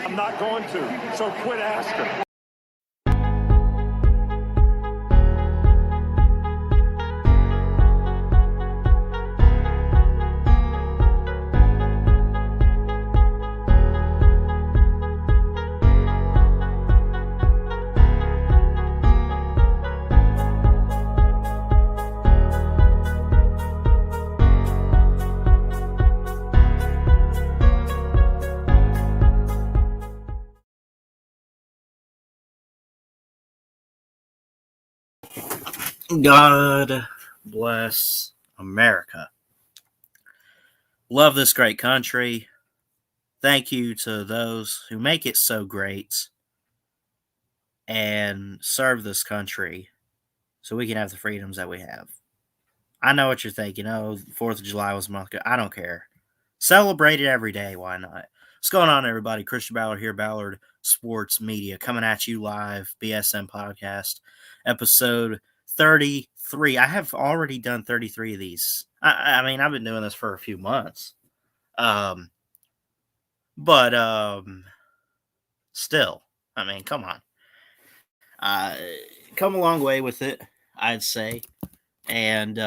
I'm not going to. So quit asking. God bless America. Love this great country. Thank you to those who make it so great and serve this country so we can have the freedoms that we have. I know what you're thinking. Oh, 4th of July was a month ago. I don't care. Celebrate it every day. Why not? What's going on, everybody? Christian Ballard here, Ballard Sports Media, coming at you live, BSM Podcast, episode 33. I have already done 33 of these. I mean, I've been doing this for a few months. But still, I mean, come on. Come a long way with it, I'd say. And,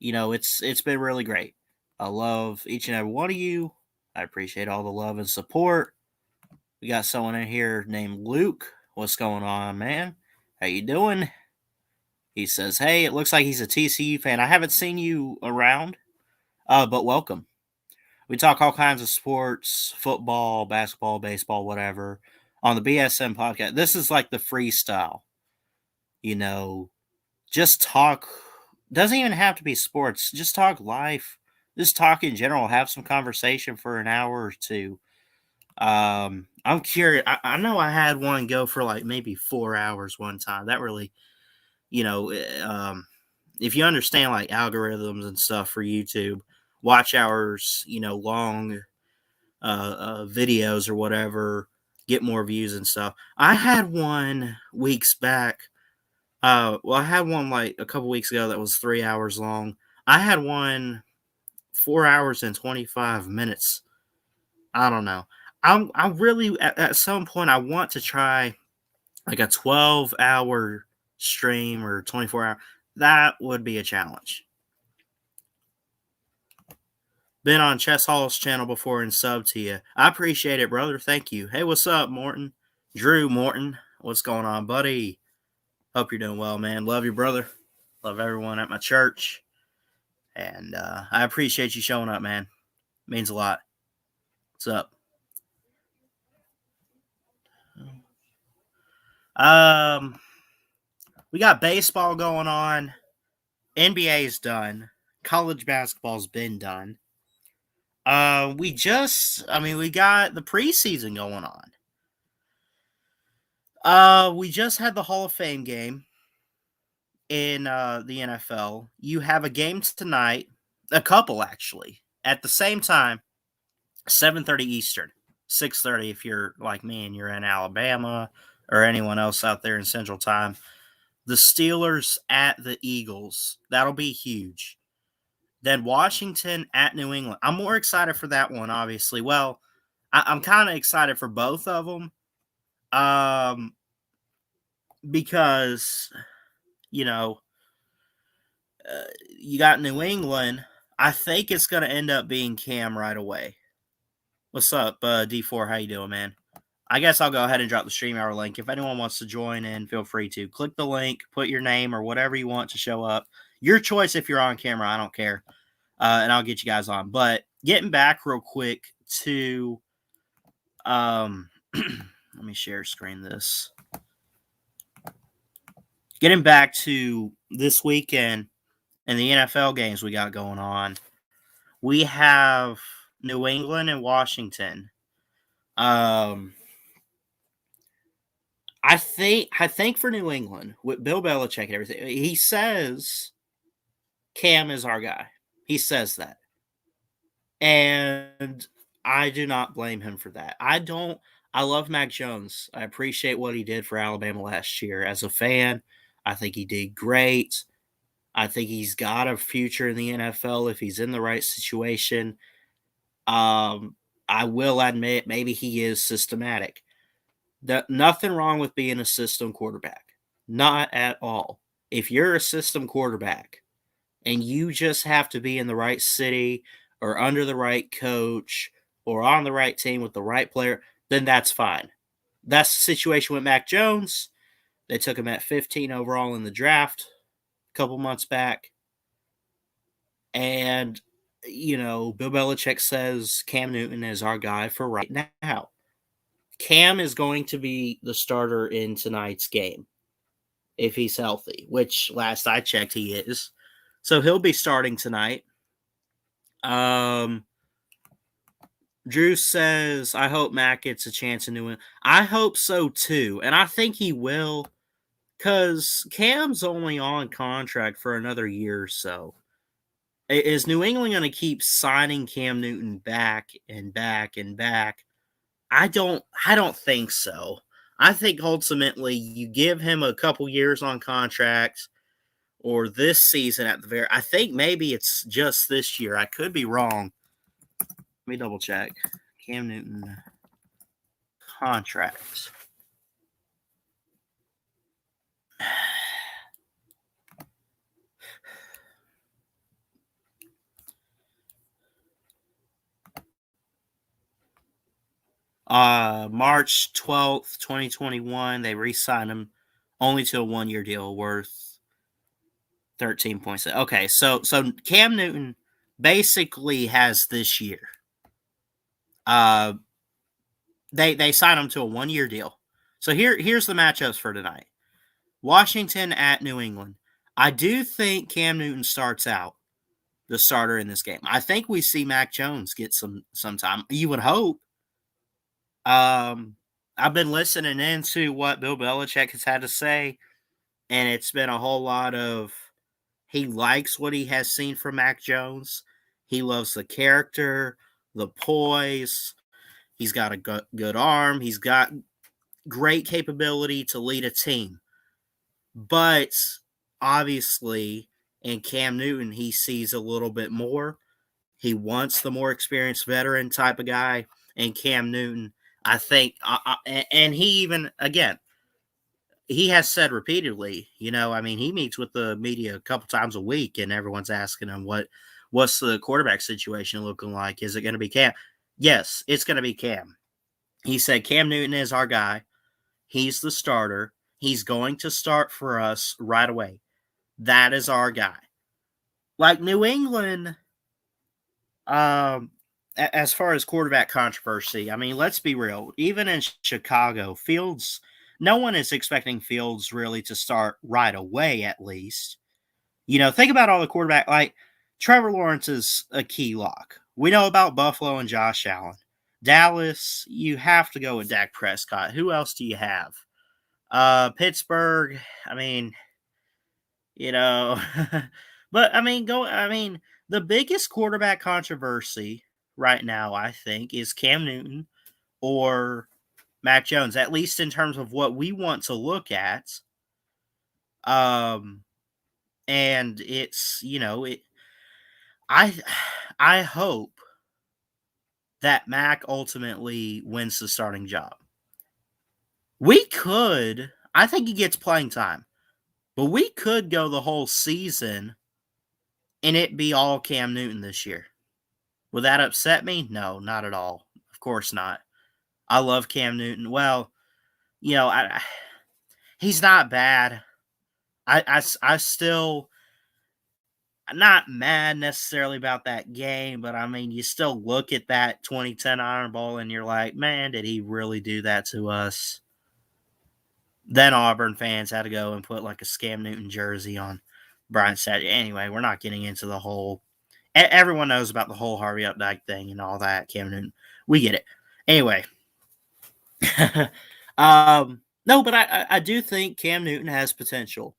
it's been really great. I love each and every one of you. I appreciate all the love and support. We got someone in here named Luke. What's going on, man? How you doing? He says, hey, it looks like he's a TCU fan. I haven't seen you around, but welcome. We talk all kinds of sports, football, basketball, baseball, whatever, on the BSM Podcast. This is like the freestyle. Just talk. Doesn't even have to be sports. Just talk life. Just talk in general. Have some conversation for an hour or two. I'm curious. I know I had one go for like maybe 4 hours one time. That really, if you understand like algorithms and stuff for YouTube, watch hours, long videos or whatever, get more views and stuff. I had one weeks back. I had one like a couple weeks ago that was 3 hours long. I had one 4 hours and 25 minutes. I don't know. I really, at some point, I want to try like a 12-hour stream or 24-hour. That would be a challenge. Been on Chess Hall's channel before and sub to you. I appreciate it, brother. Thank you. Hey, what's up, Morton? Drew Morton. What's going on, buddy? Hope you're doing well, man. Love you, brother. Love everyone at my church. And I appreciate you showing up, man. Means a lot. What's up? We got baseball going on. NBA's done. College basketball's been done. We got the preseason going on. We just had the Hall of Fame game in the NFL. You have a game tonight, a couple actually, at the same time, 7:30 Eastern, 6:30 if you're like me and you're in Alabama or anyone else out there in Central Time. The Steelers at the Eagles. That'll be huge. Then Washington at New England. I'm more excited for that one, obviously. Well, I'm kind of excited for both of them. Because, you got New England. I think it's going to end up being Cam right away. What's up, D4? How you doing, man? I guess I'll go ahead and drop the stream hour link. If anyone wants to join in, feel free to. Click the link, put your name or whatever you want to show up. Your choice if you're on camera. I don't care. And I'll get you guys on. But getting back real quick to let me share screen this. Getting back to this weekend and the NFL games we got going on. We have New England and Washington. I think for New England, with Bill Belichick and everything, he says Cam is our guy. He says that. And I do not blame him for that. I love Mac Jones. I appreciate what he did for Alabama last year. As a fan, I think he did great. I think he's got a future in the NFL if he's in the right situation. I will admit maybe he is systematic. Nothing wrong with being a system quarterback. Not at all. If you're a system quarterback and you just have to be in the right city or under the right coach or on the right team with the right player, then that's fine. That's the situation with Mac Jones. They took him at 15 overall in the draft a couple months back. And, Bill Belichick says Cam Newton is our guy for right now. Cam is going to be the starter in tonight's game if he's healthy, which last I checked he is. So he'll be starting tonight. Drew says, I hope Mac gets a chance in New England. I hope so too. And I think he will, because Cam's only on contract for another year or so. Is New England going to keep signing Cam Newton back and back and back? I don't think so. I think ultimately you give him a couple years on contract or this season at the very. I think maybe it's just this year. I could be wrong. Let me double check. Cam Newton contract. March 12th, 2021, they re-signed him only to a 1-year deal worth 13.6. Okay, so Cam Newton basically has this year. They signed him to a 1-year deal. So here's the matchups for tonight. Washington at New England. I do think Cam Newton starts out the starter in this game. I think we see Mac Jones get some time. You would hope. I've been listening into what Bill Belichick has had to say, and it's been a whole lot of he likes what he has seen from Mac Jones. He loves the character, the poise. He's got a good arm. He's got great capability to lead a team. But obviously, in Cam Newton, he sees a little bit more. He wants the more experienced veteran type of guy. And Cam Newton, I think, and he even, again, he has said repeatedly, he meets with the media a couple times a week, and everyone's asking him what's the quarterback situation looking like? Is it going to be Cam? Yes, it's going to be Cam. He said Cam Newton is our guy. He's the starter. He's going to start for us right away. That is our guy. Like New England, as far as quarterback controversy, I mean, let's be real. Even in Chicago, Fields, no one is expecting Fields really to start right away, at least. Think about all the quarterback. Like, Trevor Lawrence is a key lock. We know about Buffalo and Josh Allen. Dallas, you have to go with Dak Prescott. Who else do you have? Pittsburgh, I mean, but the biggest quarterback controversy right now, I think, is Cam Newton or Mac Jones, at least in terms of what we want to look at. And it's, I hope that Mac ultimately wins the starting job. I think he gets playing time, but we could go the whole season and it be all Cam Newton this year. Would that upset me? No, not at all. Of course not. I love Cam Newton. Well, he's not bad. I still not mad necessarily about that game, but I mean, you still look at that 2010 Iron Bowl and you're like, man, did he really do that to us? Then Auburn fans had to go and put like a Cam Newton jersey on Brian Saturday. Anyway, we're not getting into the whole. Everyone knows about the whole Harvey Updike thing and all that. Cam Newton, we get it. Anyway, no, but I do think Cam Newton has potential.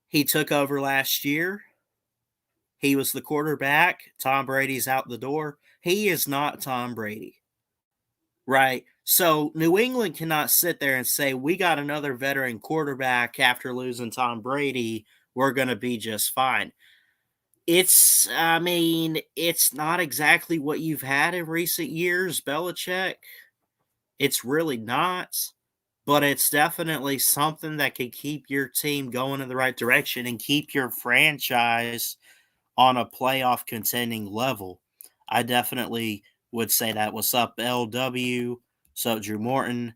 He took over last year. He was the quarterback. Tom Brady's out the door. He is not Tom Brady. Right? So New England cannot sit there and say, we got another veteran quarterback after losing Tom Brady. We're going to be just fine. it's not exactly what you've had in recent years, Belichick. It's really not, but it's definitely something that can keep your team going in the right direction and keep your franchise on a playoff contending level. I definitely would say that. What's up, LW? What's up, Drew Morton?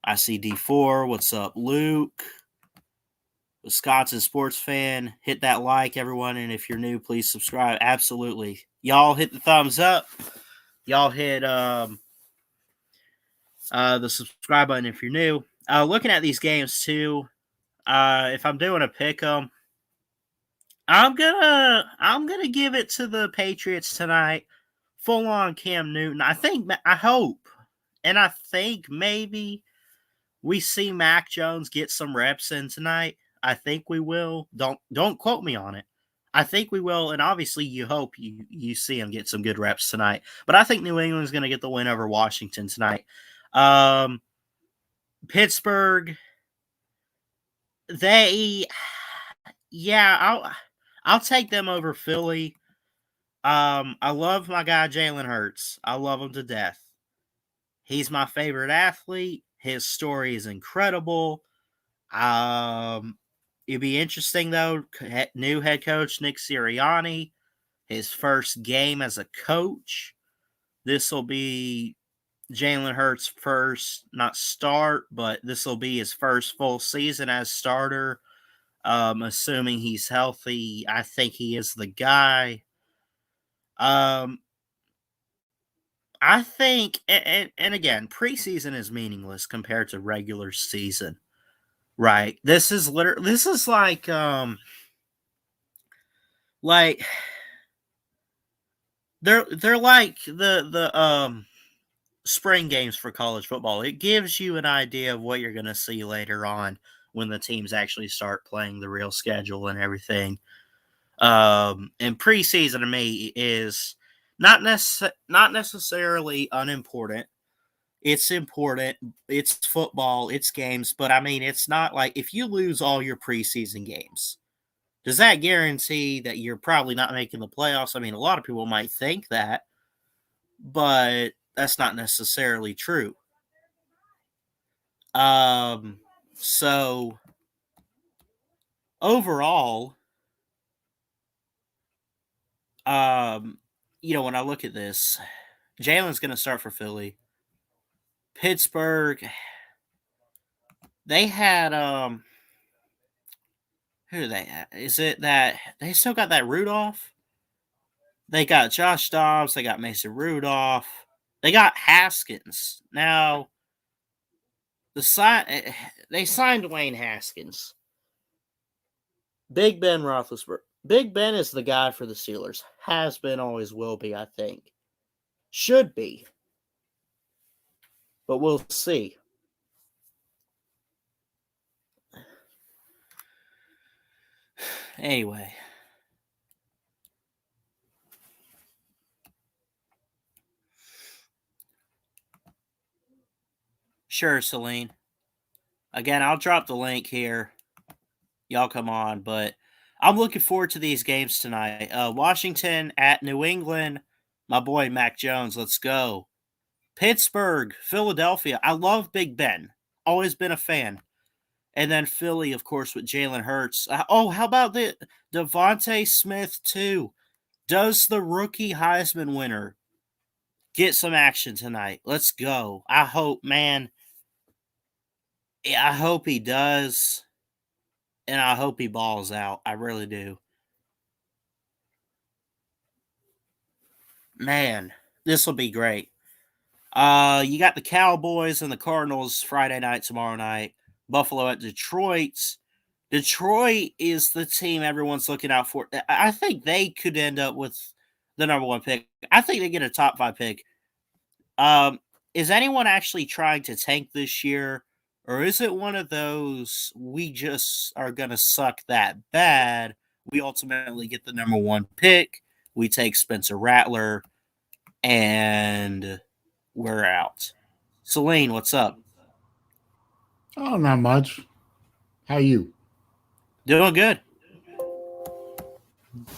I see D4. What's up, Luke? Wisconsin sports fan, hit that like, everyone, and if you're new, please subscribe. Absolutely, y'all hit the thumbs up. Y'all hit the subscribe button if you're new. Looking at these games too, if I'm doing a pick 'em, I'm gonna give it to the Patriots tonight. Full on Cam Newton. I hope, and I think maybe we see Mac Jones get some reps in tonight. I think we will. Don't quote me on it. I think we will, and obviously you hope you see him get some good reps tonight. But I think New England's going to get the win over Washington tonight. Pittsburgh, they, yeah, I'll take them over Philly. I love my guy Jalen Hurts. I love him to death. He's my favorite athlete. His story is incredible. It'd be interesting though. New head coach Nick Sirianni, his first game as a coach. This will be Jalen Hurts' first, not start, but this will be his first full season as starter. Assuming he's healthy, I think he is the guy. I think, and again, preseason is meaningless compared to regular season, right? This is like they're like the spring games for college football. It gives you an idea of what you're going to see later on when the teams actually start playing the real schedule and everything. And preseason to me is not necessarily unimportant. It's important. It's football. It's games. But I mean, it's not like if you lose all your preseason games, does that guarantee that you're probably not making the playoffs? I mean, a lot of people might think that, but that's not necessarily true. So overall, when I look at this, Jalen's going to start for Philly. Pittsburgh, they had who do they have? Is it that they still got that Rudolph? They got Josh Dobbs. They got Mason Rudolph. They got Haskins. Now, they signed Wayne Haskins. Big Ben Roethlisberger. Big Ben is the guy for the Steelers. Has been, always will be, I think. Should be. But we'll see. Anyway. Sure, Celine. Again, I'll drop the link here. Y'all come on, but I'm looking forward to these games tonight. Washington at New England. My boy Mac Jones, let's go. Pittsburgh, Philadelphia. I love Big Ben. Always been a fan. And then Philly, of course, with Jalen Hurts. How about the Devontae Smith, too? Does the rookie Heisman winner get some action tonight? Let's go. I hope, man. I hope he does. And I hope he balls out. I really do. Man, this will be great. You got the Cowboys and the Cardinals Friday night, tomorrow night. Buffalo at Detroit. Detroit is the team everyone's looking out for. I think they could end up with the number one pick. I think they get a top 5 pick. Is anyone actually trying to tank this year? Or is it one of those, we just are going to suck that bad? We ultimately get the number 1 pick. We take Spencer Rattler. And we're out. Celine, what's up? Oh, not much. How you? Doing good.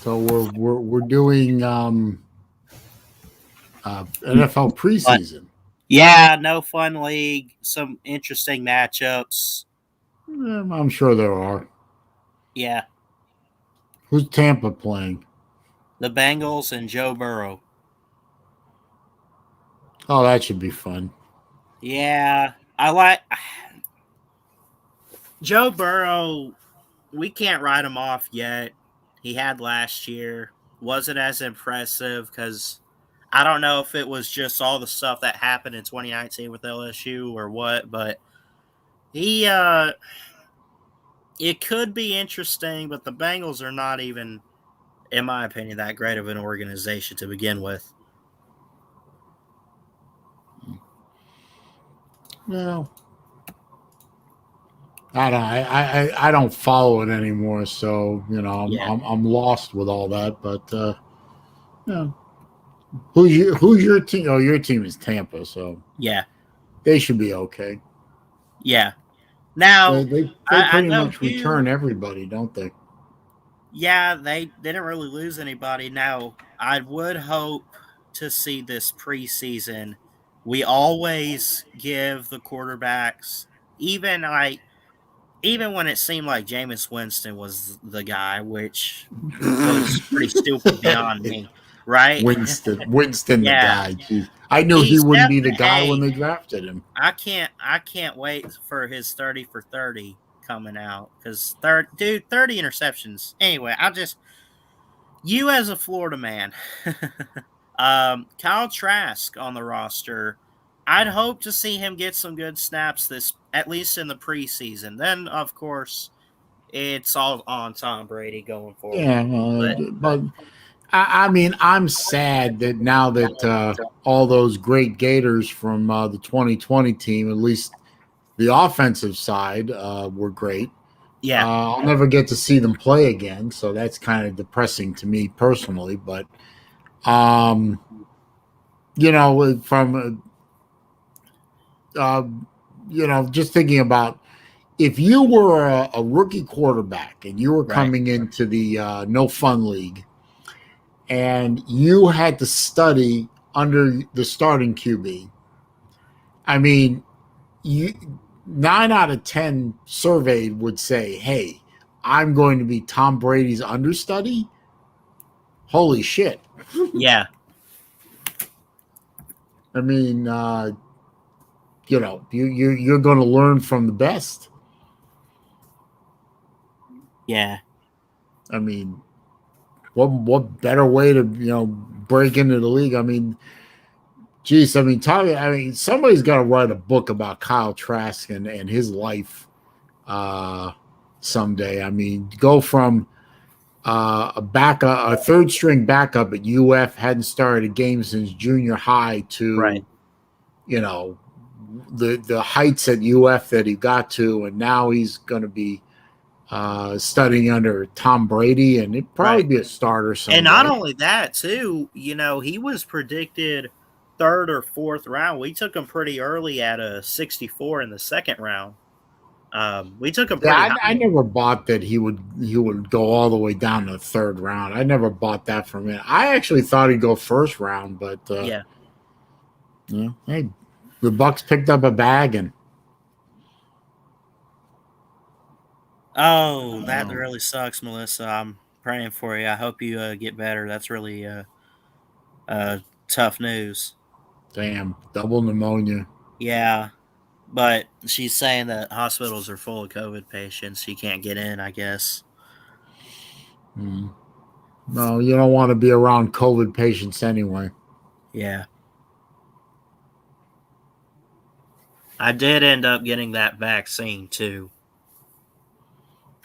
So we're doing NFL preseason. Yeah, no fun league. Some interesting matchups. I'm sure there are. Yeah, Who's Tampa playing? the Bengals and Joe Burrow. Oh, that should be fun. Yeah, I like Joe Burrow. We can't write him off yet. He had last year. Wasn't as impressive because I don't know if it was just all the stuff that happened in 2019 with LSU or what, but he it could be interesting, but the Bengals are not even, in my opinion, that great of an organization to begin with. Well, I don't follow it anymore, so Yeah. I'm lost with all that. But yeah, who's your team? Oh, your team is Tampa, so Yeah. they should be okay. Yeah. Now, They I pretty know much return you. everybody, don't they? Yeah, they didn't really lose anybody. Now, I would hope to see this preseason. We always give the quarterbacks, even like even when it seemed like Jameis Winston was the guy, which was pretty stupid beyond me, right? Winston, the Yeah, guy. Jeez. I knew he he's wouldn't be the definitely. guy when Hey, they drafted him. I can't wait for his 30 for 30 coming out because 30 interceptions. Anyway, you as a Florida man, Kyle Trask on the roster. I'd hope to see him get some good snaps at least in the preseason. Then, of course, it's all on Tom Brady going forward. Yeah, But but I mean, I'm sad that now that all those great Gators from the 2020 team, at least the offensive side, were great. yeah, I'll never get to see them play again, so that's kind of depressing to me personally. But um, from uh, just thinking about if you were a rookie quarterback and you were right. coming into the no fun league and you had to study under the starting QB, I mean, you 9 out of 10 surveyed would say, "Hey, I'm going to be Tom Brady's understudy." Holy shit! Yeah, I mean, you're going to learn from the best. yeah, I mean, what better way to break into the league? I mean, geez, I mean, Tommy, I mean, somebody's got to write a book about Kyle Trask and his life someday. I mean, go from a third string backup at UF, hadn't started a game since junior high, right. to you know the heights at UF that he got to, and now he's going to be studying under Tom Brady, and it'd probably Right. be a starter someday. And not only that, too, he was predicted third or fourth round. We took him pretty early at a 64 in the second round. We took him pretty high. I never bought that he would go all the way down to the third round. I never bought that from him. I actually thought he'd go first round, but Yeah. Hey, the Bucks picked up a bag, and Oh, that really sucks, Melissa. I'm praying for you. I hope you get better. That's really tough news. damn, double pneumonia. Yeah. But she's saying that hospitals are full of COVID patients. She can't get in, I guess. No, you don't want to be around COVID patients anyway. Yeah. I did end up getting that vaccine, too.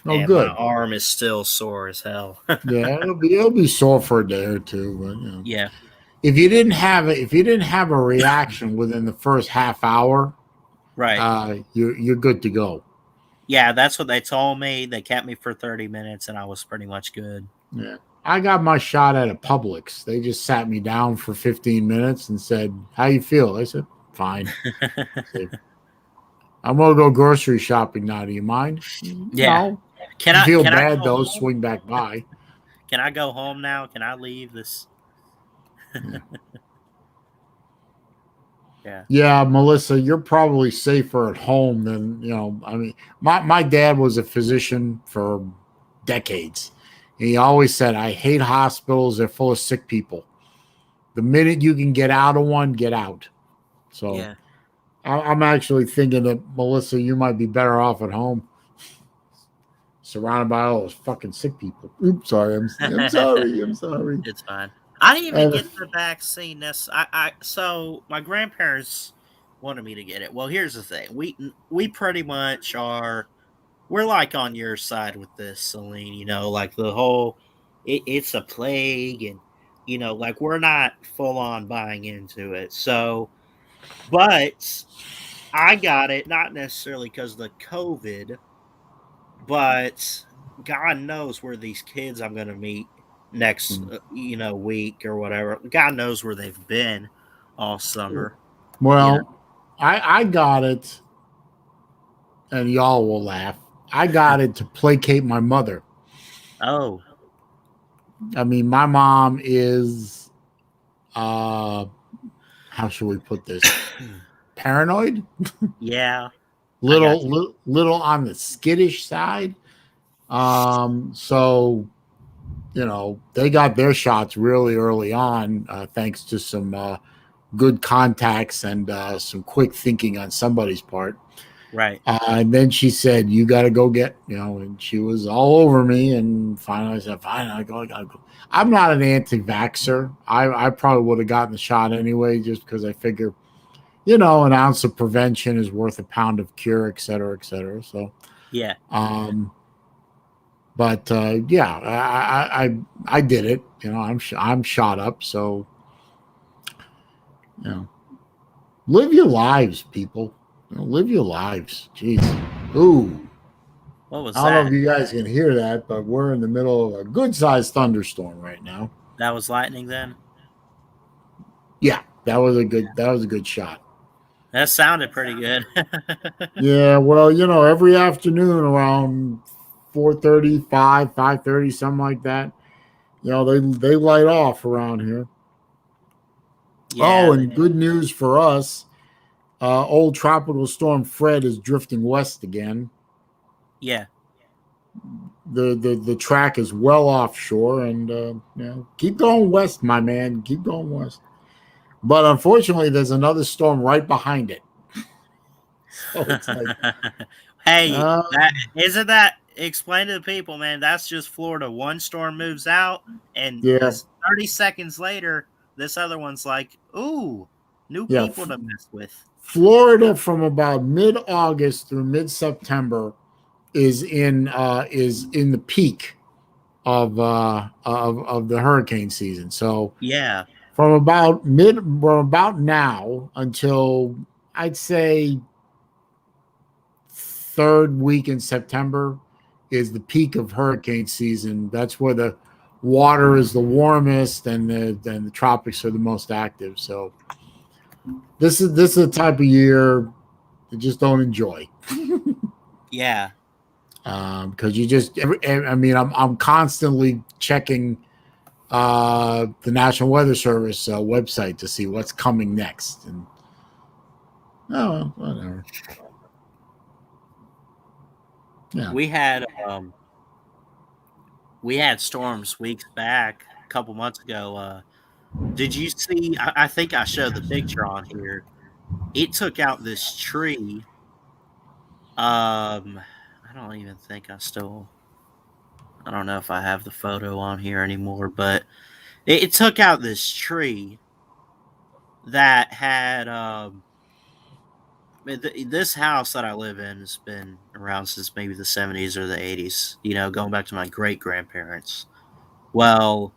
Oh, and good. My arm is still sore as hell. Yeah, it'll be sore for a day or two, but Yeah. if you didn't have a reaction within the first half hour, Right. You're good to go. Yeah, that's what they told me. They kept me for 30 minutes, and I was pretty much good. Yeah. I got my shot at a Publix. They just sat me down for 15 minutes and said, "How you feel?" I said, "Fine." I'm gonna go grocery shopping now. Do you mind? Yeah. No. If you feel bad though, swing back by. Can I go home now? Can I leave this? Yeah. Yeah, Melissa, you're probably safer at home than, I mean, my dad was a physician for decades. And he always said, I hate hospitals. They're full of sick people. The minute you can get out of one, get out. So Yeah. I'm actually thinking that, Melissa, you might be better off at home, surrounded by all those fucking sick people. Oops, sorry. I'm sorry. I'm sorry. It's fine. I didn't even get the vaccine. So my grandparents wanted me to get it. Well, here's the thing. We pretty much we're like on your side with this, Celine, like the whole it's a plague, and like we're not full on buying into it. So, but I got it not necessarily because of the COVID, but God knows where these kids I'm going to meet next, week or whatever. God knows where they've been all summer. Well, I got it, and y'all will laugh. I got it to placate my mother. Oh. I mean, my mom is, how should we put this? Paranoid? Yeah. Little on the skittish side. So, they got their shots really early on, thanks to some good contacts and some quick thinking on somebody's part. Right. And then she said, you got to go get, and she was all over me. And finally I said, fine, I gotta go. I'm not an anti-vaxxer. I probably would have gotten the shot anyway, just because I figure, an ounce of prevention is worth a pound of cure, et cetera, et cetera. So, yeah. But I did it. I'm shot up. So, live your lives, people. Live your lives. Jeez. Ooh. What was I don't know if you guys can hear that, but we're in the middle of a good-sized thunderstorm right now. That was lightning then? Yeah, that was a good shot. That sounded pretty good. Yeah, well, every afternoon around 4:30, 5:30, something like that, they light off around here. Yeah, and good news for us. Old tropical storm Fred is drifting west again. Yeah. The track is well offshore, and keep going west, my man. Keep going west. But unfortunately, there's another storm right behind it. So it's like, hey, isn't that explain to the people, man? That's just Florida. One storm moves out, and 30 seconds later, this other one's like, ooh, new people to mess with. Florida from about mid-August through mid-September is in the peak of the hurricane season. So yeah, from about now until I'd say third week in September is the peak of hurricane season. That's where the water is the warmest and the tropics are the most active. So this is the type of year you just don't enjoy. Yeah. Because I'm constantly checking the National Weather Service website to see what's coming next, and whatever. Yeah, we had storms weeks back, a couple months ago. Did you see? I think I showed the picture on here. It took out this tree. I don't even think I don't know if I have the photo on here anymore, but it took out this tree that had this house that I live in has been around since maybe the 70s or the 80s, going back to my great grandparents. Well,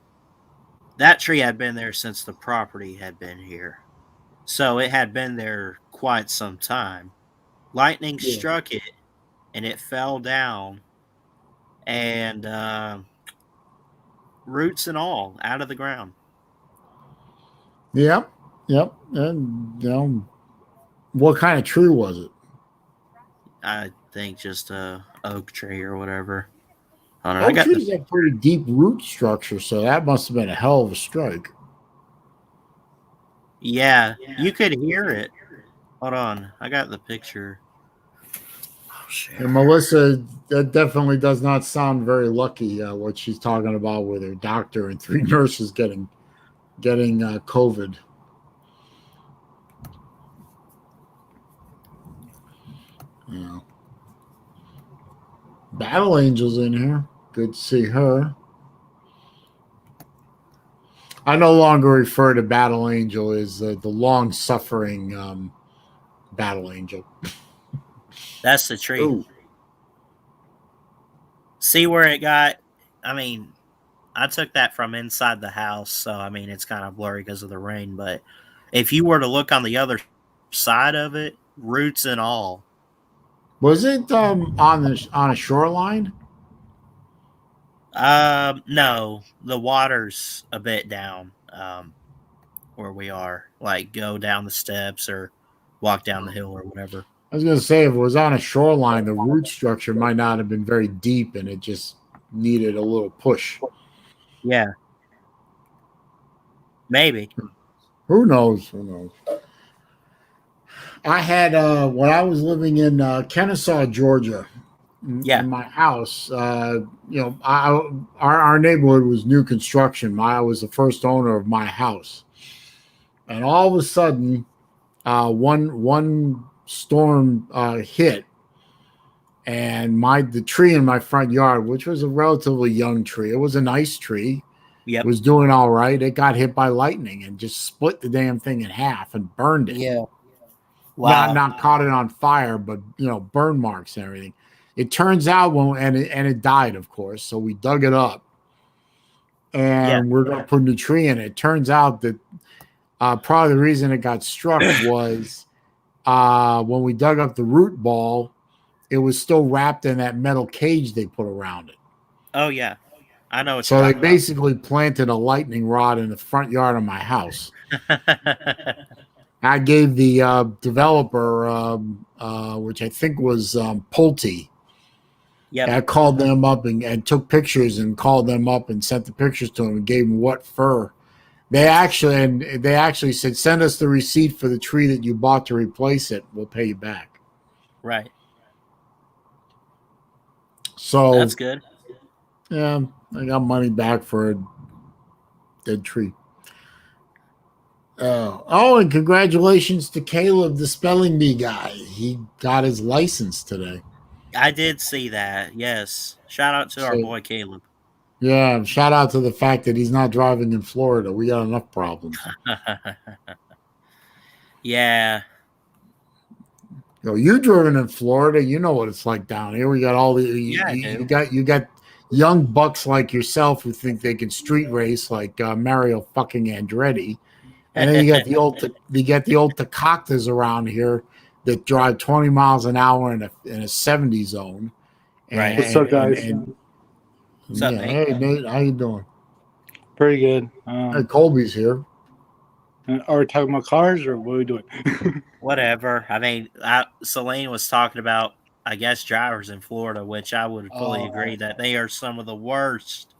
that tree had been there since the property had been here. So it had been there quite some time. Lightning struck it and it fell down, and roots and all out of the ground. Yep. And what kind of tree was it? I think just a oak tree or whatever. I don't know. Oak trees have pretty deep root structure, so that must have been a hell of a strike. Yeah, you could hear it. Hold on, I got the picture. Oh, shit. And Melissa, that definitely does not sound very lucky. What she's talking about with her doctor and 3 nurses getting COVID. Yeah. Battle Angel's in here. Good to see her. I no longer refer to Battle Angel as the long-suffering Battle Angel. That's the tree. Ooh. See where it got? I mean, I took that from inside the house, so I mean it's kind of blurry because of the rain. But if you were to look on the other side of it, roots and all. Was it on a shoreline? No, the water's a bit down where we are. Like go down the steps or walk down the hill or whatever. I was going to say, if it was on a shoreline, the root structure might not have been very deep, and it just needed a little push. Yeah, maybe. Who knows? Who knows? I had when I was living in Kennesaw, Georgia, in my house. Our neighborhood was new construction. I was the first owner of my house, and all of a sudden, one storm hit, and the tree in my front yard, which was a relatively young tree, it was a nice tree. Yep. Was doing all right. It got hit by lightning and just split the damn thing in half and burned it. Yeah. Wow. Not caught it on fire, but burn marks and everything. It turns out it died, of course. So we dug it up, and we're going to put a new tree in it. It turns out that probably the reason it got struck was when we dug up the root ball, it was still wrapped in that metal cage they put around it. Oh yeah, I know. So they basically planted a lightning rod in the front yard of my house. I gave the developer, which I think was Pulte. Yeah, I called them up and took pictures and called them up and sent the pictures to them and gave them what fur. They actually said, send us the receipt for the tree that you bought to replace it. We'll pay you back. Right. So that's good. Yeah, I got money back for a dead tree. And congratulations to Caleb, the spelling bee guy. He got his license today. I did see that. Yes. Shout out to our boy Caleb. Yeah, shout out to the fact that he's not driving in Florida. We got enough problems. Yeah. You're driven in Florida. You know what it's like down here. We got all the you got young bucks like yourself who think they can street race like Mario fucking Andretti. And then you got the old Takaktas around here that drive 20 miles an hour in a 70 zone. Right. What's up, guys? What's up, Nate? Hey, Nate, how you doing? Pretty good. Hey, Colby's here. Are we talking about cars or what are we doing? Whatever. I mean, Celine was talking about, I guess, drivers in Florida, which I would fully agree that they are some of the worst.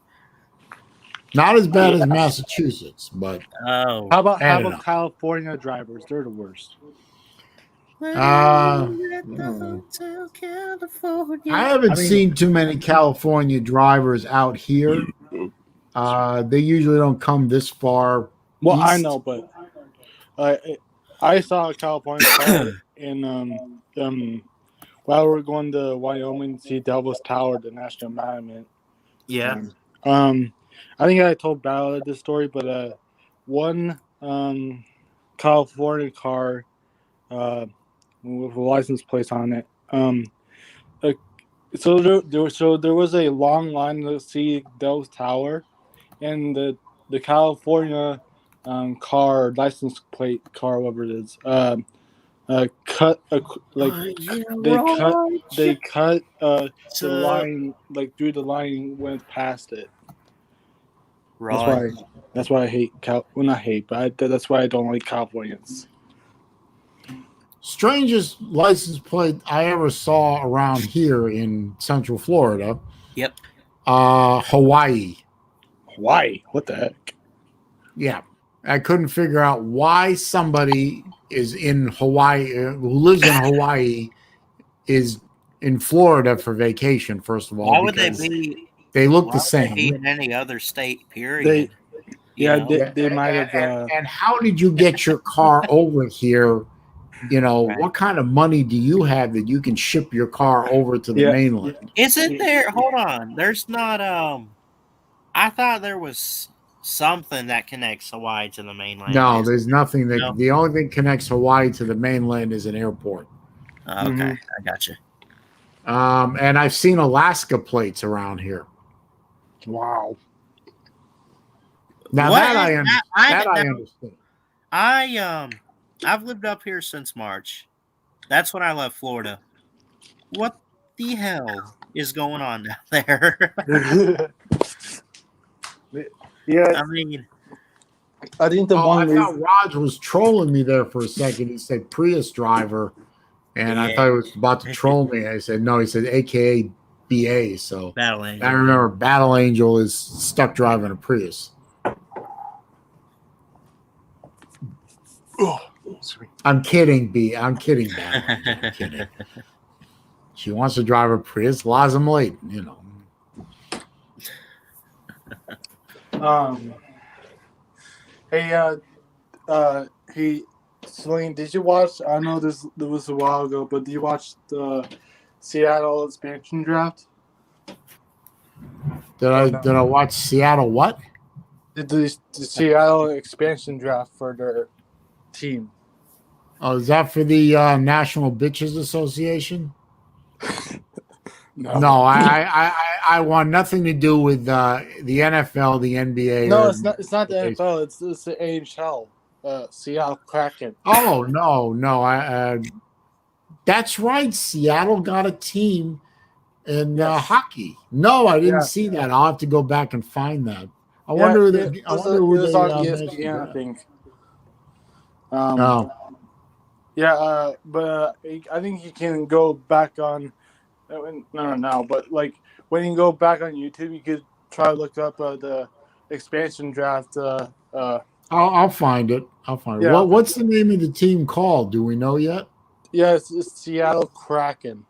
Not as bad as Massachusetts, but how about California drivers? They're the worst. I haven't seen too many California drivers out here. They usually don't come this far. Well, east. I know, but I saw a California car in while we were going to Wyoming to see Devil's Tower, the National Monument. Yeah. I think I told Ballard this story, but one California car with a license plate on it. So there was a long line to see Devil's Tower, and the California car license plate car, whatever it is, cut they cut the line, like through the line, went past it. Right. That's why I hate not hate, but that's why I don't like Californians. Strangest license plate I ever saw around here in Central Florida. Yep. Hawaii. Hawaii. What the heck? Yeah. I couldn't figure out why somebody is in Hawaii, who lives in Hawaii, is in Florida for vacation, first of all. Why would because they be? they look Why the would they be same. in any other state? Period. Yeah, You know? they might have. And how did you get your car over here? You know, Right. what kind of money do you have that you can ship your car over to the Yeah. mainland? Isn't there? Hold on. There's not. I thought there was something that connects Hawaii to the mainland. No, there's nothing that. No? The only thing connects Hawaii to the mainland is an airport. Oh, okay, Mhm. I got you. And I've seen Alaska plates around here. Wow. Now What that I is understand. that? I Now, understand. I've lived up here since March. That's when I left Florida. What the hell is going on down there? Yeah, I mean, I think the Oh, one I reason. thought Raj was trolling me there for a second. He said Prius driver, and I Yeah. thought he was about to troll me. I said no. He said AKA BA. So Battle Angel. I remember Battle Angel is stuck driving a Prius. Oh, I'm kidding, B. I'm kidding, Battle Angel. I'm kidding. She wants to drive a Prius. Lazim late, you know. Hey, hey, Celine, did you watch? I know this was a while ago, but did you watch the Seattle expansion draft? Did I watch Seattle? What? The Seattle expansion draft for their team. Oh, is that for the National Bitches Association? No, I want nothing to do with the NFL, the NBA. No, or- it's not. It's not the NFL. It's the AHL. Seattle Kraken. Oh no! That's right. Seattle got a team in Yes. hockey. No, I didn't Yeah. see that. I'll have to go back and find that. I Yeah, wonder who it they. I was, wonder who it was they. on managed to ESPN, I grab. think. Oh, Yeah, but I think you can go back on. No, but like when you go back on YouTube, you could try to look up the expansion draft. I'll find it. I'll find it. Yeah. What's the name of the team called? Do we know yet? Yeah, it's Seattle Kraken.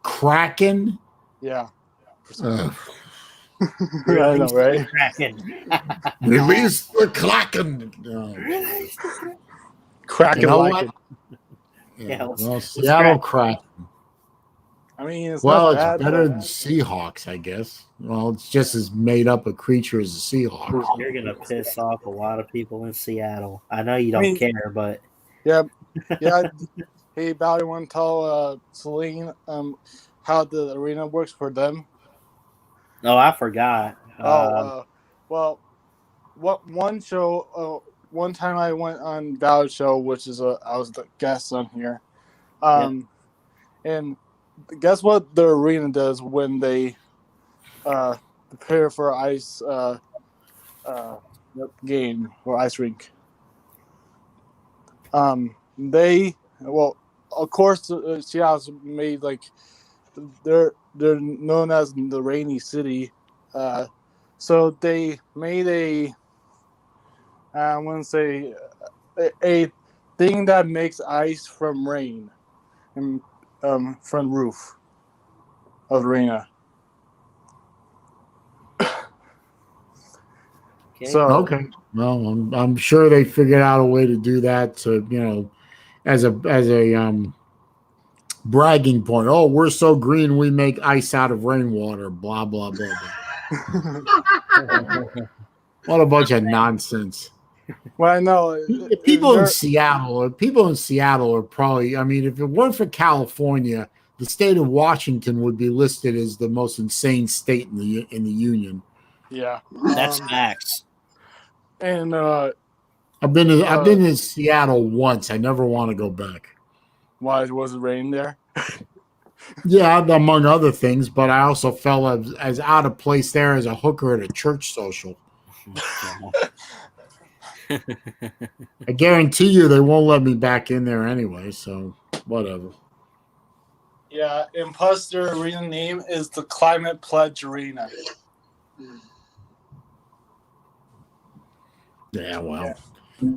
Kraken. Yeah, Ugh. I know, right? Release the Kraken. No. Kraken. You know like what? it. Yeah, Well, Seattle Kraken. I mean, it's Well, not it's bad, better but- than Seahawks, I guess. Well, it's just as made up a creature as a Seahawk. You're gonna piss off a lot of people in Seattle. I know you don't mean- care, but Yeah. Hey, Val, you want to tell Celine how the arena works for them? no, I forgot. Well, what one show? One time I went on Val's show, which is I was the guest on here, and guess what the arena does when they prepare for ice game or ice rink. Of course, Seattle's made like they're known as the rainy city, so they made I want to say a thing that makes ice from rain and from roof of the arena. okay. So Okay. Well, I'm sure they figured out a way to do that to, you know, as a bragging point. Oh, we're so green we make ice out of rainwater, blah blah blah blah. What a bunch of nonsense. well, I know People in Seattle are probably, I mean, if it weren't for California, the state of Washington would be listed as the most insane state in the union. Yeah, That's facts. and I've been in Seattle once. I never want to go back. why was it raining there? Yeah, among other things, but I also felt as out of place there as a hooker at a church social. I guarantee you they won't let me back in there anyway, so whatever. Yeah, and plus their arena name is the Climate Pledge Arena. Yeah, well. Yeah.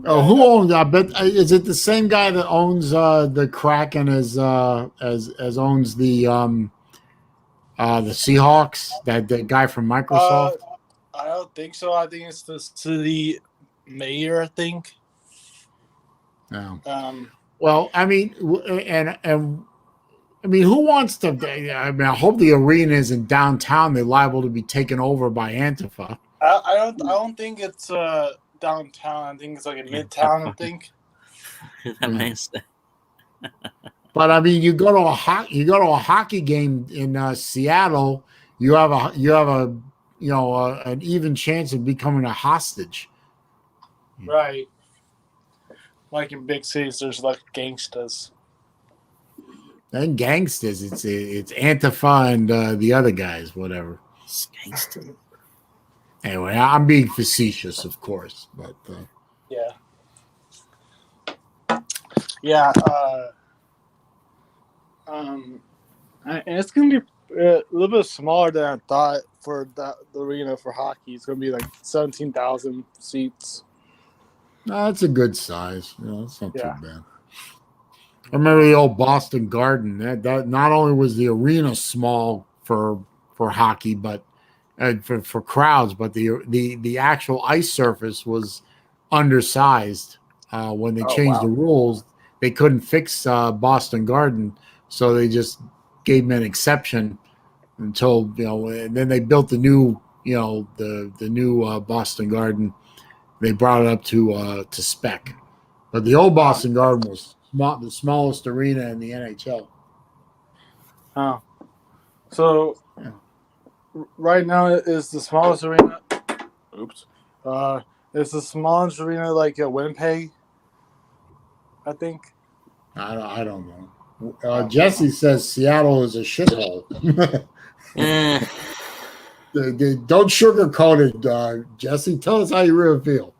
Oh, who owns? I bet is it the same guy that owns the Kraken as owns the Seahawks? That the guy from Microsoft. I don't think so. I think it's the city mayor. I think. No. Um, Well, I mean, and I mean, who wants to? I mean, I hope the arena isn't downtown. They're liable to be taken over by Antifa. I don't think it's downtown. I think it's like in Midtown. I think. That makes sense. But I mean, you go to a hockey game in Seattle, you have a an even chance of becoming a hostage. Right. Like in big cities, there's like gangsters. And gangsters, it's Antifa and the other guys, whatever. It's gangster. Anyway, I'm being facetious, of course, but Yeah. Yeah. And it's gonna be a little bit smaller than I thought for the arena for hockey. It's gonna be like 17,000 seats. no, it's a good size. It's not Yeah. too bad. I remember the old Boston Garden. That not only was the arena small for hockey, but for crowds, but the actual ice surface was undersized. When they changed the rules, they couldn't fix Boston Garden, so they just gave them an exception until and then they built the new the new Boston Garden. They brought it up to spec, but the old Boston Garden was the smallest arena in the NHL. Oh, so right now is the smallest arena. Oops. It's the smallest arena like at Winnipeg, I think. I don't know. Jesse says Seattle is a shithole. Don't sugarcoat it, Jesse. Tell us how you really feel.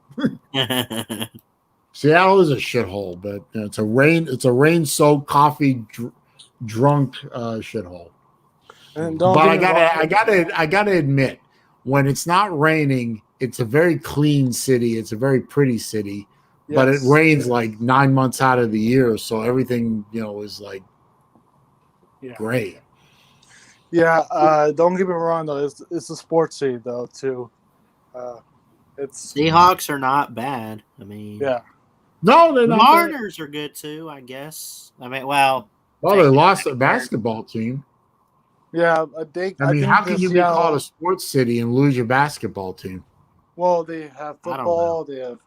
Seattle is a shithole, but it's a rain-soaked, coffee-drunk shithole. But I gotta admit, when it's not raining, it's a very clean city. It's a very pretty city. Yes. But it rains like 9 months out of the year, so everything is like great. Yeah, don't get me wrong though. It's a sports city though too. It's Seahawks are not bad. I mean, yeah. No, they're not. Mariners are good too, I guess. I mean, well, they lost their basketball team. Yeah, I think. How can you be called a sports city and lose your basketball team? Well, they have football. They have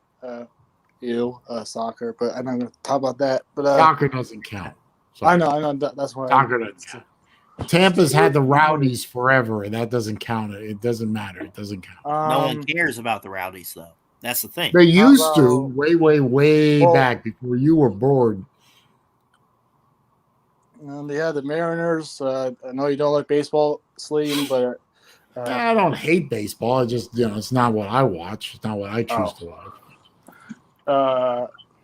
soccer, but I'm not going to talk about that. But soccer doesn't count. I know. That's why soccer doesn't count. Tampa's had the Rowdies forever, and that doesn't count. It doesn't matter. It doesn't count. No one cares about the Rowdies, though. That's the thing. They used to way back before you were born. They had the Mariners. I know you don't like baseball, Slim, but I don't hate baseball. It's just it's not what I watch. It's not what I choose to watch.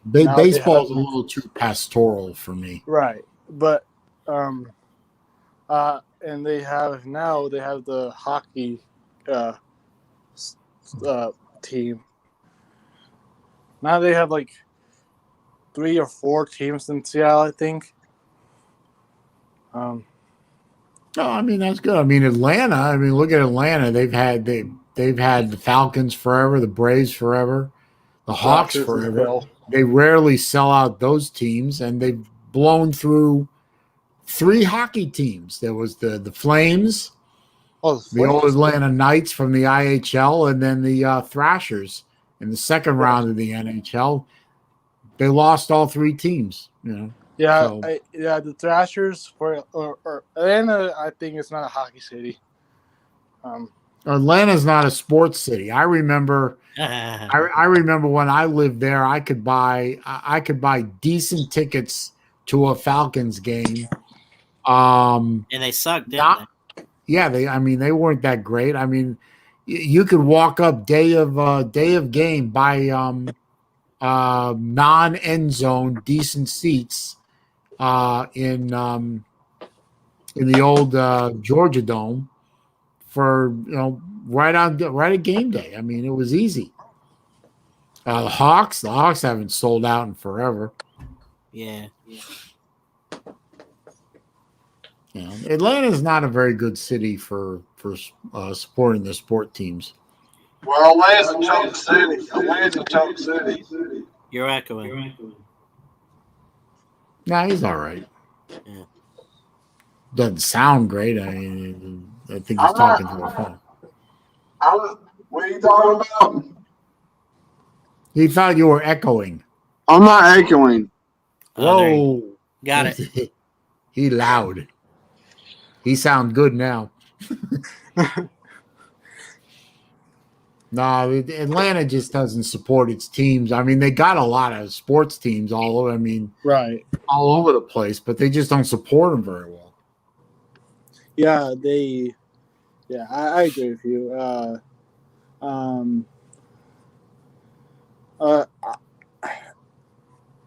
Baseball is a little too pastoral for me. Right, but and they have the hockey team. Now they have like 3 or 4 teams in Seattle, I think. No, I mean that's good. I mean Atlanta. I mean look at Atlanta. They've had the Falcons forever, the Braves forever, the Hawks forever. They rarely sell out those teams, and they've blown through 3 hockey teams. There was the Flames, the old Atlanta Knights from the IHL, and then the Thrashers in the second round of the NHL. They lost all 3 teams. Yeah, so. The Thrashers for Atlanta, I think it's not a hockey city. Atlanta's not a sports city. I remember. I remember when I lived there, I could buy decent tickets to a Falcons game. And they sucked, didn't they? Yeah, they weren't that great. I mean, you could walk up day of game, buy non-end zone decent seats in in the old Georgia Dome for right at game day. I mean, it was easy. The Hawks haven't sold out in forever. Yeah. Atlanta's not a very good city for supporting the sport teams. Well, Atlanta's a choke city. You're echoing. Nah, he's all right. Yeah. Doesn't sound great. I think he's talking to a phone. What are you talking about? He thought you were echoing. I'm not echoing. Whoa. Got it. He loud. He sound good now. No, Atlanta just doesn't support its teams. I mean, they got a lot of sports teams all over. I mean, Right. all over the place, but they just don't support them very well. Yeah, I agree with you.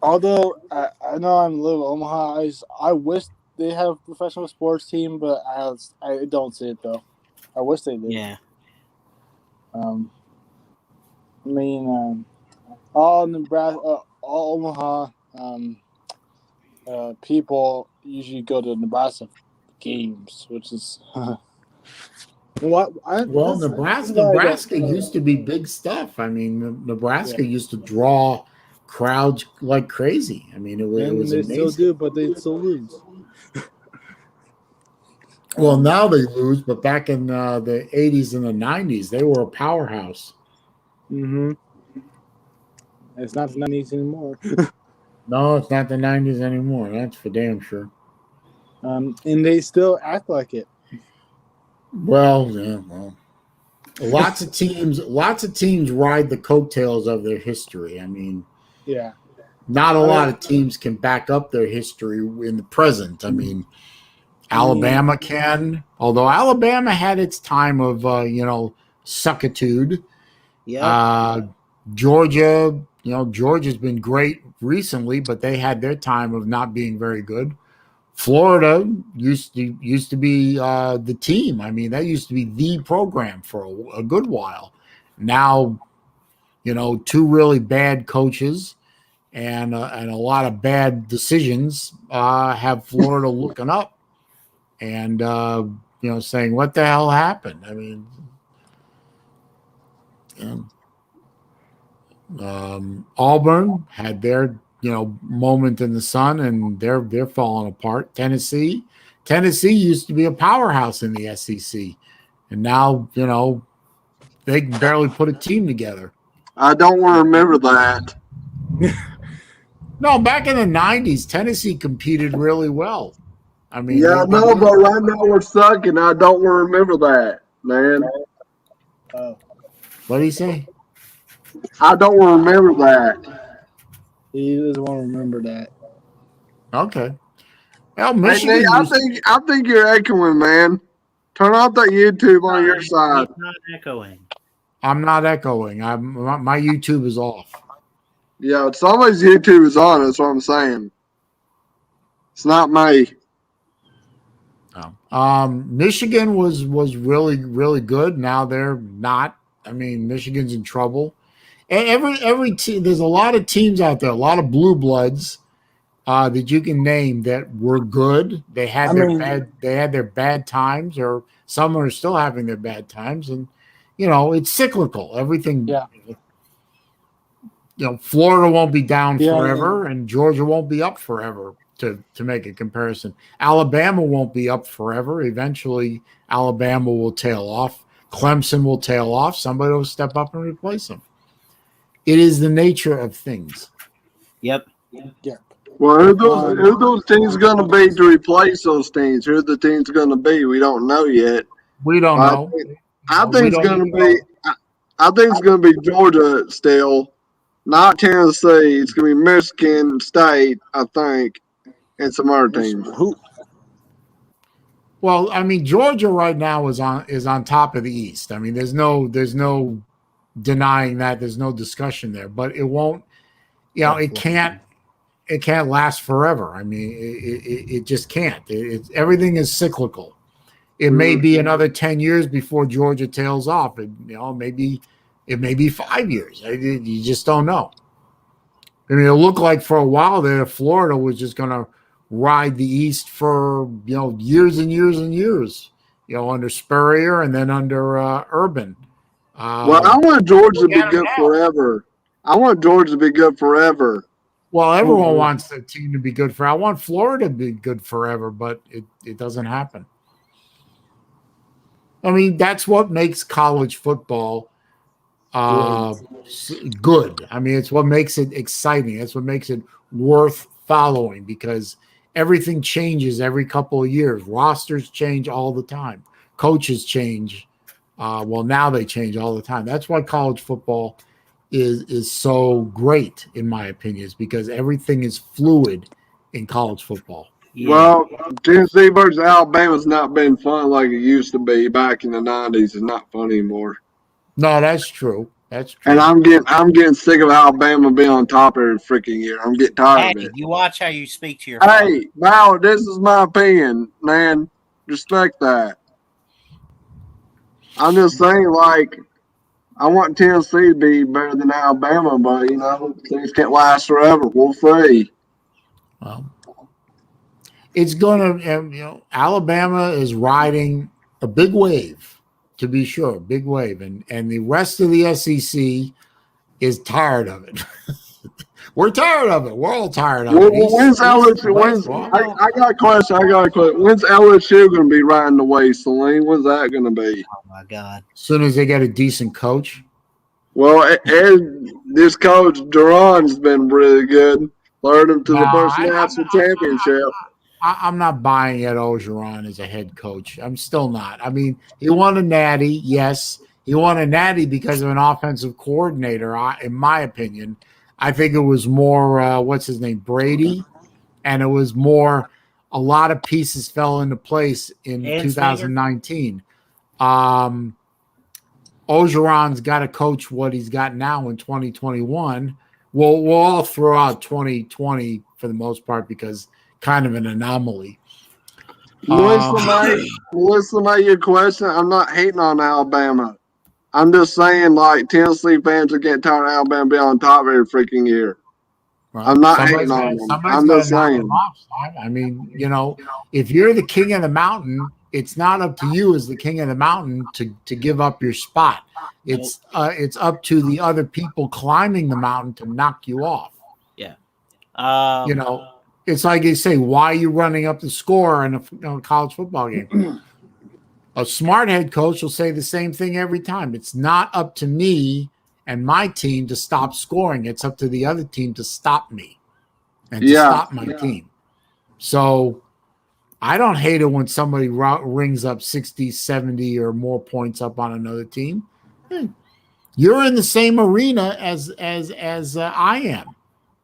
Although I know I'm a little Omaha, I wish they have a professional sports team, but I don't see it though. I wish they did. Yeah. I mean, all Nebraska, all Omaha people usually go to Nebraska games, which is Nebraska used to be big stuff. I mean, Nebraska used to draw crowds like crazy. I mean, it was they amazing. still do, but they still lose. Well, now they lose, but back in the 80s and the 90s, they were a powerhouse. Mm-hmm. It's not the 90s anymore. No, it's not the 90s anymore. That's for damn sure. And they still act like it. Well, lots of teams ride the coattails of their history. I mean, yeah, not a lot of teams can back up their history in the present. I mean, Alabama can, although Alabama had its time of suckitude. Yeah. Georgia, Georgia's been great recently, but they had their time of not being very good. Florida used to be the team. I mean, that used to be the program for a good while. Now, two really bad coaches and a lot of bad decisions have Florida looking up and saying, "What the hell happened?" I mean, Auburn had their moment in the sun, and they're falling apart. Tennessee used to be a powerhouse in the SEC, and now they can barely put a team together. I don't want to remember that. No, back in the 90s, Tennessee competed really well. I mean, yeah, no, but right now we're sucking. I don't want to remember that, man. What did he say? I don't want to remember that. He doesn't want to remember that. Okay. Well, Michigan. I think you're echoing, man. Turn off that YouTube on your side. I'm not echoing. I'm not echoing. My YouTube is off. Yeah, somebody's YouTube is on. That's what I'm saying. It's not me. Michigan was really, really good. Now they're not. I mean, Michigan's in trouble. And every team, there's a lot of teams out there, a lot of blue bloods that you can name that were good. They had their bad times, or some are still having their bad times, and it's cyclical. Everything. Yeah. Florida won't be down forever, and Georgia won't be up forever. To make a comparison, Alabama won't be up forever. Eventually, Alabama will tail off. Clemson will tail off. Somebody will step up and replace them. It is the nature of things. Yep. Yeah. Well, who those teams going to be to replace those teams? Who the teams going to be? We don't know yet. We don't know. I think it's going to be. I think it's going to be Georgia still, not Tennessee. It's going to be Michigan State, I think, and some other teams. Well, I mean, Georgia right now is on top of the East. I mean, there's no denying that. There's no discussion there. But it won't. It it can't last forever. I mean, it just can't. Everything is cyclical. It may be another 10 years before Georgia tails off. Maybe it may be 5 years. You just don't know. I mean, it looked like for a while there, Florida was just going to ride the East for years and years and years. Under Spurrier and then under Urban. Well, I want Georgia to be good forever. Well, everyone wants the team to be good forever. I want Florida to be good forever, but it doesn't happen. I mean, that's what makes college football good. I mean, it's what makes it exciting. That's what makes it worth following, because everything changes every couple of years. Rosters change all the time. Coaches change. Now they change all the time. That's why college football is so great, in my opinion, is because everything is fluid in college football. Yeah. Well, Tennessee versus Alabama's not been fun like it used to be back in the 90s. It's not fun anymore. No, that's true. That's true. And I'm getting sick of Alabama being on top every freaking year. I'm getting tired of it. You watch how you speak to your Hey, Bauer, this is my opinion, man. Respect that. I'm just saying, I want Tennessee to be better than Alabama, but, things can't last forever. We'll see. Well, it's going to, Alabama is riding a big wave, to be sure, big wave. And the rest of the SEC is tired of it. We're tired of it. We're all tired of it. When's LSU? I got a question. When's LSU going to be riding the wave, Celine? When's that going to be? Oh, my God. As soon as they get a decent coach. Well, and this coach, Duran's been really good. Lured him to the first national championship. I'm not buying Ed Orgeron as a head coach. I'm still not. I mean, he won a natty. Yes, he won a natty because of an offensive coordinator, in my opinion. I think it was more, what's his name, Brady, and it was more a lot of pieces fell into place in 2019. Orgeron's got to coach what he's got now in 2021. We'll all throw out 2020 for the most part because kind of an anomaly. Listen to your question. I'm not hating on Alabama. I'm just saying, Tennessee fans are getting tired of Alabama being on top every freaking year. Right. I'm not hating on them. I'm just saying. I mean, if you're the king of the mountain, it's not up to you as the king of the mountain to give up your spot. It's up to the other people climbing the mountain to knock you off. Yeah. It's like you say, why are you running up the score in a college football game? A smart head coach will say the same thing every time. It's not up to me and my team to stop scoring. It's up to the other team to stop me and to stop my team. So I don't hate it when somebody rings up 60, 70 or more points up on another team. You're in the same arena as I am.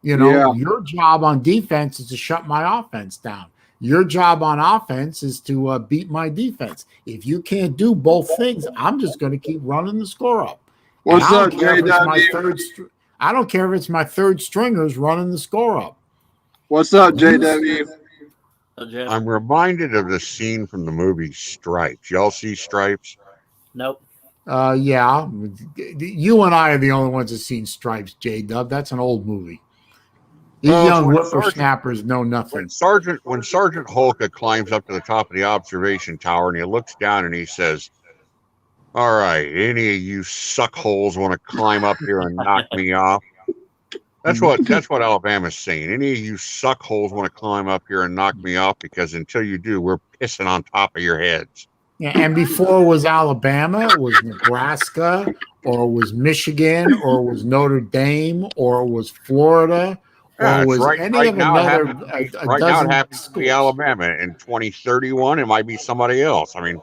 Your job on defense is to shut my offense down. Your job on offense is to beat my defense. If you can't do both things, I'm just going to keep running the score up. What's up, JW? I don't care if it's my third stringers running the score up. What's up, JW? I'm reminded of the scene from the movie Stripes. Y'all see Stripes? Nope. Yeah. You and I are the only ones that seen Stripes, J-Dub. That's an old movie. These young whippersnappers know nothing. When Sergeant Holka climbs up to the top of the observation tower and he looks down and he says, "All right, any of you suckholes want to climb up here and knock me off?" That's what Alabama's saying. Any of you suckholes want to climb up here and knock me off, because until you do, we're pissing on top of your heads. Yeah, and before it was Alabama, it was Nebraska, or it was Michigan, or it was Notre Dame, or it was Florida. Or was any of another? Right now, it happens to be Alabama. In 2031, it might be somebody else. I mean,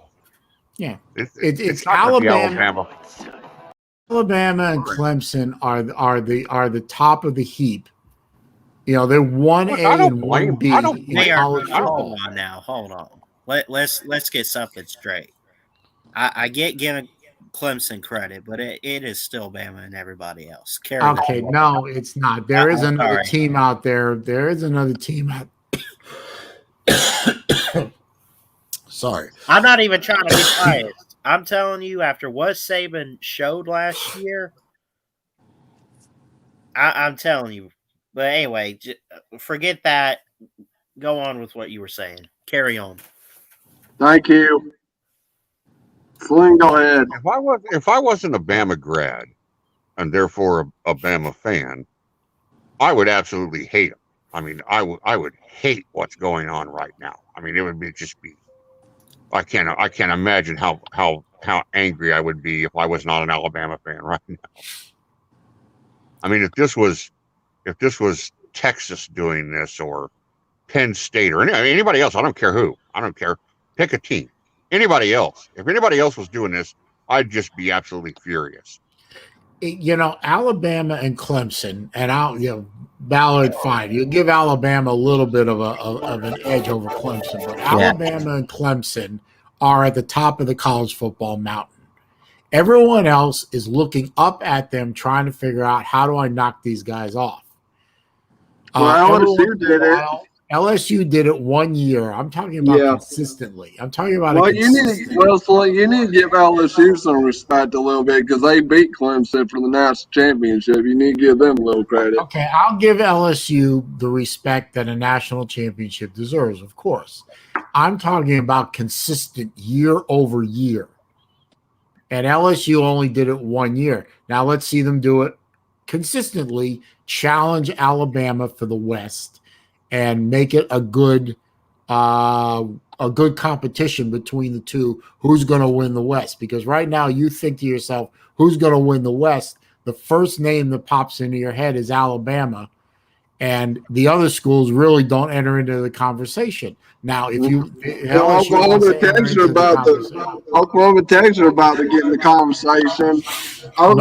yeah, it's Alabama. Alabama and Clemson are the top of the heap. They're 1A and 1B in college football. Hold on. Let's get something straight. I get Clemson credit, but it is still Bama and everybody else. Okay, no, it's not. There is another sorry. team out there. There is another team out. Sorry. I'm not even trying to be biased. I'm telling you, after what Saban showed last year, I'm telling you. But anyway, forget that. Go on with what you were saying. Carry on. Thank you. Sling, go ahead. If I wasn't a Bama grad and therefore a Bama fan, I would absolutely hate them. I mean, I would hate what's going on right now. I mean, it would just be. I can't imagine how angry I would be if I was not an Alabama fan right now. I mean, if this was Texas doing this or Penn State or anybody else, I don't care who. I don't care. Pick a team. Anybody else. If anybody else was doing this, I'd just be absolutely furious. Alabama and Clemson, and Ballard, fine. You give Alabama a little bit of an edge over Clemson, but Alabama and Clemson are at the top of the college football mountain. Everyone else is looking up at them, trying to figure out, how do I knock these guys off? Well, LSU did it. LSU did it 1 year. I'm talking about consistently. I'm talking about you need to give LSU some respect a little bit because they beat Clemson for the national championship. You need to give them a little credit. Okay, I'll give LSU the respect that a national championship deserves, of course. I'm talking about consistent year over year. And LSU only did it 1 year. Now let's see them do it consistently, challenge Alabama for the West, and make it a good competition between the two. Who's going to win the West? Because right now you think to yourself, who's going to win the West? The first name that pops into your head is Alabama, and the other schools really don't enter into the conversation. Now, if you Oklahoma, Texas are about to get in the conversation. I'm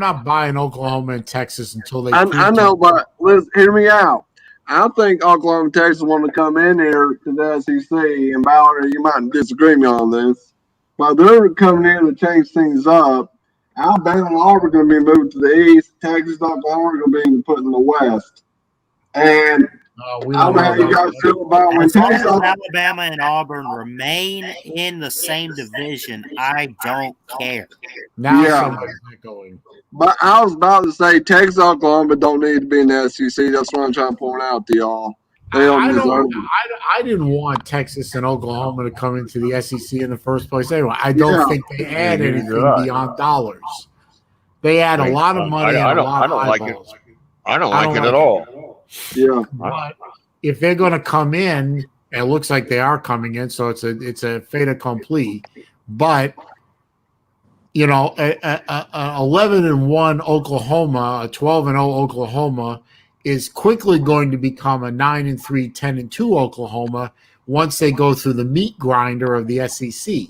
not buying Oklahoma and Texas until they. I know, but hear me out. I think Oklahoma and Texas want to come in here to the SEC, and Ballard, you might disagree me on this, but they're coming in to change things up. Alabama and Auburn are going to be moved to the East. Texas, Oklahoma are going to be put in the West. And I don't know how you guys feel about when Alabama and Auburn remain in the same division. I don't care. Now somebody's not going. But I was about to say Texas, Oklahoma don't need to be in the SEC. That's what I'm trying to point out to y'all. I didn't want Texas and Oklahoma to come into the SEC in the first place anyway. I don't think they add anything beyond dollars. They add a lot of money and a lot of eyeballs. I don't like it at all. Yeah. But if they're going to come in, it looks like they are coming in, so it's a fait accompli. But a 11-1 Oklahoma, a 12-0 Oklahoma is quickly going to become a 9-3, 10-2 Oklahoma once they go through the meat grinder of the SEC.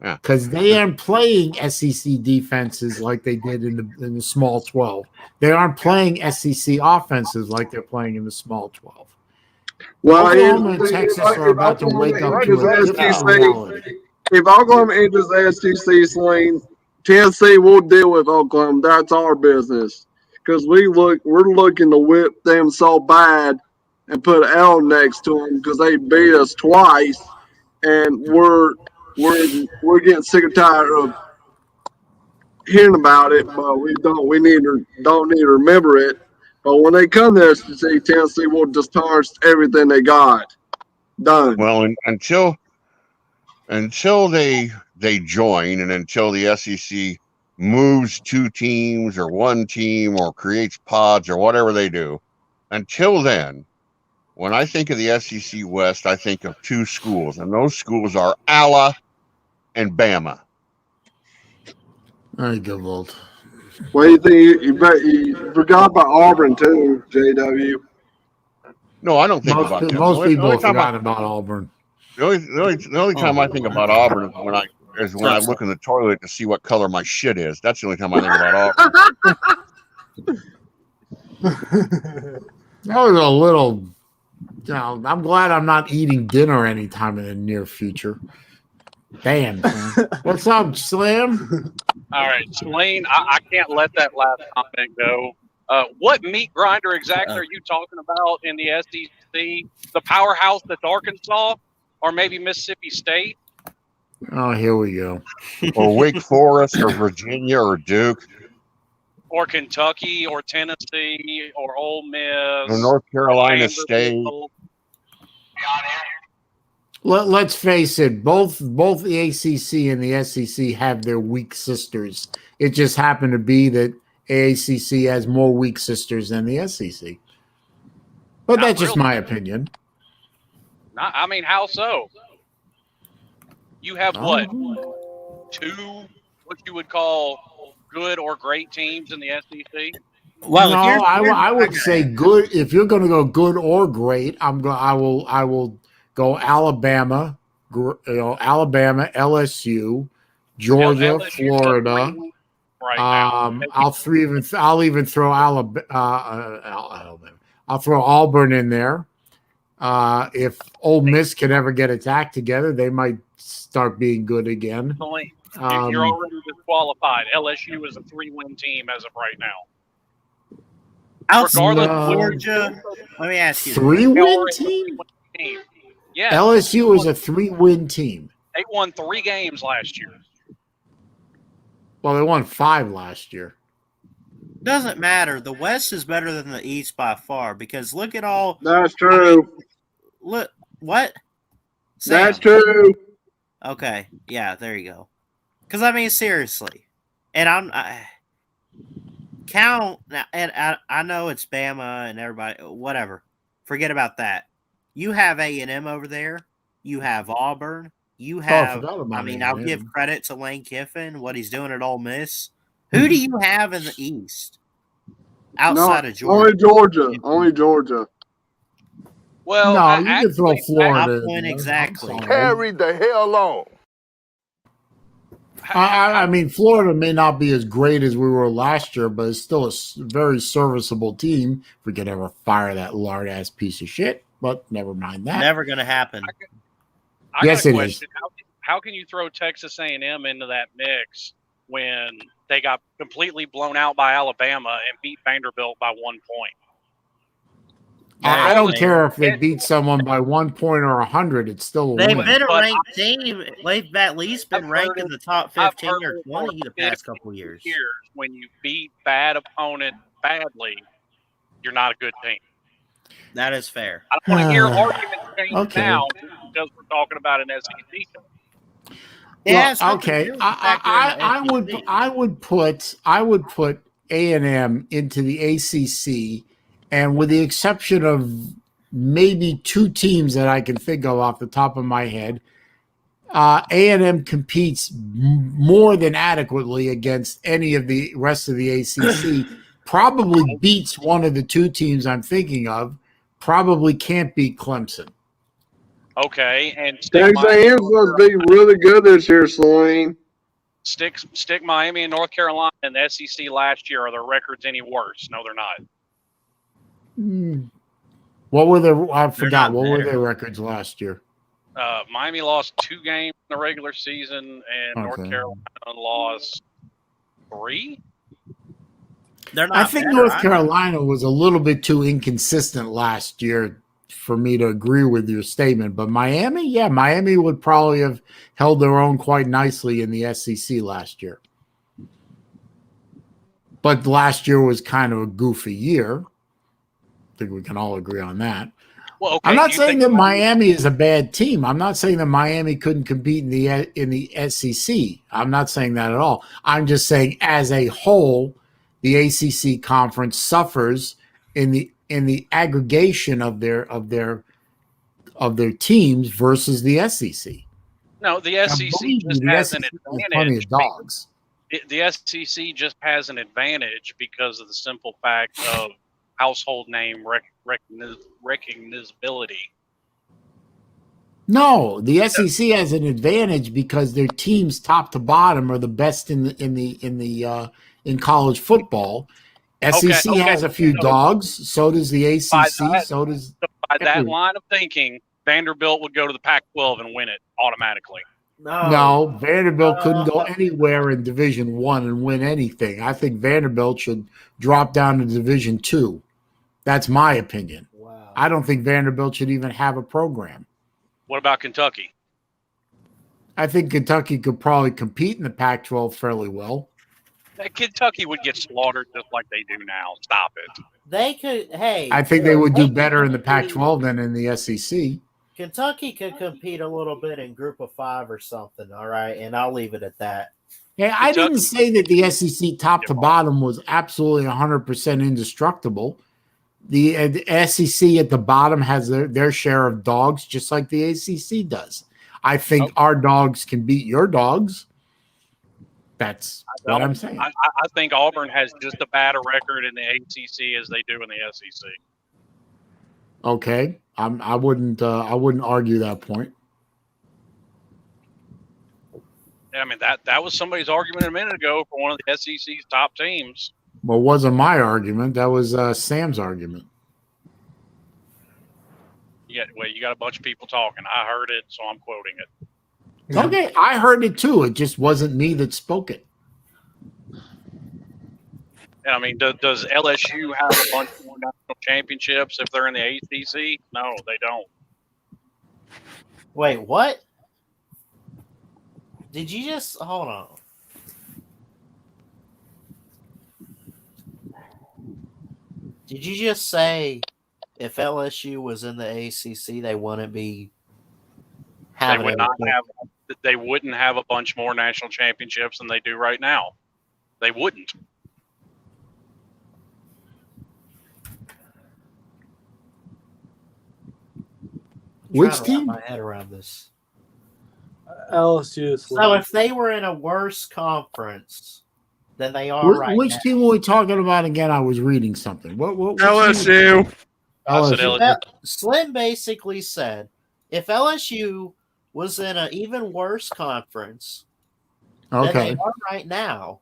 Because they aren't playing SEC defenses like they did in the small 12. They aren't playing SEC offenses like they're playing in the small 12. Well, Oklahoma and Texas are about to wake up to a different reality. If Oklahoma enters the SEC swing, Tennessee will deal with Oklahoma. That's our business. Because we're looking to whip them so bad and put an L next to them because they beat us twice, and we're getting sick and tired of hearing about it, but we don't need to remember it. But when they come there, Tennessee will just tarnish everything they got. Done. Well, until they join, and until the SEC moves two teams or one team or creates pods or whatever they do, until then, when I think of the SEC West, I think of two schools, and those schools are Ala and Bama. There you go, Volt. What do you think? You forgot about Auburn too, JW. No, I don't think about that. Most people have forgotten about Auburn. The only time I think about Auburn is when I look in the toilet to see what color my shit is. That's the only time I think about Auburn. That was a little. I'm glad I'm not eating dinner anytime in the near future. Damn. What's up, Slim? All right, Selene, I can't let that last comment go. What meat grinder exactly are you talking about in the SEC? The powerhouse that's Arkansas, or maybe Mississippi State? Oh, here we go. Or Wake Forest, or Virginia, or Duke, Or Kentucky, or Tennessee, or Ole Miss, or North Carolina Vanderbilt. State. Let's face it, both the ACC and the SEC have their weak sisters. It just happened to be that ACC has more weak sisters than the SEC. But Not that's just really. my opinion. I mean, how so? You have what? Two, what you would call good or great teams in the SEC? Well, no, I would say good. If you're going to go good or great, I will go Alabama, Alabama, LSU, Georgia, LSU 's the Florida. three right now. I'll even throw Alabama. I'll throw Auburn in there. If Ole Miss can ever get its act together, they might start being good again. Selene, you're already disqualified. LSU is a 3-win team as of right now. Outside of No. Georgia, let me ask you. 3-win team? Yeah, LSU is a 3-win team. they won 3 games last year. Well, they won 5 last year. Doesn't matter. The West is better than the East by far because look at all. That's true. Look what? That's Sam. true. Okay, yeah, there you go. Because I mean, seriously, and I know it's Bama and everybody, whatever. Forget about that. You have A&M over there. You have Auburn. You have. I mean, I'll give credit to Lane Kiffin what he's doing at Ole Miss. Who do you have in the East outside of Georgia? Only Georgia. Well, no, you can throw My Florida. point exactly. Carry the hell on. I mean, Florida may not be as great as we were last year, but it's still a very serviceable team. If we could ever fire that lard-ass piece of shit, but never mind that. Never going to happen. I Yes, got a it question. How can you throw Texas A&M into that mix when they got completely blown out by Alabama and beat Vanderbilt by 1 point? I don't care if they beat someone by 1 point or 100; it's still a They've win. been a But ranked team. They've at least been I've ranked heard in the top I've 15 heard or it 20 the for past couple years. When you beat bad opponent badly, you're not a good team. That is fair. I don't want to hear arguments change Okay. now because we're talking about an SEC. Yeah, Well, okay. I would put A&M into the ACC, and with the exception of maybe 2 teams that I can think of off the top of my head, A&M competes more than adequately against any of the rest of the ACC. Probably beats one of the 2 teams I'm thinking of. Probably can't beat Clemson. Okay, and Texas A&M's supposed to be really good this year, Selene. stick Miami and North Carolina in the SEC last year. Are their records any worse? No, they're not. What were their? I forgot. not What were there. their records last year? Miami lost 2 games in the regular season, and North Okay. Carolina lost 3. They're not I think better, North either. Carolina was a little bit too inconsistent last year for me to agree with your statement. But Miami would probably have held their own quite nicely in the SEC last year. But last year was kind of a goofy year. I think we can all agree on that. Well, okay, I'm not do you saying think that Miami is a bad team. I'm not saying that Miami couldn't compete in the SEC. I'm not saying that at all. I'm just saying as a whole, the ACC conference suffers in the aggregation of their teams versus the SEC. No, the Now, SEC believe me, just the has an SEC has plenty advantage. of dogs. The SEC just has an advantage because of the simple fact of household name recognizability. No, the SEC has an advantage because their teams, top to bottom, are the best in college football. SEC Okay, has a few so- dogs. So does the ACC. that- So does By that everyone. line of thinking, Vanderbilt would go to the Pac-12 and win it automatically. No, Vanderbilt couldn't go anywhere in Division I and win anything. I think Vanderbilt should drop down to Division II. That's my opinion. Wow. I don't think Vanderbilt should even have a program. What about Kentucky? I think Kentucky could probably compete in the Pac-12 fairly well. Kentucky would get slaughtered just like they do now. Stop it. They could. Hey, I think they would do better in the Pac-12 than in the SEC. Kentucky could compete a little bit in Group of 5 or something. All right, and I'll leave it at that. Yeah, I didn't say that the SEC top to bottom was absolutely 100% indestructible. The SEC at the bottom has their share of dogs, just like the ACC does. I think our dogs can beat your dogs. That's what I'm saying. I think Auburn has just as bad a record in the ACC as they do in the SEC. Okay, I wouldn't argue that point. I mean that was somebody's argument a minute ago for one of the SEC's top teams. Well, it wasn't my argument. That was Sam's argument. You got a bunch of people talking. I heard it, so I'm quoting it. Okay, I heard it too. It just wasn't me that spoke it. And I mean, does LSU have a bunch more national championships if they're in the ACC? No, they don't. Wait, what? Did you just hold on? Did you just say if LSU was in the ACC, they wouldn't be having they wouldn't have a bunch more national championships than they do right now. They wouldn't. Which team? My head around this. LSU. So if they were in a worse conference than they are right which now. team were we talking about again? I was reading something. What LSU. LSU. Slim basically said if LSU was in an even worse conference than they are right now,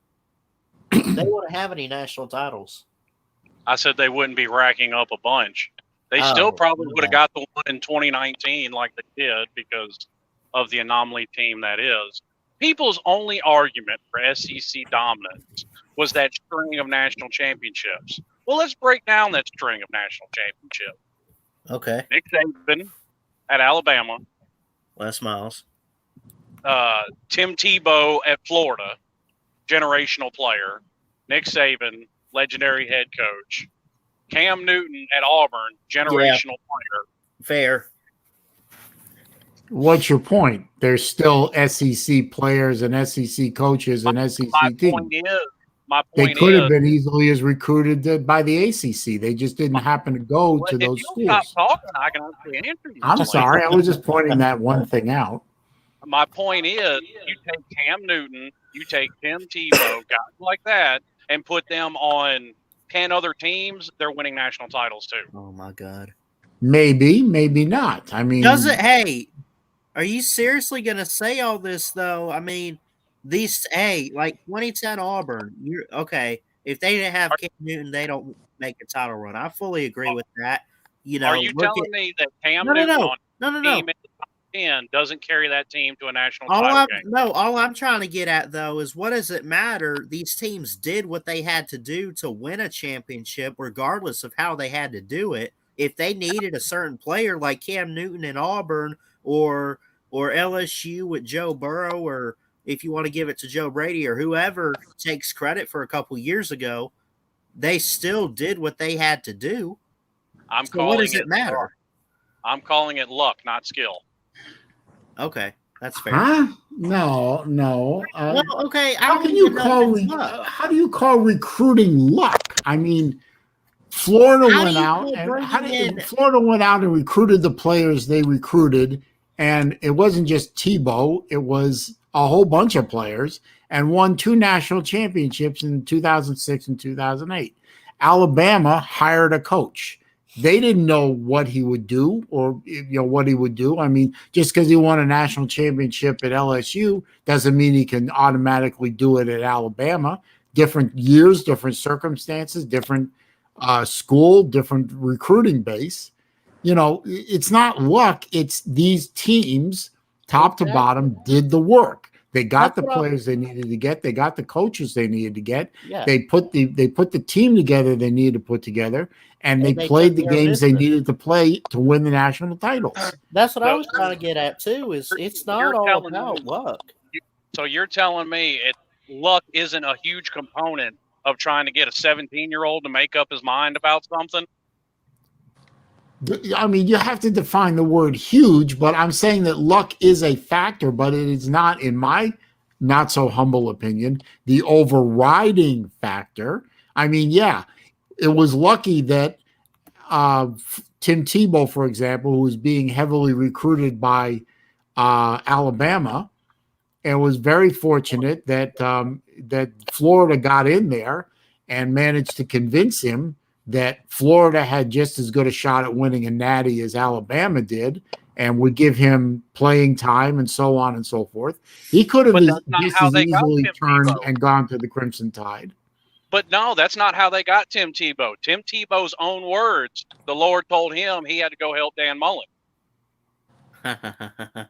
they wouldn't have any national titles. I said they wouldn't be racking up a bunch. They still probably would have got the one in 2019 like they did because of the anomaly team that is. People's only argument for SEC dominance was that string of national championships. Well, let's break down that string of national championships. Okay. Nick Saban at Alabama. Les Miles. Tim Tebow at Florida, generational player. Nick Saban, legendary head coach. Cam Newton at Auburn, generational player. Fair. What's your point? There's still SEC players and SEC coaches and SEC teams. They could have been easily as recruited by the ACC. They just didn't happen to go to those schools. Stop talking, I can actually answer you. I'm sorry. I was just pointing that one thing out. My point is, you take Cam Newton, you take Tim Tebow, guys like that, and put them on 10 other teams, they're winning national titles too. Oh, my God. Maybe, maybe not. I mean, hey, are you seriously going to say all this, though? I mean, like 2010 Auburn, okay, if they didn't have Cam Newton, they don't make a title run. I fully agree with that. Are you telling me that Cam Newton on team in the top 10 doesn't carry that team to a national title game? No, all I'm trying to get at, though, is what does it matter? These teams did what they had to do to win a championship, regardless of how they had to do it. If they needed a certain player like Cam Newton in Auburn or LSU with Joe Burrow, or if you want to give it to Joe Brady or whoever takes credit for a couple years ago, they still did what they had to do. What does it matter? Luck. I'm calling it luck, not skill. Okay, that's fair. Huh? No. Well, okay. How do you call recruiting luck? I mean, Florida went out and recruited the players they recruited, and it wasn't just Tebow; it was a whole bunch of players, and won 2 national championships in 2006 and 2008. Alabama hired a coach. They didn't know what he would do or what he would do. I mean, just because he won a national championship at LSU doesn't mean he can automatically do it at Alabama. Different years, different circumstances, different school, different recruiting base. It's not luck. It's these teams top to bottom, did the work. They got That's the what players they needed to get. They got the coaches they needed to get. Yeah. They put the team together they needed to put together, and they played the took care of games they business. needed to play to win the national titles. That's what I No. was trying to get at too. Is it's not You're all telling about me- luck. So you're telling me luck isn't a huge component of trying to get a 17-year-old to make up his mind about something? I mean, you have to define the word huge, but I'm saying that luck is a factor, but it is not, in my not so humble opinion, the overriding factor. I mean, yeah, it was lucky that Tim Tebow, for example, who was being heavily recruited by Alabama, and was very fortunate that that Florida got in there and managed to convince him that Florida had just as good a shot at winning a natty as Alabama did, and would give him playing time and so on and so forth. He could have But that's not just how as they got easily Tim turned Tebow. and gone to the Crimson Tide. But no, that's not how they got Tim Tebow. Tim Tebow's own words, the Lord told him he had to go help Dan Mullen.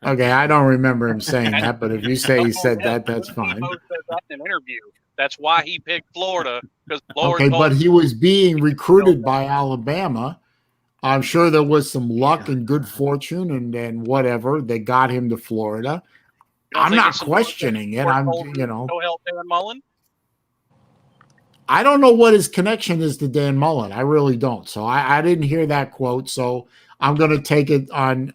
Okay, I don't remember him saying that, but if you say he said that, that's fine. Tebow said that in an interview. That's why he picked Florida, because the Lord Okay, told but him. he was being recruited by Alabama. I'm sure there was some luck and good fortune and whatever that got him to Florida. You don't I'm think not it's some questioning it. Lord I'm, told him you to know, go help Dan Mullen? I don't know what his connection is to Dan Mullen. I really don't. So I didn't hear that quote. So I'm going to take it on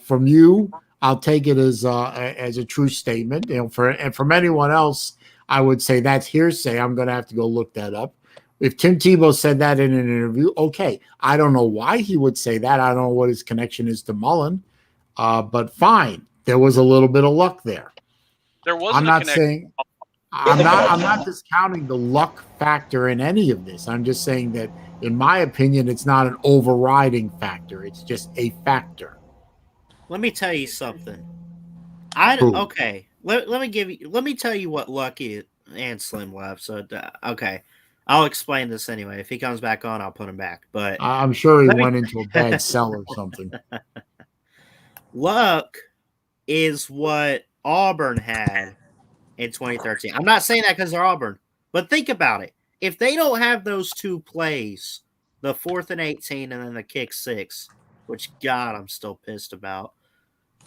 from you. I'll take it as a true statement. You know, and from anyone else, I would say that's hearsay. I'm going to have to go look that up. If Tim Tebow said that in an interview, okay. I don't know why he would say that. I don't know what his connection is to Mullen, but fine. There was a little bit of luck there. There wasn't I'm a not connection. saying I'm not discounting the luck factor in any of this. I'm just saying that, in my opinion, it's not an overriding factor. It's just a factor. Let me tell you something. Who? Let me tell you what luck is, and Slim left. So okay, I'll explain this anyway. If he comes back on, I'll put him back. But I'm sure he went into a bad cell or something. luck is what Auburn had in 2013. I'm not saying that because they're Auburn, but think about it. If they don't have those two plays, the 4th and 18 and then the kick 6, which God, I'm still pissed about.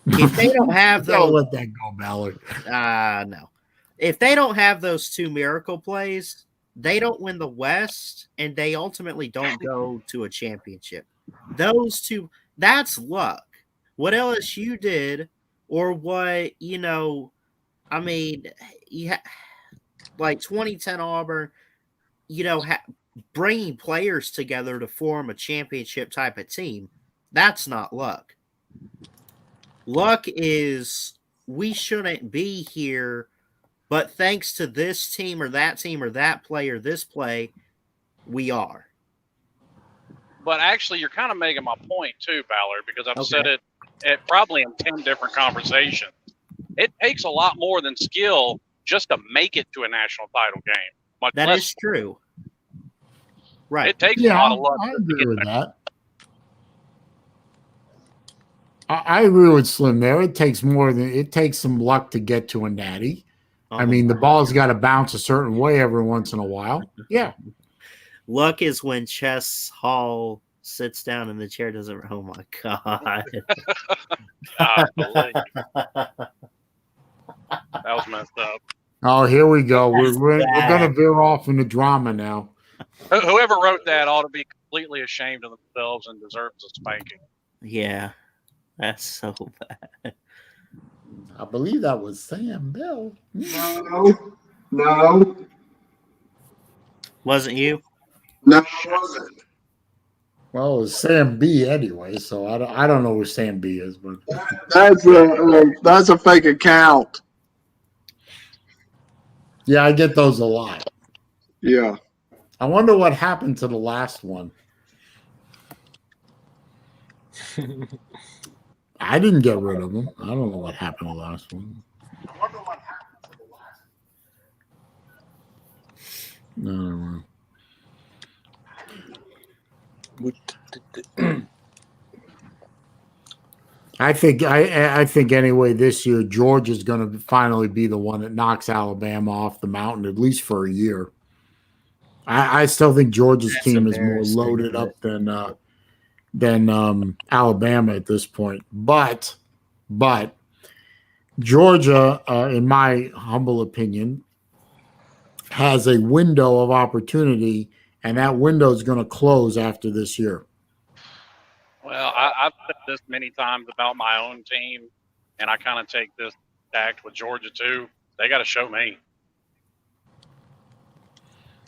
If they don't have Don't those, let that go, Ballard. no. If they don't have those two miracle plays, they don't win the West, and they ultimately don't go to a championship. Those two, that's luck. What LSU did, or what, I mean, like 2010 Auburn, bringing players together to form a championship type of team, that's not luck. Luck is we shouldn't be here, but thanks to this team or that play or this play, we are. But actually, you're kind of making my point too, Ballard, because I've said it probably in 10 different conversations. It takes a lot more than skill just to make it to a national title game. That is true. Right. It takes a lot of luck. I agree with that. I agree with Slim there. It takes some luck to get to a natty. I mean, the ball's got to bounce a certain way every once in a while. Yeah. Luck is when Chess Hall sits down and the chair doesn't. Oh my God. That was messed up. Oh, here we go. We're going to veer off into drama now. Whoever wrote that ought to be completely ashamed of themselves and deserves a spanking. Yeah, that's so bad. I believe that was Sam Bell. No. Wasn't you? No, it wasn't. Well, it was Sam B anyway, so I don't know where Sam B is, but That's a fake account. yeah, I get those a lot. Yeah. I wonder what happened to the last one. I didn't get rid of them. I don't know what happened to the last one. No. I think anyway this year Georgia's going to finally be the one that knocks Alabama off the mountain at least for a year. I still think Georgia's That's team is more embarrassing, loaded but- up than Alabama at this point. But Georgia, in my humble opinion, has a window of opportunity, and that window is going to close after this year. Well, I've said this many times about my own team, and I kind of take this act with Georgia too. They got to show me.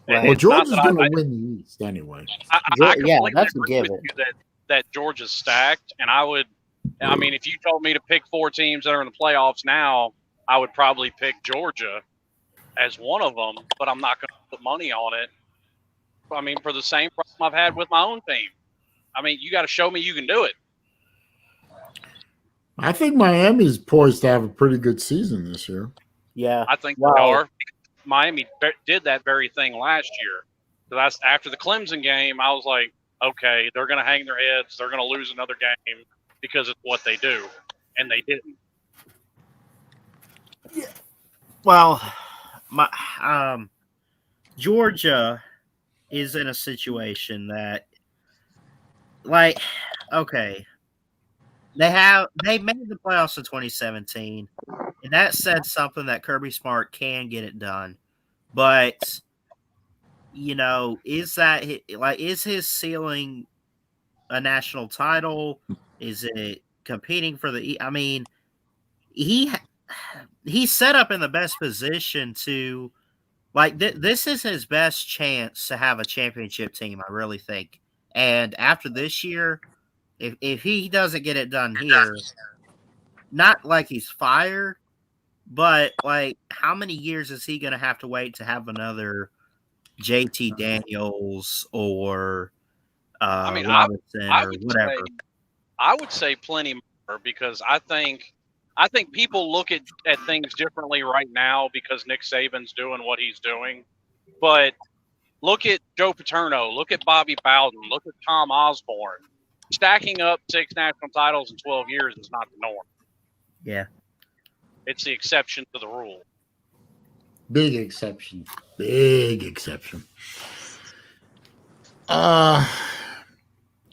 Right. Well, It's not Georgia's that going to win the East anyway. I Yeah, completely that's a agree with given. you that Georgia's stacked, and I mean, if you told me to pick 4 teams that are in the playoffs now, I would probably pick Georgia as one of them, but I'm not going to put money on it. I mean, for the same problem I've had with my own team. I mean, you got to show me you can do it. I think Miami's poised to have a pretty good season this year. Yeah. I think Wow. they are. Miami did that very thing last year. So that's after the Clemson game. I was like, okay, they're going to hang their heads. They're going to lose another game because it's what they do, and they didn't. Well, Georgia is in a situation that, like, okay, they made the playoffs in 2017, and that said something that Kirby Smart can get it done. But is his ceiling a national title? Is it competing for the? I mean, he's set up in the best position to, like, this is his best chance to have a championship team, I really think. And after this year, if he doesn't get it done here, not like he's fired, but like how many years is he going to have to wait to have another JT Daniels or Robinson or whatever? I would say plenty more, because I think people look at things differently right now because Nick Saban's doing what he's doing. But look at Joe Paterno, look at Bobby Bowden, look at Tom Osborne. Stacking up 6 national titles in 12 years is not the norm. Yeah. It's the exception to the rule. Big exception. Big exception.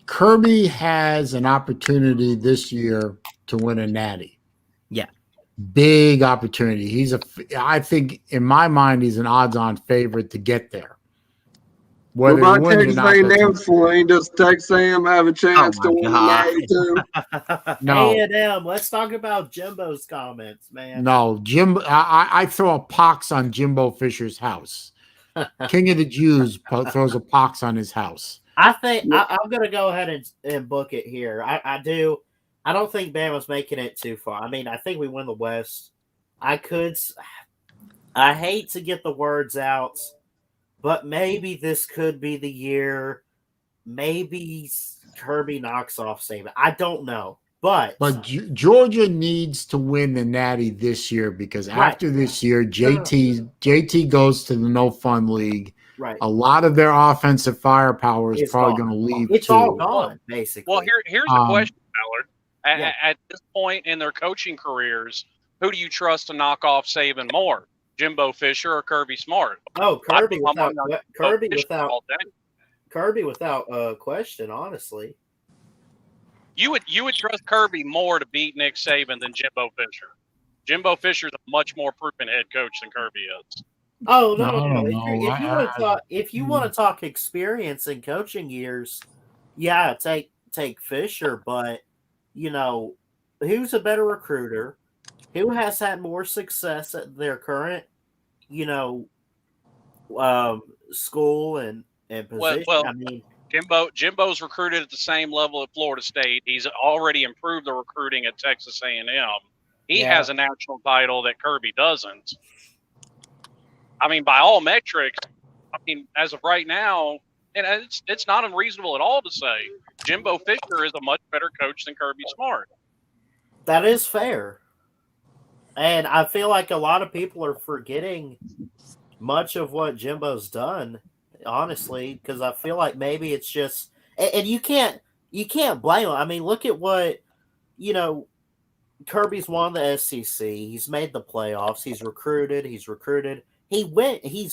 Kirby has an opportunity this year to win a natty. Yeah. Big opportunity. I think in my mind, he's an odds-on favorite to get there. What about Texas A&M, Celine? Does Texas A&M have a chance to win the natty too? No. A&M. Let's talk about Jimbo's comments, man. No, Jim. I throw a pox on Jimbo Fisher's house. King of the Jews throws a pox on his house. I think I'm going to go ahead and book it here. I do. I don't think Bama's making it too far. I mean, I think we win the West. I hate to get the words out, but maybe this could be the year. Maybe Kirby knocks off Saban. I don't know. But Georgia needs to win the natty this year, because after this year, JT goes to the No Fun League. Right. A lot of their offensive firepower is probably going to leave. It's all gone, basically. Well, here's the question, Ballard. At this point in their coaching careers, who do you trust to knock off Saban more, Jimbo Fisher or Kirby Smart? Oh, Kirby without question, honestly. You would trust Kirby more to beat Nick Saban than Jimbo Fisher. Jimbo Fisher's a much more proven head coach than Kirby is. Oh no! If you want to talk experience in coaching years, yeah, take Fisher. But who's a better recruiter? Who has had more success at their current, school and position? Well, I mean, Jimbo's recruited at the same level at Florida State. He's already improved the recruiting at Texas A&M. He has a national title that Kirby doesn't. I mean, by all metrics, as of right now, and it's not unreasonable at all to say Jimbo Fisher is a much better coach than Kirby Smart. That is fair. And I feel like a lot of people are forgetting much of what Jimbo's done, honestly, because I feel like maybe it's just, and you can't blame him. I mean, look at what Kirby's won the SEC. He's made the playoffs. He's recruited. He's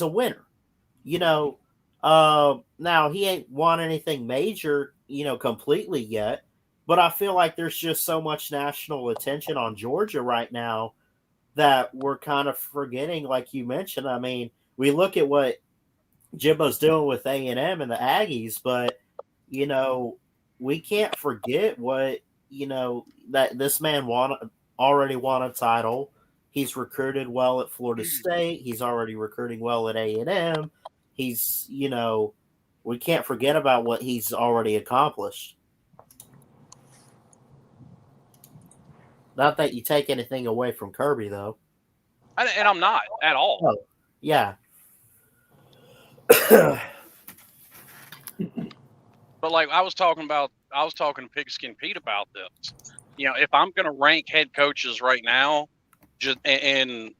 a winner. Now he ain't won anything major, completely yet. But I feel like there's just so much national attention on Georgia right now that we're kind of forgetting, like you mentioned. I mean, we look at what Jimbo's doing with A&M and the Aggies, but, we can't forget what, that this man already won a title. He's recruited well at Florida State. He's already recruiting well at A&M. He's, we can't forget about what he's already accomplished. Not that you take anything away from Kirby, though. And I'm not at all. Oh, yeah. But like I was talking to Pigskin Pete about this. If I'm going to rank head coaches right now, and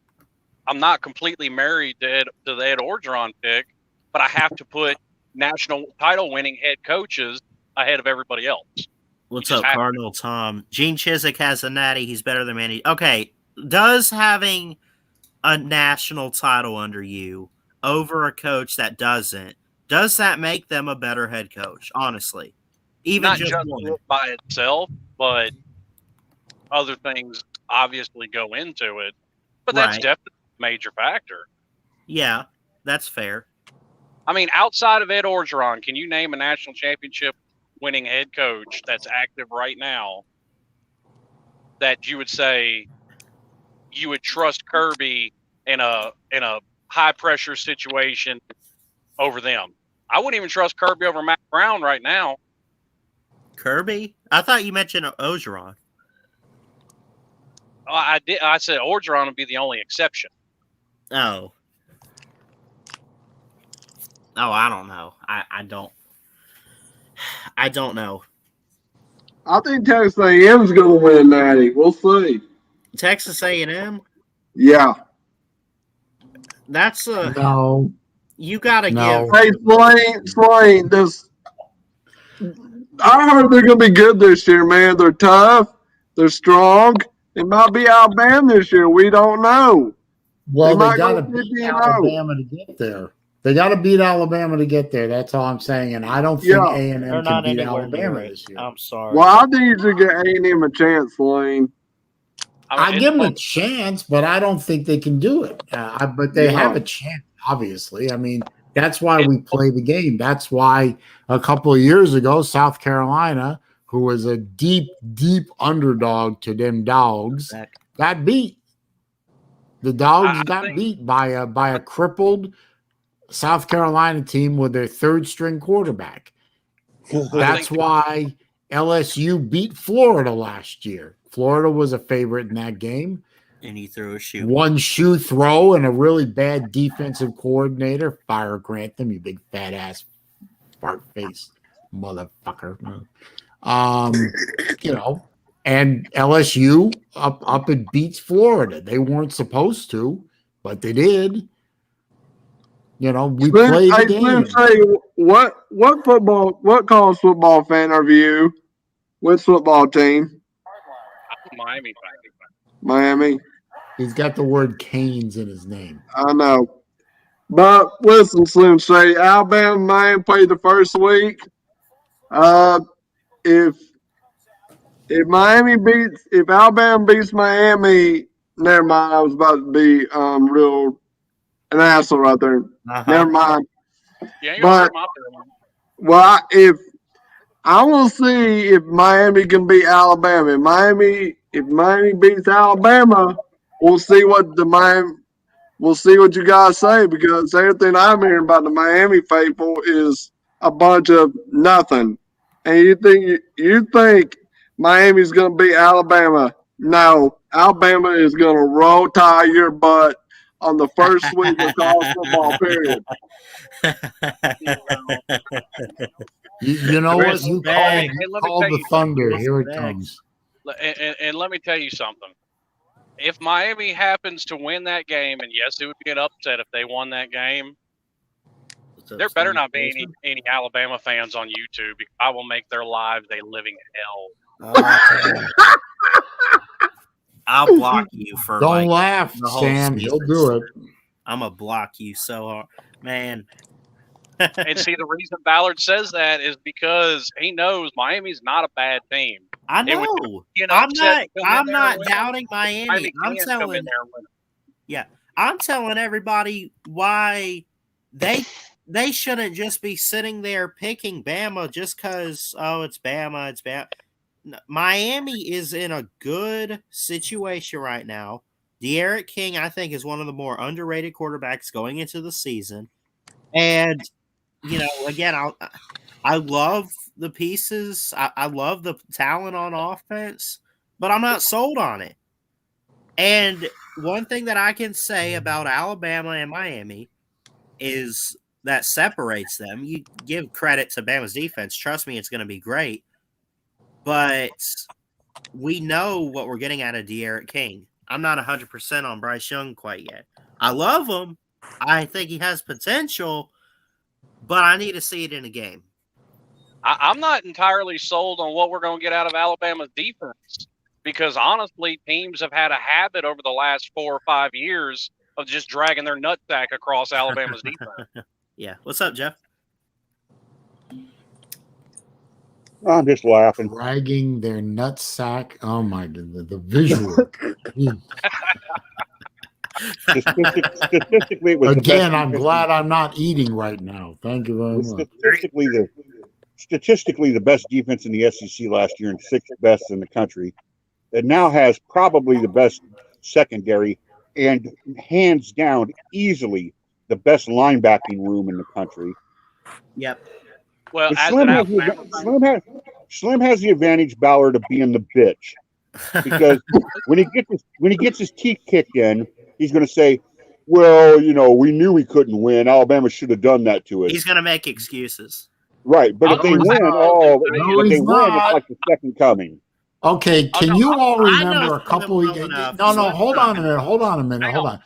I'm not completely married to the Ed Orgeron pick, but I have to put national title winning head coaches ahead of everybody else. What's up, Cardinal Tom? Gene Chizik has a natty. He's better than Manny. Okay, does having a national title under you over a coach that doesn't, does that make them a better head coach? Honestly, even not just by itself, but other things obviously go into it. But that's definitely a major factor. Yeah, that's fair. I mean, outside of Ed Orgeron, can you name a national championship winning head coach that's active right now that you would say you would trust Kirby in a high pressure situation over them? I wouldn't even trust Kirby over Matt Brown right now. Kirby? I thought you mentioned Orgeron. I did. I said Orgeron would be the only exception. Oh, I don't know. I don't know. I think Texas A&M is going to win, Natty. We'll see. Texas A&M? Yeah. That's a no. You gotta give. Hey, Swain, I heard they're going to be good this year, man. They're tough. They're strong. It might be Alabama this year. We don't know. Well, they got to beat Alabama to get there. They got to beat Alabama to get there. That's all I'm saying. And I don't think A&M can beat Alabama this year. I'm sorry. Well, I think you should get A&M a chance, Lane. I give them a chance, but I don't think they can do it. But they have a chance, obviously. I mean, that's why we play the game. That's why a couple of years ago, South Carolina, who was a deep, deep underdog to them dogs, got beat. The dogs got beat by a crippled South Carolina team with their third-string quarterback. That's why LSU beat Florida last year. Florida was a favorite in that game. And he threw a shoe. One shoe throw and a really bad defensive coordinator. Fire Grantham, you big fat ass fart face motherfucker. And LSU up it beats Florida. They weren't supposed to, but they did. We played the game. Say, what college football fan are you? Which football team? Miami. Miami. He's got the word Canes in his name. I know. But listen, Slim Shady, Alabama, Miami played the first week. If Alabama beats Miami, never mind. I was about to be real an asshole right there. Never mind. Yeah, but if I will see if Miami can beat Alabama. If Miami beats Alabama, we'll see what you guys say, because everything I'm hearing about the Miami faithful is a bunch of nothing. And you think Miami's going to beat Alabama? No, Alabama is going to roll tie your butt on the first week of college football period. You know what? You called the thunder. Here it comes. And let me tell you something. If Miami happens to win that game, and yes, it would be an upset if they won that game, there better not be any Alabama fans on YouTube, because I will make their lives a living hell. I'll block you for Don't laugh, the whole Sam. season. He'll do it. I'm gonna block you so hard, man. And see, the reason Ballard says that is because he knows Miami's not a bad team. I know. I'm not doubting Miami. I'm telling everybody why they shouldn't just be sitting there picking Bama just because it's Bama, it's Bama. Miami is in a good situation right now. De'Aaron King, I think, is one of the more underrated quarterbacks going into the season. And, again, I love the pieces. I love the talent on offense, but I'm not sold on it. And one thing that I can say about Alabama and Miami is that separates them. You give credit to Bama's defense. Trust me, it's going to be great. But we know what we're getting out of De'Aaron King. I'm not 100% on Bryce Young quite yet. I love him. I think he has potential, but I need to see it in a game. I'm not entirely sold on what we're going to get out of Alabama's defense because, honestly, teams have had a habit over the last 4 or 5 years of just dragging their nutsack across Alabama's defense. Yeah. What's up, Jeff? I'm just laughing. Dragging their nutsack. Oh, my God. The visual. Statistically, it was again, I'm glad I'm not eating right now. Thank you very much. Statistically, the best defense in the SEC last year and 6th best in the country. It now has probably the best secondary and hands down easily the best linebacking room in the country. Yep. Well, Slim has the advantage, Ballard, of being the bitch, because when he gets his teeth kicked in, he's going to say, "Well, we knew we couldn't win. Alabama should have done that to us." He's going to make excuses, right? But if they win, it's like the second coming. Okay, can you all remember a couple of years? No, hold on a minute. Hold on.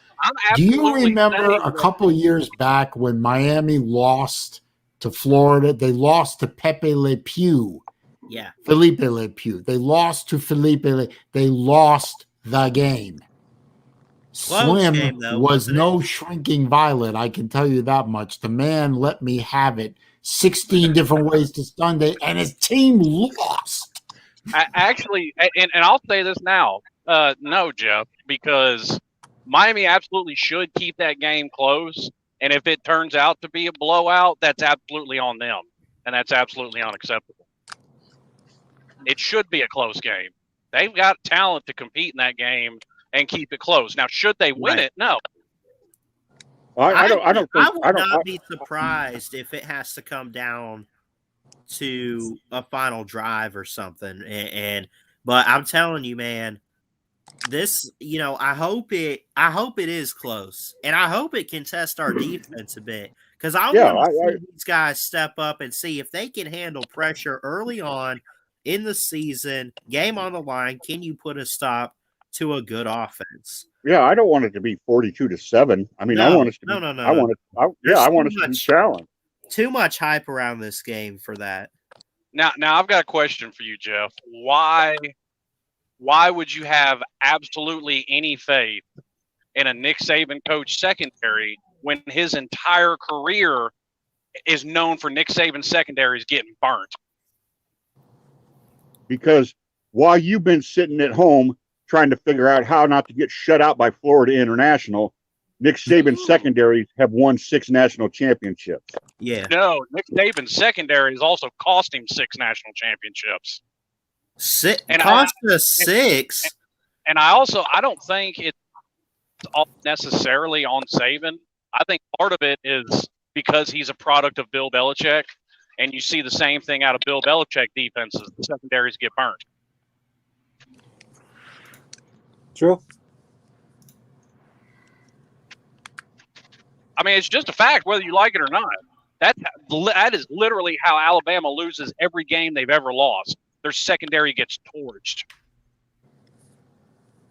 Do you remember a couple of years back when Miami lost to Florida? They lost to Pepe Le Pew. Yeah. Felipe Le Pew. They lost to Felipe Le. They lost the game. Slim was no shrinking violet, I can tell you that much. The man let me have it 16 different ways to Sunday, and his team lost. Actually, and I'll say this now. No, Jeff, because Miami absolutely should keep that game close. And if it turns out to be a blowout, that's absolutely on them. And that's absolutely unacceptable. It should be a close game. They've got talent to compete in that game and keep it close. Now, should they win it? No. I would not be surprised if it has to come down to a final drive or something. But I'm telling you, man, this, I hope it is close, and I hope it can test our defense a bit, because I want to see these guys step up and see if they can handle pressure early on in the season, game on the line. Can you put a stop to a good offense? Yeah, I don't want it to be 42-7. I mean, I want us to be, I want us to be challenged. Too much hype around this game for that. Now I've got a question for you, Jeff. Why would you have absolutely any faith in a Nick Saban coach secondary when his entire career is known for Nick Saban secondaries getting burnt? Because while you've been sitting at home trying to figure out how not to get shut out by Florida International, Nick Saban's secondaries have won 6 national championships. Yeah. No, Nick Saban's secondary has also cost him 6 national championships. Cost us 6. And I don't think it's all necessarily on Saban. I think part of it is because he's a product of Bill Belichick, and you see the same thing out of Bill Belichick defenses. The secondaries get burnt. True. I mean, it's just a fact, whether you like it or not. That is literally how Alabama loses every game they've ever lost. Their secondary gets torched.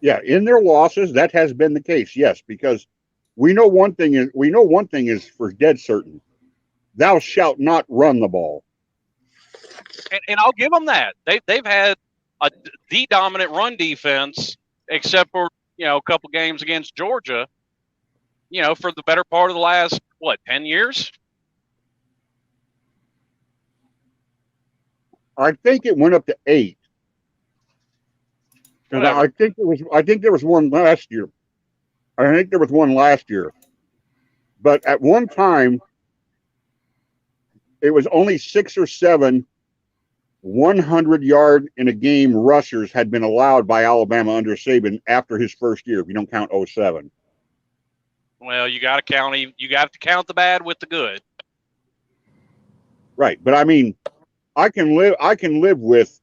Yeah, in their losses, that has been the case. Yes, because we know one thing is for dead certain: thou shalt not run the ball. And I'll give them that. They've had the dominant run defense, except for a couple games against Georgia. For the better part of the last 10 years. I think it went up to 8. I think there was one last year. But at one time, it was only 6 or 7 100-yard in a game rushers had been allowed by Alabama under Saban after his first year, if you don't count 07. Well, you got to count the bad with the good. Right, but I mean, I can live with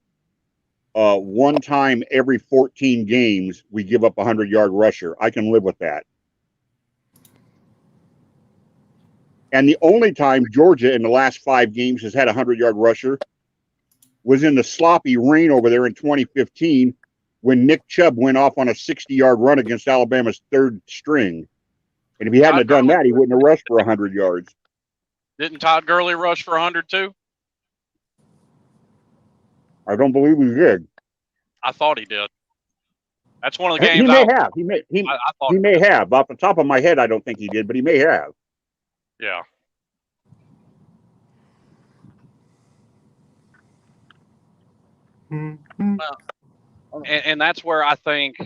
one time every 14 games we give up a 100-yard rusher. I can live with that. And the only time Georgia in the last 5 games has had a 100-yard rusher was in the sloppy rain over there in 2015 when Nick Chubb went off on a 60-yard run against Alabama's third string. And if he hadn't have done that, he wouldn't have rushed for 100 yards. Didn't Todd Gurley rush for 100 too? I don't believe he did. I thought he did. That's one of the games. He may have. He may have. Off the top of my head, I don't think he did, but he may have. Yeah. And that's where I think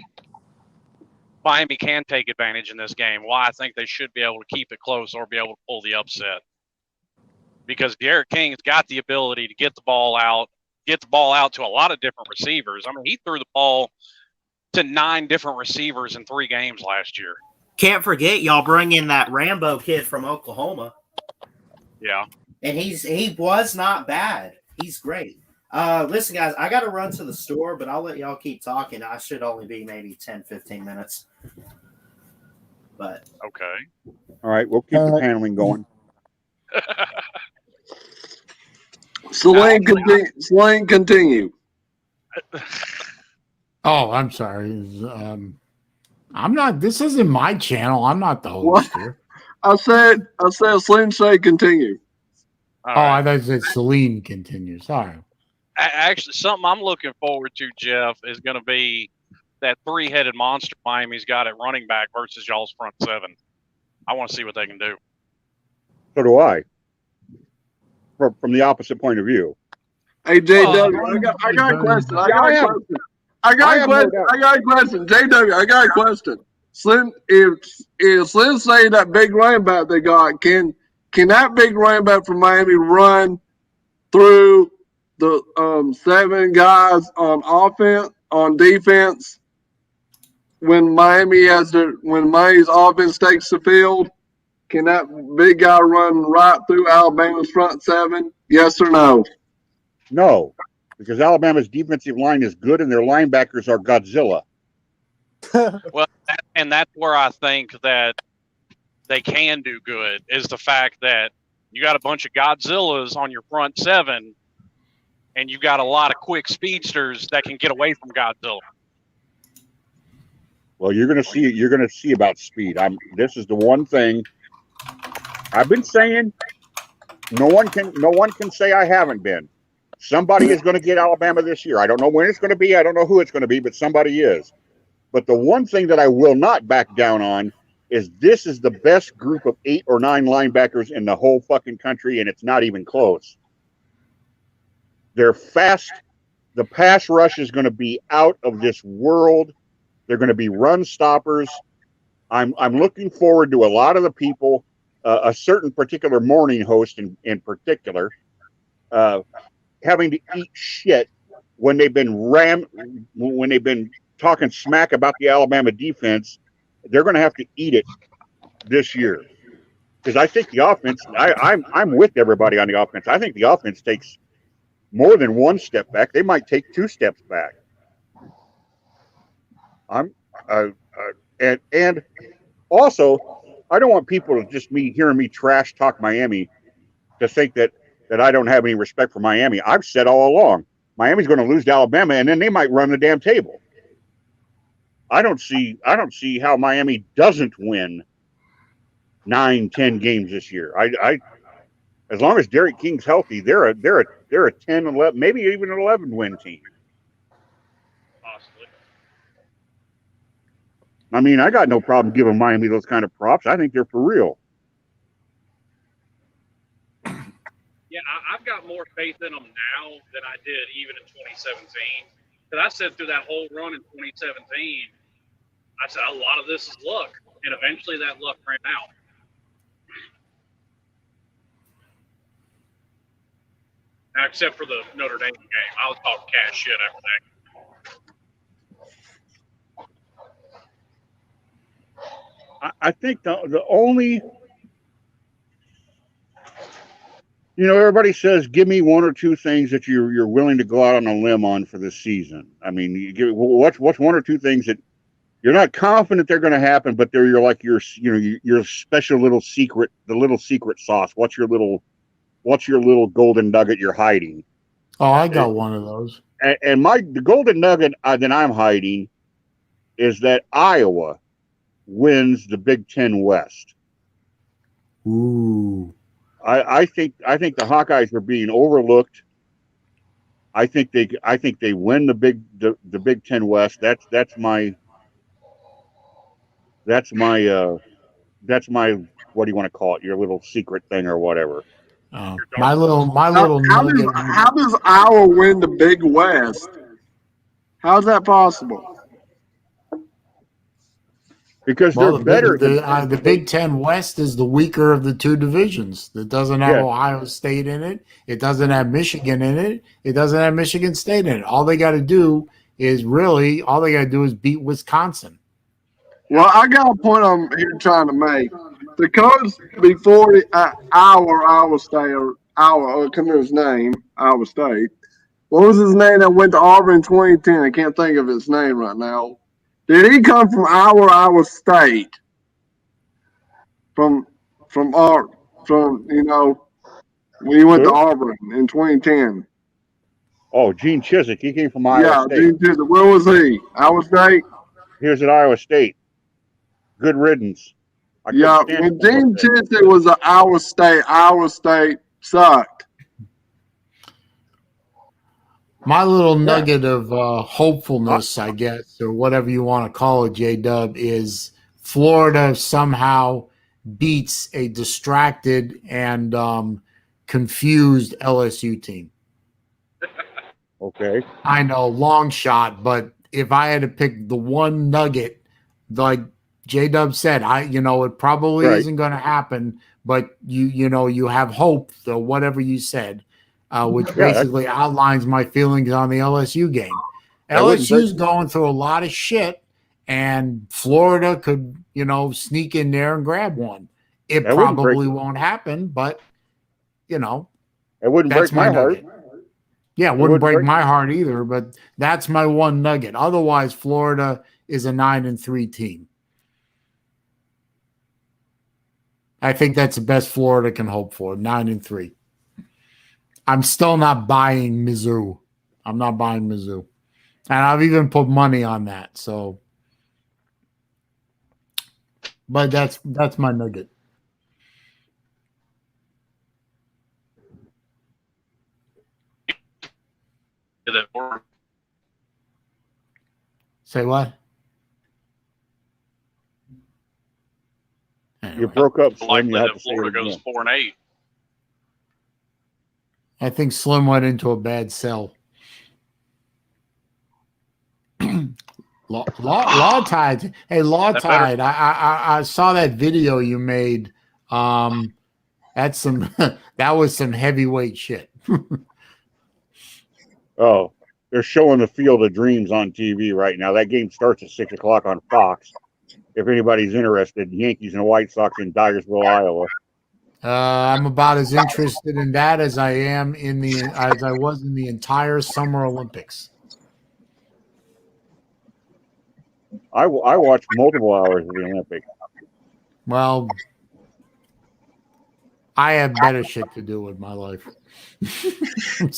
Miami can take advantage in this game. Why I think they should be able to keep it close or be able to pull the upset. Because Derek King's got the ability to get the ball out to a lot of different receivers. I mean, he threw the ball to 9 different receivers in 3 games last year. Can't forget, y'all bring in that Rambo kid from Oklahoma. Yeah. And he was not bad. He's great. Listen, guys, I got to run to the store, but I'll let y'all keep talking. I should only be maybe 10, 15 minutes. But okay. All right, we'll keep the paneling going. Sling, continue. Oh, I'm sorry. I'm not. This isn't my channel. I'm not the host here. I said, Sling, say continue. I thought you said Celine continues. Sorry. Actually, something I'm looking forward to, Jeff, is going to be that 3-headed monster Miami's got at running back versus y'all's front 7. I want to see what they can do. So do I. From the opposite point of view. Hey, JW, I got a question. I got a question. JW, I got a question. Slim, if Slim say that big running back they got, can that big running back from Miami run through the 7 guys on defense when Miami's offense takes the field? Can that big guy run right through Alabama's front 7? Yes or no? No, because Alabama's defensive line is good and their linebackers are Godzilla. Well, and that's where I think that they can do good is the fact that you got a bunch of Godzillas on your front 7, and you've got a lot of quick speedsters that can get away from Godzilla. Well, you're going to see about speed. This is the one thing I've been saying. No one can say I haven't been. Somebody is going to get Alabama this year. I don't know when it's going to be. I don't know who it's going to be, but somebody is. But the one thing that I will not back down on is this is the best group of 8 or 9 linebackers in the whole fucking country, and it's not even close. They're fast. The pass rush is going to be out of this world. They're going to be run stoppers. I'm looking forward to a lot of the people, a certain particular morning host in particular, having to eat shit when they've been talking smack about the Alabama defense. They're going to have to eat it this year, because I think the offense. I'm with everybody on the offense. I think the offense takes more than 1 step back. They might take 2 steps back. And also, I don't want people to just hearing me trash talk Miami to think that I don't have any respect for Miami. I've said all along, Miami's going to lose to Alabama, and then they might run the damn table. I don't see how Miami doesn't win 9-10 games this year. As long as Derek King's healthy, they're a 10, 11, maybe even an 11 win team. I mean, I got no problem giving Miami those kind of props. I think they're for real. Yeah, I've got more faith in them now than I did even in 2017. Because I said through that whole run in 2017, I said a lot of this is luck, and eventually that luck ran out. Now, except for the Notre Dame game, I was talking cash shit after that. I think the only, everybody says, give me one or two things that you're willing to go out on a limb on for this season. I mean, what's one or two things that you're not confident they're going to happen, but they're your special little secret, the little secret sauce. What's your little golden nugget you're hiding? Oh, I got one of those. And the golden nugget that I'm hiding is that Iowa wins the Big Ten West. Ooh. I think the Hawkeyes are being overlooked. I think they win the Big Ten West. That's my what do you want to call it? Your little secret thing or whatever. My little nugget. How does Iowa win the Big West? How's that possible? Because they're better. The Big Ten West is the weaker of the two divisions. It doesn't have Ohio State in it. It doesn't have Michigan in it. It doesn't have Michigan State in it. All they got to do is beat Wisconsin. Well, I got a point I'm here trying to make. The coach before Iowa State, or Iowa, come to his name, Iowa State. What was his name that went to Auburn in 2010? I can't think of his name right now. Did he come from Iowa State? From when he went to Auburn in 2010? Oh, Gene Chizik. He came from Iowa State. Gene Chizik. Where was he? Iowa State? He was at Iowa State. Good riddance. When Gene Chizik was at Iowa State sucked. My little nugget of hopefulness, I guess, or whatever you want to call it, J-Dub, is Florida somehow beats a distracted and confused LSU team. Okay. I know, long shot, but if I had to pick the one nugget, like J-Dub said, it probably isn't going to happen, but you have hope, so whatever you said. Which basically outlines my feelings on the LSU game. LSU's going through a lot of shit, and Florida could, sneak in there and grab one. It probably won't happen, but, it wouldn't break my heart. Yeah, it wouldn't break my heart either, but that's my one nugget. Otherwise, Florida is a 9-3 team. I think that's the best Florida can hope for, 9-3. I'm still not buying Mizzou. I'm not buying Mizzou. And I've even put money on that. So, but that's my nugget. Say what? You broke up. Likely that Florida goes 4-8. I think Slim went into a bad sell. Law Tide. Hey, Law Tide. I saw that video you made. That's some. That was some heavyweight shit. Oh, they're showing the Field of Dreams on TV right now. That game starts at 6:00 on Fox. If anybody's interested, Yankees and White Sox in Dyersville, Iowa. I'm about as interested in that as I was in the entire Summer Olympics. I watched multiple hours of the Olympics. Well, I have better shit to do with my life. I'm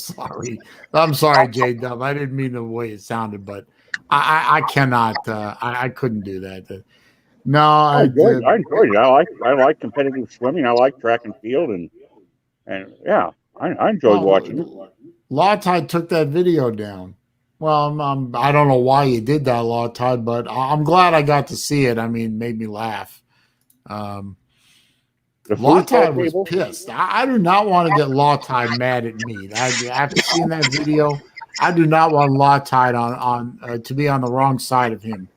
sorry, J-Dub. I didn't mean the way it sounded, but I cannot. I couldn't do that. No, I enjoyed it. I like competitive swimming. I like track and field, and yeah, I enjoyed watching it. Law Tide took that video down. Well, I don't know why you did that, Law Todd, but I'm glad I got to see it. I mean, it made me laugh. The Law foosball Todd was table. pissed. I do not want to get Law Todd mad at me. After seeing that video, I do not want Law Todd to be on the wrong side of him.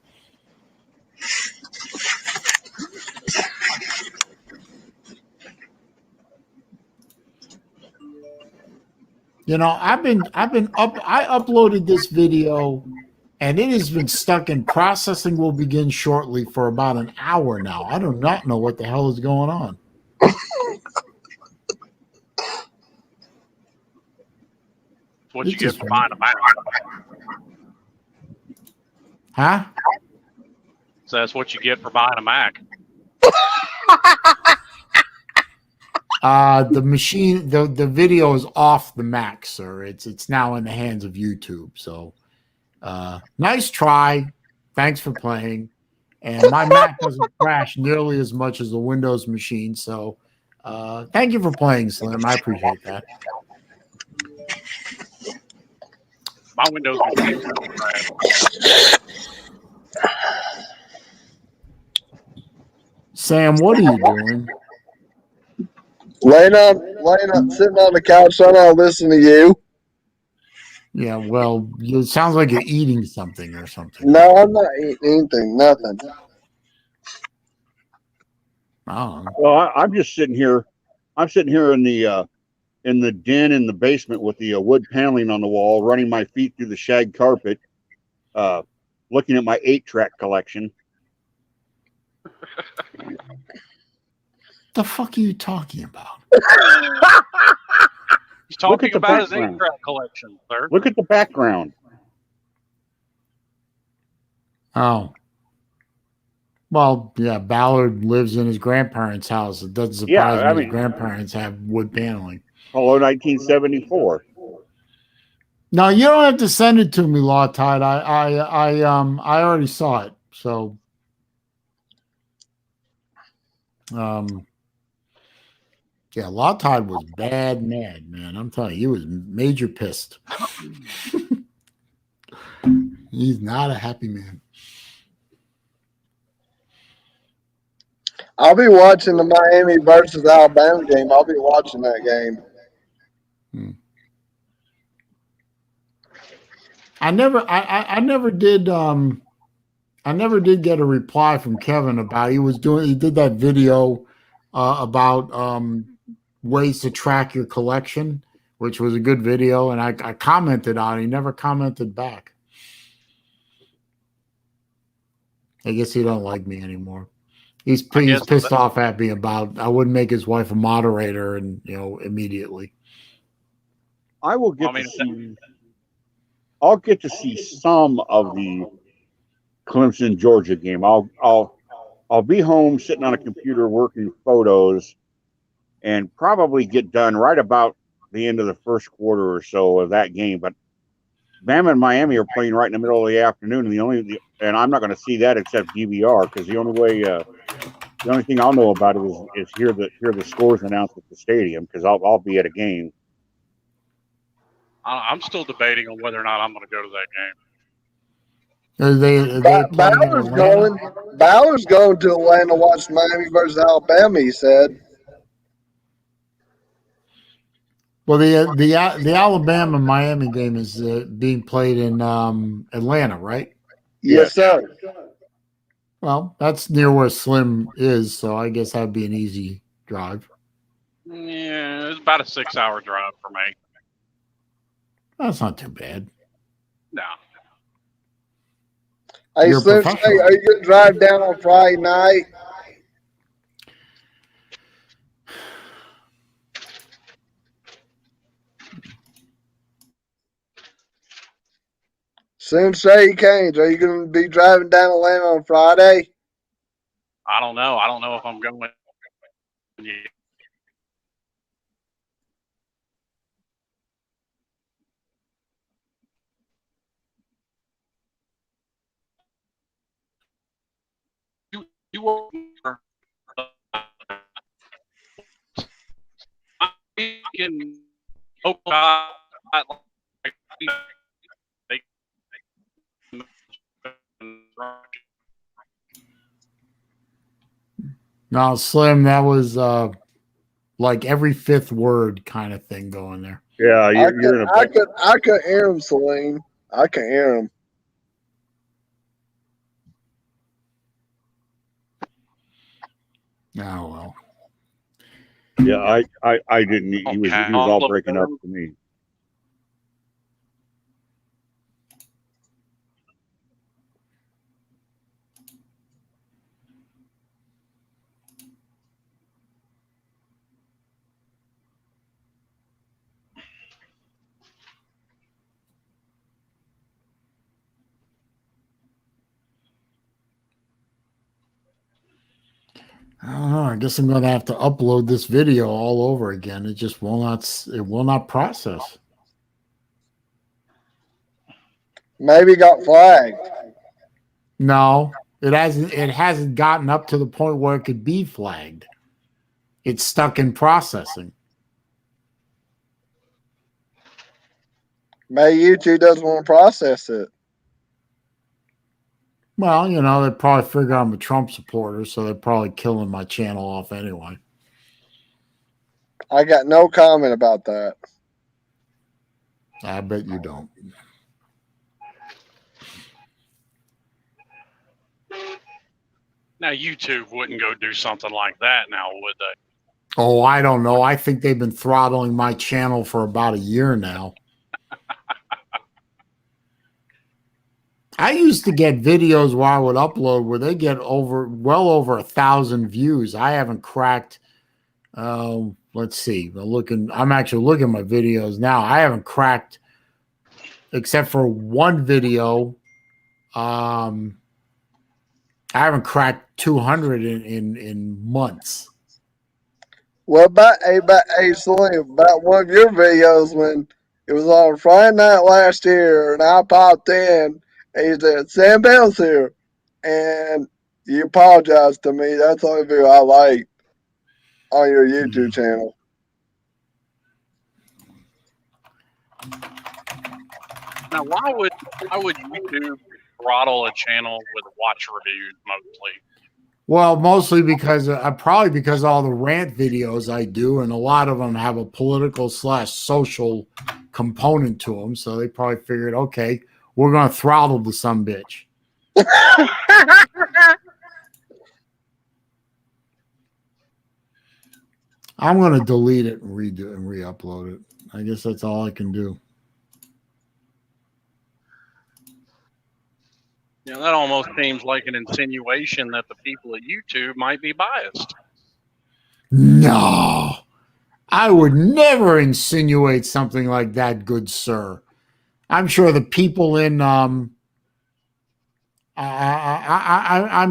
You know, I uploaded this video and it has been stuck in processing will begin shortly for about an hour now. I do not know what the hell is going on. What you get for buying a Mac. Huh? So that's what you get for buying a Mac. The machine, the video is off the Mac, sir. It's now in the hands of YouTube. So, nice try. Thanks for playing. And my Mac doesn't crash nearly as much as the Windows machine. So, thank you for playing, Slim. I appreciate that. My Windows machine doesn't crash. Sam, what are you doing? Laying up, sitting on the couch, trying to listen to you. Yeah, well, it sounds like you're eating something or something. No, I'm not eating anything, nothing. Oh. Well, I'm just sitting here. I'm sitting here in the den in the basement with the wood paneling on the wall, running my feet through the shag carpet, looking at my 8-track collection. The fuck are you talking about? He's talking about his 8-track collection, sir. Look at the background. Oh. Well, yeah, Ballard lives in his grandparents' house. It doesn't surprise me. His grandparents have wood paneling. Hello, 1974. No, you don't have to send it to me, Law Tide. I already saw it. So, yeah, Law Tide was bad mad, man. I'm telling you, he was major pissed. He's not a happy man. I'll be watching the Miami versus Alabama game. I'll be watching that game. I never did get a reply from Kevin about he did that video about ways to track your collection, which was a good video, and I commented on it. He never commented back. I guess he don't like me anymore. He's pissed off at me about I wouldn't make his wife a moderator, and immediately. I will get to see. I'll get to see some of the Clemson Georgia game. I'll be home sitting on a computer working photos, and probably get done right about the end of the first quarter or so of that game. But Bama and Miami are playing right in the middle of the afternoon, and I'm not going to see that except DVR because the only thing I'll know about it is hear the scores announced at the stadium because I'll be at a game. I'm still debating on whether or not I'm going to go to that game. Bowers going to Atlanta to watch Miami versus Alabama, he said. Well, the Alabama Miami game is being played in Atlanta, right? Yes, sir. Well, that's near where Slim is, so I guess that'd be an easy drive. Yeah, it's about a 6-hour drive for me. That's not too bad. No. Hey, Slim, are you going to drive down on Friday night? Sensei Canes, are you going to be driving down Atlanta on Friday? I don't know. I don't know if I'm going. You were in Oklahoma. No, Slim, that was like every fifth word kind of thing going there. Yeah, you're in a. I could hear him, Celine. I can hear him. Oh well. Yeah, I didn't. He was all breaking up for me. I don't know. I guess I'm going to have to upload this video all over again. It just will not. It will not process. Maybe got flagged. No, it hasn't. It hasn't gotten up to the point where it could be flagged. It's stuck in processing. Maybe YouTube doesn't want to process it. Well, you know, they probably figure I'm a Trump supporter, so they're probably killing my channel off anyway. I got no comment about that. I bet you don't. Now, YouTube wouldn't go do something like that now, would they? Oh, I don't know. I think they've been throttling my channel for about a year now. I used to get videos where I would upload where they get well over 1,000 views. I haven't cracked. Let's see. I'm actually looking at my videos now. I haven't cracked, except for one video. I haven't cracked 200 in months. Well, about Celine, about one of your videos when it was on Friday night last year, and I popped in. And he said, Sam Bell's here. And you apologized to me. That's the only video I liked on your YouTube channel. Now, why would YouTube throttle a channel with watch reviews mostly? Well, mostly because probably because all the rant videos I do, and a lot of them have a political/social component to them. So they probably figured, okay, we're going to throttle the sumbitch. I'm going to delete it and redo it and re-upload it. I guess that's all I can do. Yeah, that almost seems like an insinuation that the people at YouTube might be biased. No, I would never insinuate something like that, good sir. I'm sure the people in I'm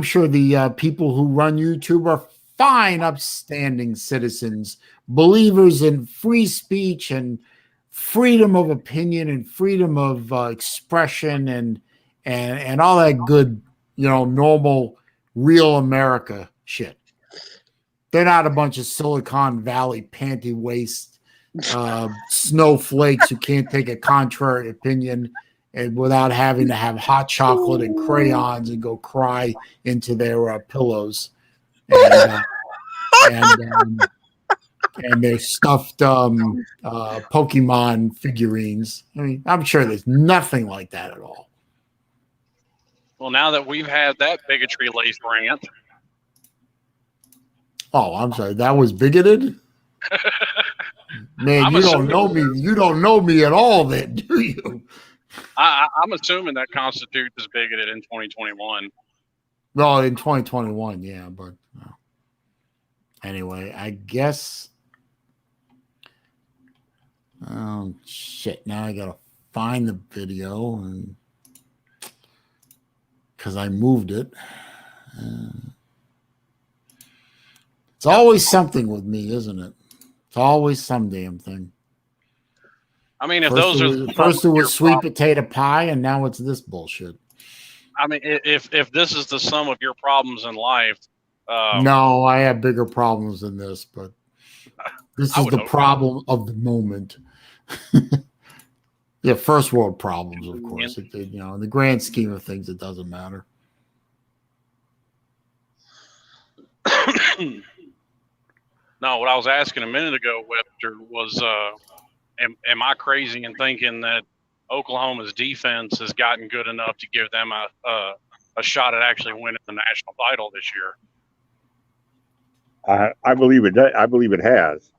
sure the people who run YouTube are fine, upstanding citizens, believers in free speech and freedom of opinion and freedom of expression and all that good, you know, normal, real America shit. They're not a bunch of Silicon Valley panty waist snowflakes who can't take a contrary opinion and without having to have hot chocolate and crayons and go cry into their pillows and their stuffed Pokemon figurines. I mean, I'm sure there's nothing like that at all. Well, now that we've had that bigotry-laced rant. Oh, I'm sorry. That was bigoted? Man, you don't know me. You don't know me at all then, do you? I'm assuming that constitutes as bigoted in 2021. Well, in 2021, yeah, but anyway, I guess. Oh shit! Now I gotta find the video and because I moved it. It's always something with me, isn't it? It's always some damn thing. I mean, if first it was sweet potato pie, and now it's this bullshit. I mean, if this is the sum of your problems in life, no, I have bigger problems than this, but this is the problem of the moment. Yeah, first world problems, of course. You know, in the grand scheme of things, it doesn't matter. No, what I was asking a minute ago, Webster, was am I crazy in thinking that Oklahoma's defense has gotten good enough to give them a shot at actually winning the national title this year? I believe it. I believe it has.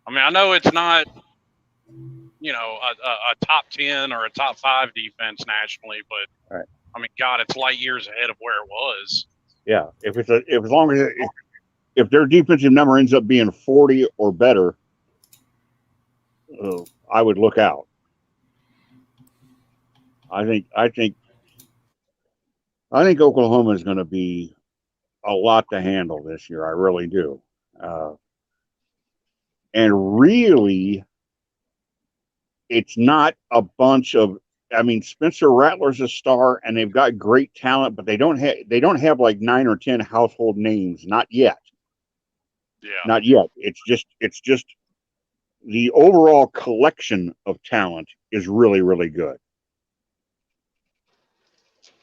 I mean, I know it's not, a top 10 or a top 5 defense nationally, but Right. I mean, God, it's light years ahead of where it was. Yeah, if their defensive number ends up being 40 or better, I would look out. I think Oklahoma is going to be a lot to handle this year. I really do. And really, it's not a bunch of. I mean, Spencer Rattler's a star, and they've got great talent, but they don't have like 9 or 10 household names. Not yet. Yeah. Not yet. It's just the overall collection of talent is really, really good.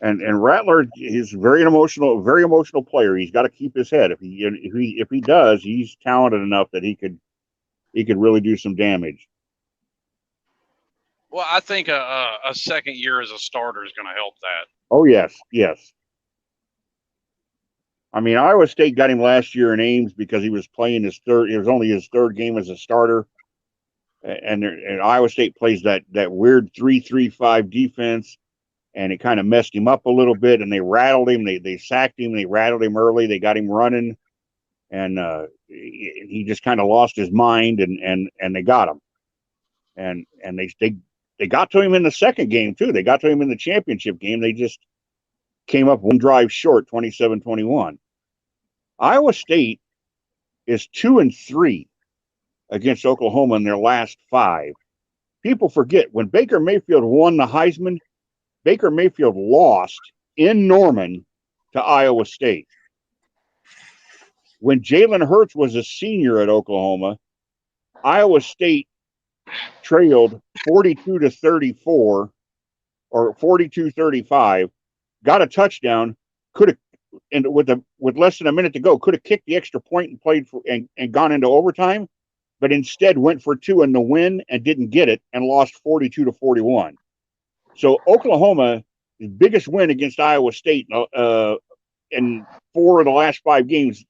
And Rattler is a very emotional player. He's got to keep his head. If he does, he's talented enough that he could really do some damage. Well, I think a second year as a starter is going to help that. Oh, yes. I mean, Iowa State got him last year in Ames because he was playing it was only his third game as a starter. And Iowa State plays that weird 3-3-5 defense, and it kind of messed him up a little bit, and they rattled him. They sacked him. They rattled him early. They got him running, and he just kind of lost his mind, and they got him. And they got to him in the second game, too. They got to him in the championship game. They just came up one drive short, 27-21. Iowa State is 2-3 against Oklahoma in their last 5. People forget, when Baker Mayfield won the Heisman, Baker Mayfield lost in Norman to Iowa State. When Jalen Hurts was a senior at Oklahoma, Iowa State trailed 42-34 or 42-35, got a touchdown, could have, and with less than a minute to go, could have kicked the extra point and played and gone into overtime, but instead went for 2 in the win and didn't get it and lost 42-41. So Oklahoma's biggest win against Iowa State in 4 of the last 5 games,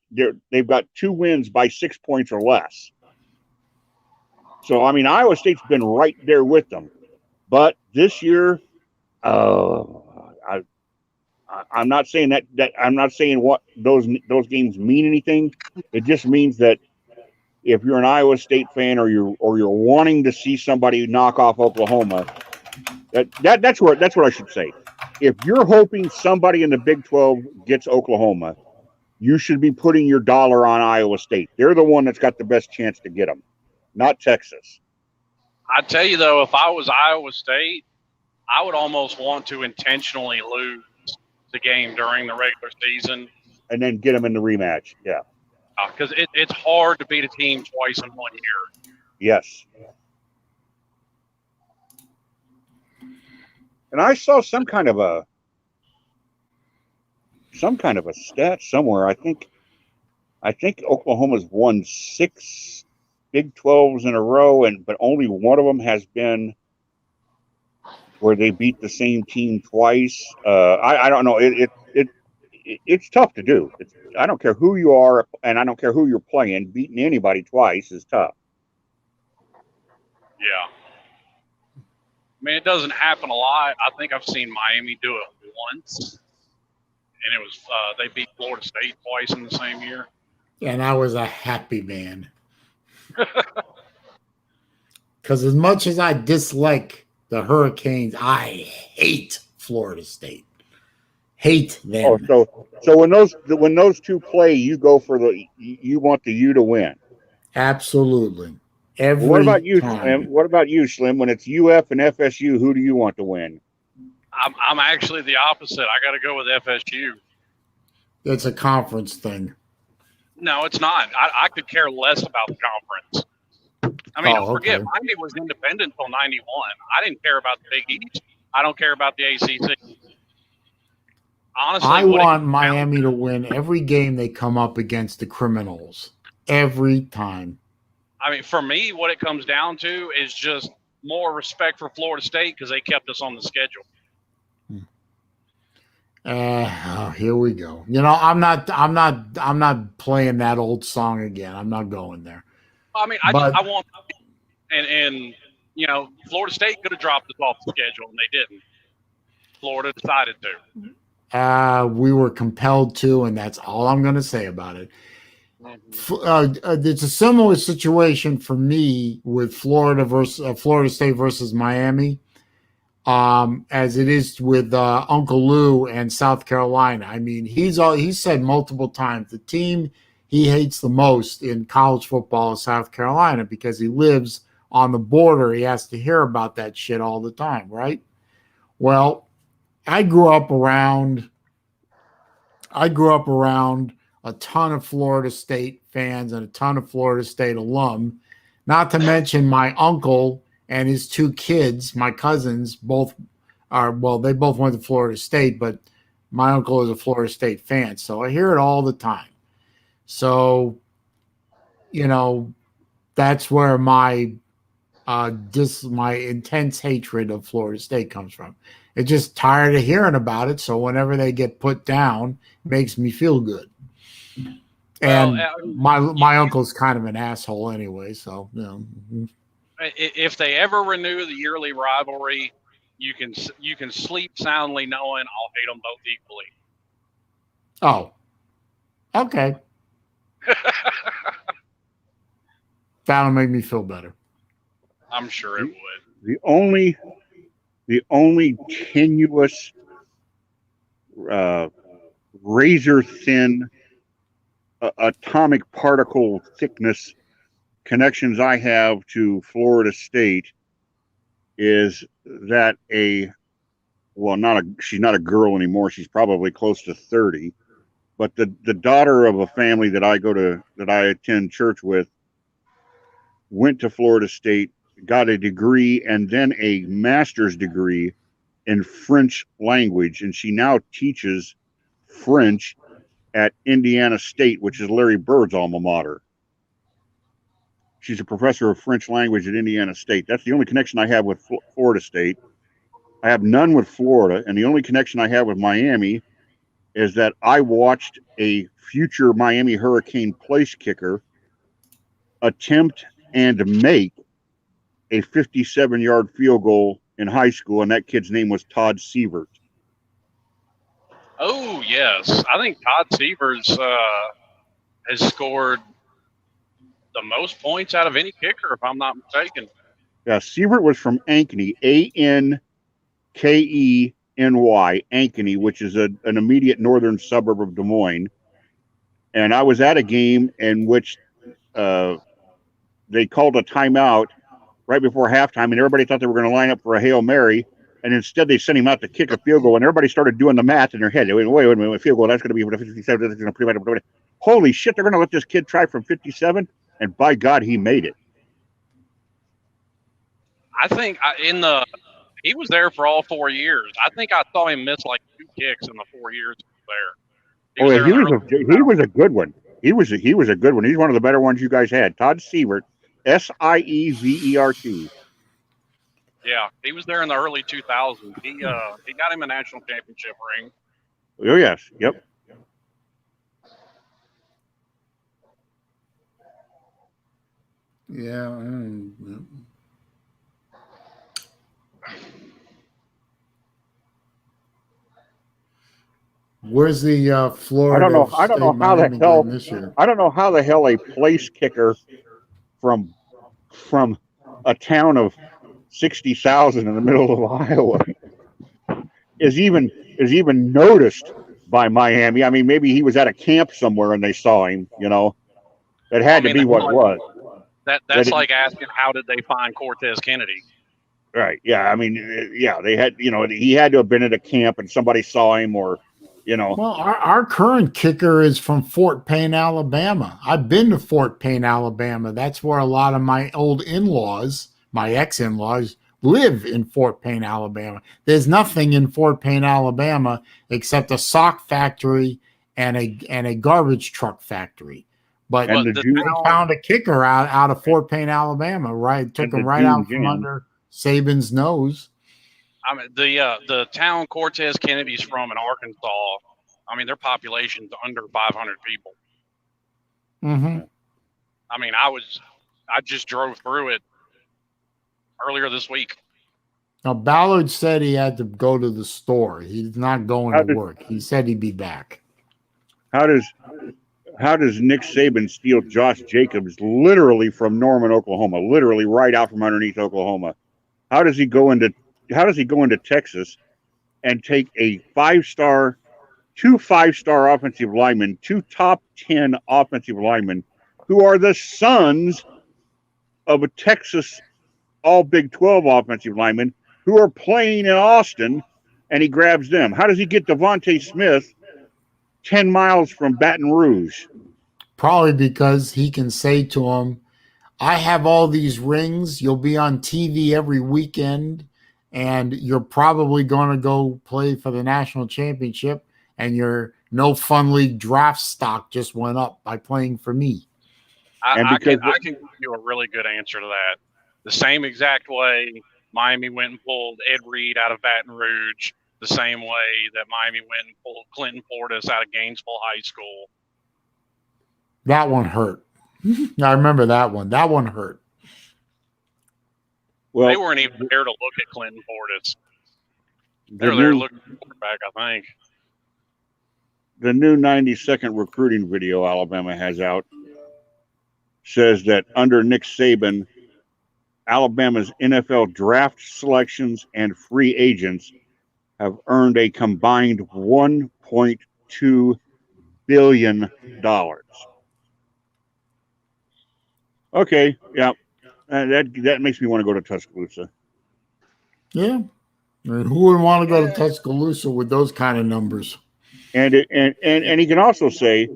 they've got 2 wins by 6 points or less. So, I mean, Iowa State's been right there with them. But this year, I'm not saying that I'm not saying what those games mean anything. It just means that if you're an Iowa State fan or you're wanting to see somebody knock off Oklahoma, that's what I should say. If you're hoping somebody in the Big 12 gets Oklahoma, you should be putting your dollar on Iowa State. They're the one that's got the best chance to get them, not Texas. I tell you, though, if I was Iowa State, I would almost want to intentionally lose the game during the regular season. And then get them in the rematch, yeah. Because it's hard to beat a team twice in 1 year. Yes. And I saw some kind of a stat somewhere. I think Oklahoma's won 6 Big 12s in a row, but only one of them has been where they beat the same team twice. I don't know. It's tough to do. I don't care who you are, and I don't care who you're playing. Beating anybody twice is tough. Yeah. I mean, it doesn't happen a lot. I think I've seen Miami do it once, and it was they beat Florida State twice in the same year. And I was a happy man. Because as much as I dislike the Hurricanes, I hate Florida State. Hate them. Oh, so when those two play, you go for you want the U to win. Absolutely. What about you, time. Slim? What about you, Slim? When it's UF and FSU, who do you want to win? I'm actually the opposite. I got to go with FSU. It's a conference thing. No, it's not. I could care less about the conference. I mean, don't forget, Miami was independent until 91. I didn't care about the Big East. I don't care about the ACC. honestly, I want Miami to win every game they come up against the Criminals. Every time. I mean, for me, what it comes down to is just more respect for Florida State because they kept us on the schedule. Here we go. You know, I'm not playing that old song again. I'm not going there. I mean, I want, and you know, Florida State could have dropped us off the schedule, and they didn't. Florida decided to. We were compelled to, and that's all I'm going to say about it. It's a similar situation for me with Florida State versus Miami, as it is with Uncle Lou and South Carolina. I mean, he's said multiple times the team he hates the most in college football is South Carolina because he lives on the border. He has to hear about that shit all the time, right? Well, I grew up around a ton of Florida State fans and a ton of Florida State alum, not to mention my uncle and his two kids, my cousins, they both went to Florida State, but my uncle is a Florida State fan, so I hear it all the time. So, you know, that's where my intense hatred of Florida State comes from. It's just tired of hearing about it, so whenever they get put down, it makes me feel good. And my uncle's kind of an asshole anyway, so you know. If they ever renew the yearly rivalry, you can sleep soundly knowing I'll hate them both equally. Oh, okay. That'll make me feel better. I'm sure it would. The only tenuous, razor thin, atomic particle thickness connections I have to Florida State is that she's not a girl anymore. She's probably close to 30, but the daughter of a family that I attend church with went to Florida State, got a degree and then a master's degree in French language. And she now teaches French at Indiana State, which is Larry Bird's alma mater. She's a professor of French language at Indiana State. That's the only connection I have with Florida State. I have none with Florida. And the only connection I have with Miami is that I watched a future Miami Hurricane place kicker attempt and make a 57-yard field goal in high school, and that kid's name was Todd Sievert. Oh, yes. I think Todd Sievers has scored the most points out of any kicker, if I'm not mistaken. Yeah, Sievert was from Ankeny, Ankeny, Ankeny, which is an immediate northern suburb of Des Moines. And I was at a game in which they called a timeout right before halftime, and everybody thought they were going to line up for a Hail Mary, and instead they sent him out to kick a field goal, and everybody started doing the math in their head. Wait a minute, field goal, that's going to be 57. Holy shit, they're going to let this kid try from 57? And by God, he made it. I think he was there for all 4 years. I think I saw him miss like 2 kicks in the 4 years he was there. He was a good one. He was a good one. He's one of the better ones you guys had. Todd Sievert, Sievert. Yeah, he was there in the early 2000s. He got him a national championship ring. Oh yes, yep. Yeah. Where's the Florida? I don't know how the hell this year. I don't know how the hell a place kicker from a town of 60,000 in the middle of Iowa is even noticed by Miami. I mean, maybe he was at a camp somewhere and they saw him. You know, that had to be what it was. That's like asking how did they find Cortez Kennedy? Right. Yeah. I mean, yeah, they had. You know, he had to have been at a camp and somebody saw him, or you know. Well, our current kicker is from Fort Payne, Alabama. I've been to Fort Payne, Alabama. That's where a lot of my old in-laws, my ex-in-laws, live in Fort Payne, Alabama. There's nothing in Fort Payne, Alabama, except a sock factory and a garbage truck factory. But they found a kicker out of Fort Payne, Alabama. Right, took him right out from under Saban's nose. I mean, the town Cortez Kennedy's from in Arkansas. I mean, their population's under 500 people. Mm-hmm. I mean, I just drove through it earlier this week. Now, Ballard said he had to go to the store. He's not going to work. He said he'd be back. How does Nick Saban steal Josh Jacobs literally from Norman, Oklahoma, literally right out from underneath Oklahoma? How does he go into Texas and take a two 5-star offensive linemen, 2 top 10 offensive linemen, who are the sons of a Texas all Big 12 offensive linemen who are playing in Austin, and he grabs them? How does he get Devontae Smith 10 miles from Baton Rouge? Probably because he can say to him, I have all these rings. You'll be on TV every weekend, and you're probably going to go play for the national championship, and your no fun league draft stock just went up by playing for me. I can give you a really good answer to that. The same exact way Miami went and pulled Ed Reed out of Baton Rouge, the same way that Miami went and pulled Clinton Portis out of Gainesville High School. That one hurt. I remember that one. That one hurt. Well, they weren't even there to look at Clinton Portis. They were there looking at the quarterback, I think. The new 90-second recruiting video Alabama has out says that under Nick Saban, Alabama's NFL draft selections and free agents have earned a combined $1.2 billion. Okay, yeah, that makes me want to go to Tuscaloosa. Yeah, and who would want to go to Tuscaloosa with those kind of numbers? And he can also say,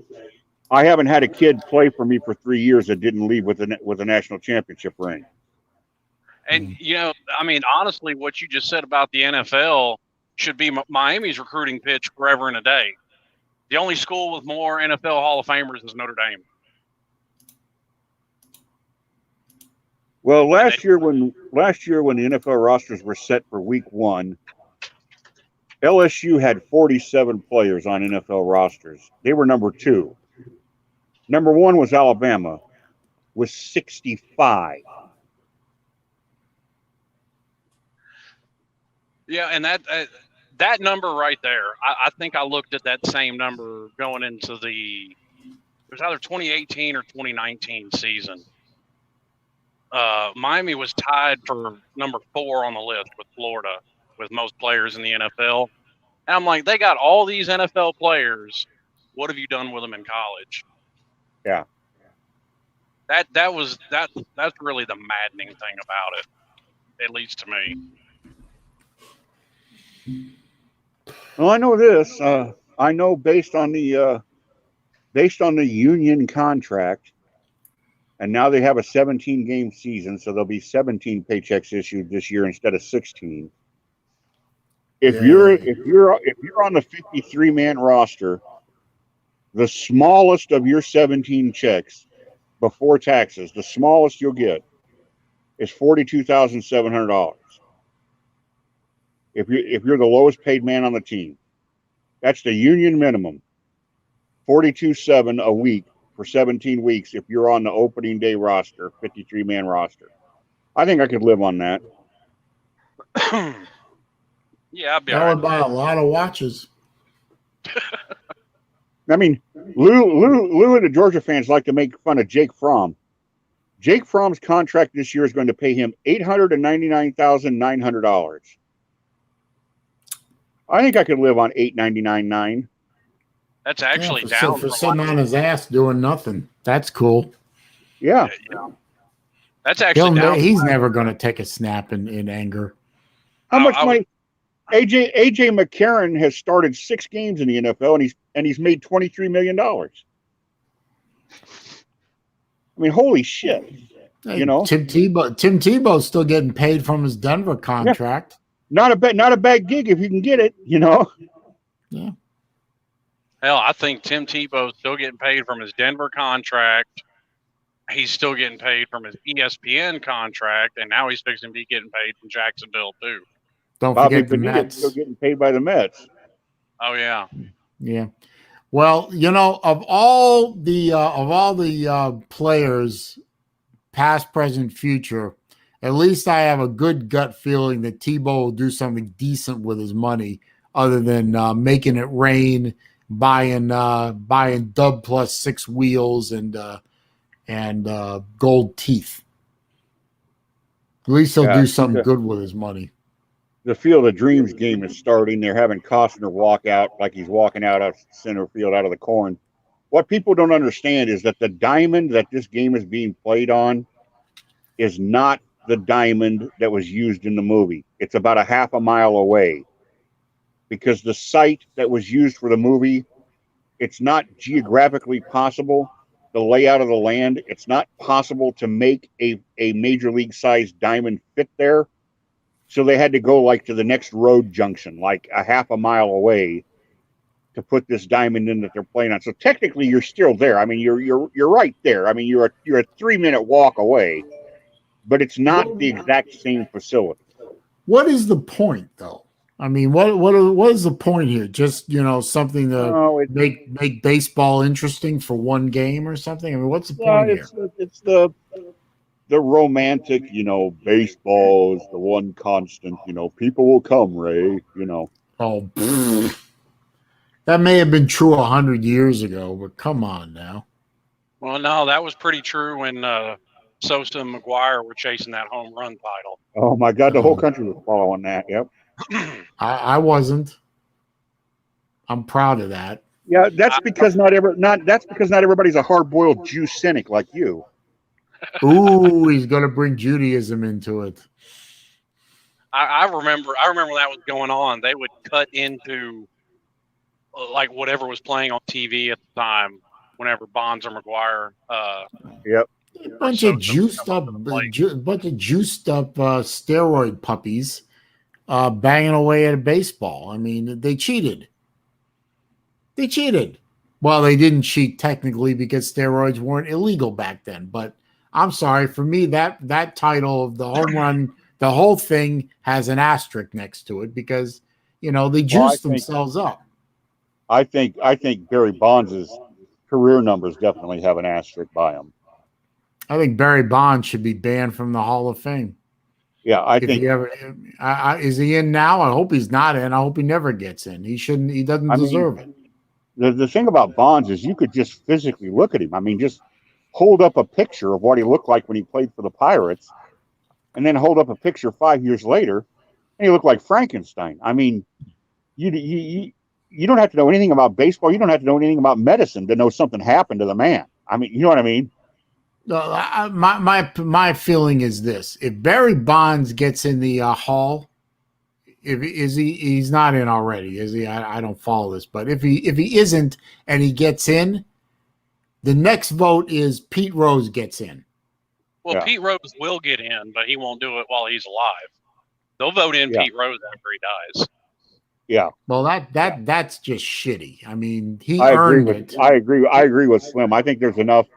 I haven't had a kid play for me for 3 years that didn't leave with a national championship ring. And, I mean, honestly, what you just said about the NFL should be Miami's recruiting pitch forever and a day. The only school with more NFL Hall of Famers is Notre Dame. Well, last year when the NFL rosters were set for week 1, LSU had 47 players on NFL rosters. They were number 2. Number 1 was Alabama with 65. Yeah, and that number right there, I think I looked at that same number going into it was either 2018 or 2019 season. Miami was tied for number 4 on the list with Florida, with most players in the NFL. And I'm like, they got all these NFL players. What have you done with them in college? Yeah. That's really the maddening thing about it, at least to me. Well, I know this. I know based on the union contract, and now they have a 17-game season, so there'll be 17 paychecks issued this year instead of 16. If you're on the 53-man roster, the smallest of your 17 checks before taxes, the smallest you'll get is $42,700. If you're the lowest paid man on the team, that's the union minimum, $42,700 a week for 17 weeks. If you're on the opening day roster, 53-man roster, I think I could live on that. Yeah, I'd be I would buy a lot of watches. I mean, Lou and the Georgia fans like to make fun of Jake Fromm. Jake Fromm's contract this year is going to pay him $899,900. I think I could live on $899,900. That's actually down for sitting on his ass doing nothing. That's cool. Yeah. That's actually down. He's never going to take a snap in anger. How much money? AJ McCarron has started 6 games in the NFL and he's made $23 million. I mean, holy shit. Hey, You know, Tim Tebow's still getting paid from his Denver contract. not a bad gig if you can get it. You know. Yeah. Hell, I think Tim Tebow's still getting paid from his Denver contract. He's still getting paid from his ESPN contract, and now he's fixing to be getting paid from Jacksonville too. Don't Bobby forget the Bonilla still Mets. getting paid by the Mets. Oh yeah. Yeah. Well, of all the players, past, present, future, at least I have a good gut feeling that Tebow will do something decent with his money, other than making it rain, buying Dub Plus 6 wheels and gold teeth. At least he'll do something good with his money. The Field of Dreams game is starting. They're having Costner walk out like he's walking out of center field out of the corn. What people don't understand is that the diamond that this game is being played on is not the diamond that was used in the movie. It's about a half a mile away, because the site that was used for the movie, it's not geographically possible. The layout of the land, it's not possible to make a major league sized diamond fit there. So they had to go like to the next road junction, like a half a mile away, to put this diamond in that they're playing on. So technically, you're still there. I mean, you're right there. I mean, you're a 3-minute walk away, but it's not the exact same facility. What is the point, though? I mean, what is the point here? Just something to make baseball interesting for one game or something. I mean, what's the point here? It's the romantic, baseball is the one constant. People will come, Ray. Oh, that may have been true 100 years ago, but come on now. Well, no, that was pretty true when Sosa and McGuire were chasing that home run title. Oh my God, the whole country was following that. Yep. I wasn't. I'm proud of that. Yeah, that's because not everybody's a hard-boiled Jew cynic like you. Ooh, he's going to bring Judaism into it. I remember when that was going on. They would cut into like whatever was playing on TV at the time. Whenever Bonds or McGuire, yep, a bunch of juiced up steroid puppies banging away at a baseball. I mean, they cheated. Well, they didn't cheat technically because steroids weren't illegal back then, but I'm sorry, for me, that title of the home run, the whole thing has an asterisk next to it because they juiced themselves up. I think Barry Bonds' career numbers definitely have an asterisk by him. I think Barry Bonds should be banned from the Hall of Fame. Yeah, I think. Is he in now? I hope he's not in. I hope he never gets in. He shouldn't. He doesn't deserve it. The thing about Bonds is you could just physically look at him. I mean, just hold up a picture of what he looked like when he played for the Pirates, and then hold up a picture 5 years later, and he looked like Frankenstein. I mean, you don't have to know anything about baseball. You don't have to know anything about medicine to know something happened to the man. I mean, you know what I mean? My feeling is this: if Barry Bonds gets in the hall, he's not in already, is he? I don't follow this, but if he isn't and he gets in, the next vote is Pete Rose gets in. Well, yeah. Pete Rose will get in, but he won't do it while he's alive. They'll vote in Pete Rose after he dies. Yeah. Well, that's just shitty. I mean, he earned it. I agree with Slim. I think there's enough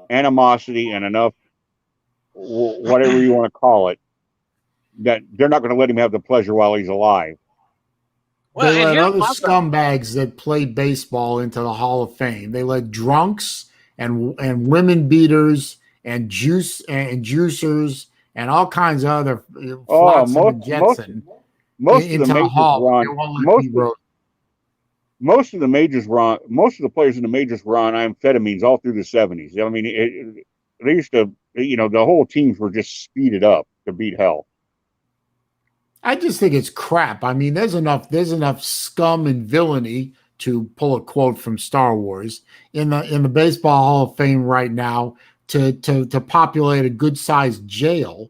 animosity and enough whatever you want to call it that they're not going to let him have the pleasure while he's alive. Well, they let other scumbags that play baseball into the Hall of Fame. They let drunks and women beaters and juicers and all kinds of other flotsam and jetsam into the Hall. Most of the majors were on. Most of the players in the majors were on amphetamines all through the 70s. I mean, they used to, the whole teams were just speeded up to beat hell. I just think it's crap. I mean, there's enough scum and villainy, to pull a quote from Star Wars, in the Baseball Hall of Fame right now to populate a good sized jail,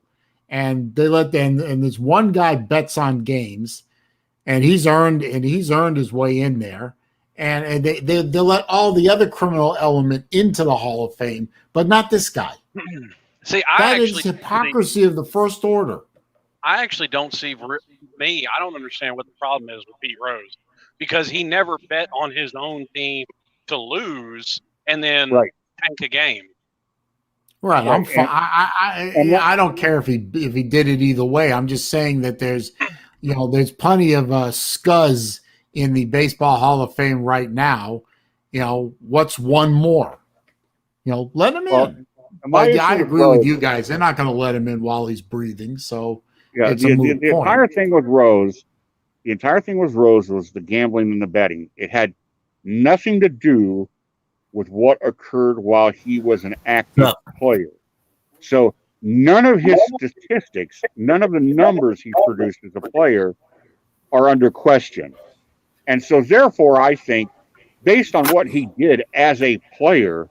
and they and this one guy bets on games, and he's earned his way in there, and they let all the other criminal element into the Hall of Fame, but not this guy. See, That is hypocrisy of the first order. I actually don't see me. I don't understand what the problem is with Pete Rose, because he never bet on his own team to lose and then tank a game. Right. I'm fine. I don't care if he did it either way. I'm just saying that there's plenty of scuzz in the Baseball Hall of Fame right now. What's one more? Let him in. But I agree with you guys. They're not going to let him in while he's breathing. So it's a moot point. Entire thing with Rose was the gambling and the betting. It had nothing to do with what occurred while he was an active player. So none of his statistics, none of the numbers he produced as a player are under question. And so therefore, I think, based on what he did as a player,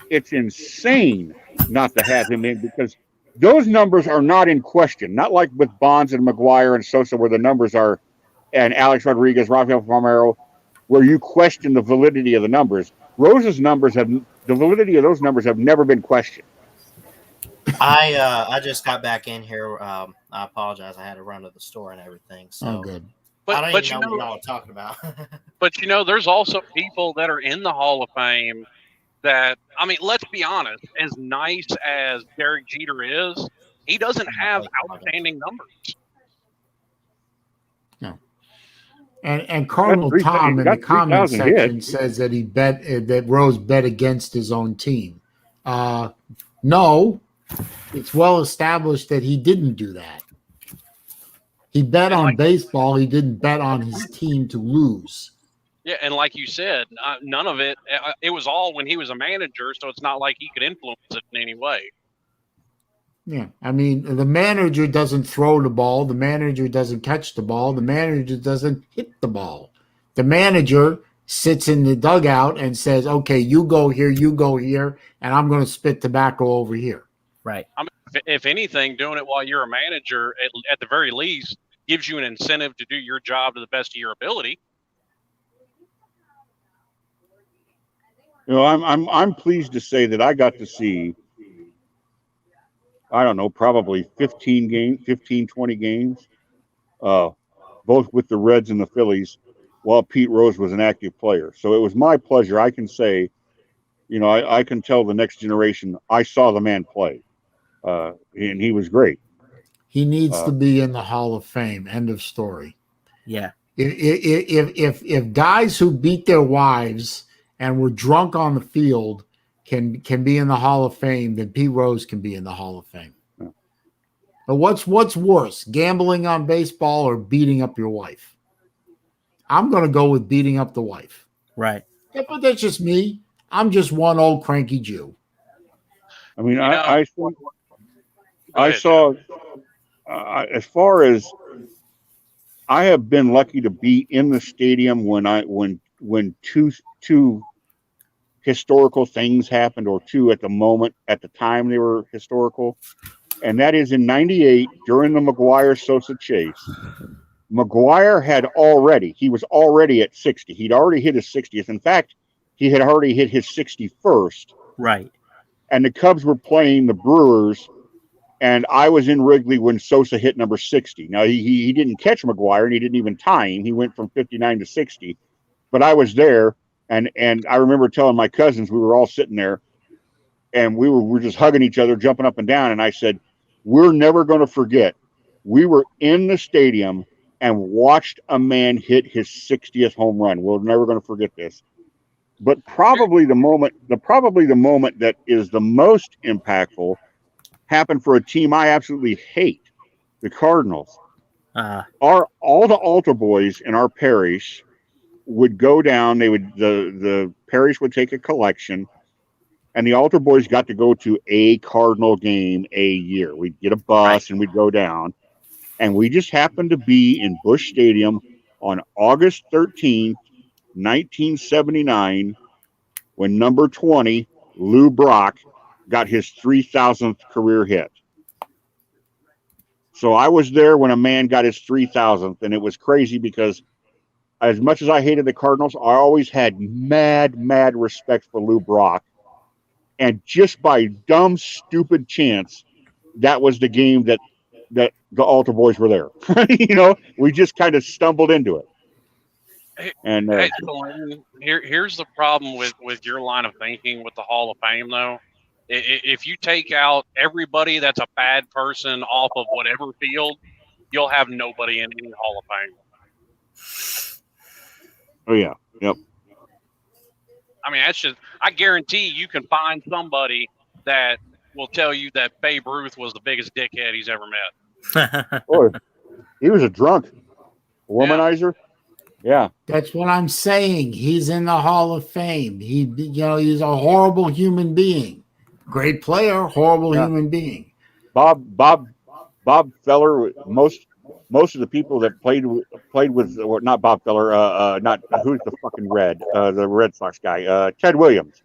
it's insane not to have him in, because those numbers are not in question. Not like with Bonds and McGuire and Sosa, where the numbers are, and Alex Rodriguez, Rafael Palmeiro, where you question the validity of the numbers. Rose's numbers the validity of those numbers have never been questioned. I just got back in here. I apologize. I had to run to the store and everything. So good. I don't even know what y'all are talking about. But there's also people that are in the Hall of Fame that, I mean, let's be honest, as nice as Derek Jeter is, he doesn't have outstanding numbers. No. And Cardinal Tom in the comment section says that that Rose bet against his own team. No, it's well established that he didn't do that. He bet on baseball. He didn't bet on his team to lose. Yeah, and like you said, none of it. It was all when he was a manager, so it's not like he could influence it in any way. Yeah, I mean, the manager doesn't throw the ball. The manager doesn't catch the ball. The manager doesn't hit the ball. The manager sits in the dugout and says, okay, you go here, and I'm going to spit tobacco over here. Right. I mean, if anything, doing it while you're a manager, at the very least, gives you an incentive to do your job to the best of your ability. I'm pleased to say that I got to see, I don't know, probably 15, 20 games, both with the Reds and the Phillies, while Pete Rose was an active player. So it was my pleasure. I can say, I can tell the next generation, I saw the man play, and he was great. He needs to be in the Hall of Fame. End of story. Yeah. If guys who beat their wives and were drunk on the field can be in the Hall of Fame, then Pete Rose can be in the Hall of Fame. Yeah. But what's worse, gambling on baseball or beating up your wife? I'm going to go with beating up the wife. Right. Yeah, but that's just me. I'm just one old cranky Jew. I mean, I saw, as far as I have been lucky to be in the stadium when two historical things happened, or two at the time they were historical. And that is in 98 during the McGuire-Sosa chase. McGuire he was already at 60. He'd already hit his 60th. In fact, he had already hit his 61st. Right. And the Cubs were playing the Brewers, and I was in Wrigley when Sosa hit number 60. Now, he didn't catch McGuire, and he didn't even tie him. He went from 59 to 60. But I was there, and I remember telling my cousins, we were all sitting there, and we were just hugging each other, jumping up and down, and I said, we're never going to forget. We were in the stadium and watched a man hit his 60th home run. We're never going to forget this. But probably the moment that is the most impactful happened for a team I absolutely hate, the Cardinals. All the altar boys in our parish would go down. The parish would take a collection, and the altar boys got to go to a Cardinal game a year. We'd get a bus and we'd go down, and we just happened to be in Busch Stadium on August 13th, 1979, when number 20, Lou Brock, got his 3,000th career hit. So I was there when a man got his 3,000th, and it was crazy because as much as I hated the Cardinals, I always had mad respect for Lou Brock. And just by dumb, stupid chance, that was the game that the Altar Boys were there. We just kind of stumbled into it. And hey, here's the problem with your line of thinking with the Hall of Fame, though. If you take out everybody that's a bad person off of whatever field, you'll have nobody in any Hall of Fame. Oh yeah, yep. I mean, I guarantee you can find somebody that will tell you that Babe Ruth was the biggest dickhead he's ever met. Or he was a drunk, womanizer. Yeah. That's what I'm saying. He's in the Hall of Fame. He's a horrible human being. Great player, horrible human being. Bob Feller. Most of the people that played with, or not Bob Feller, not who's the fucking the Red Sox guy, Ted Williams.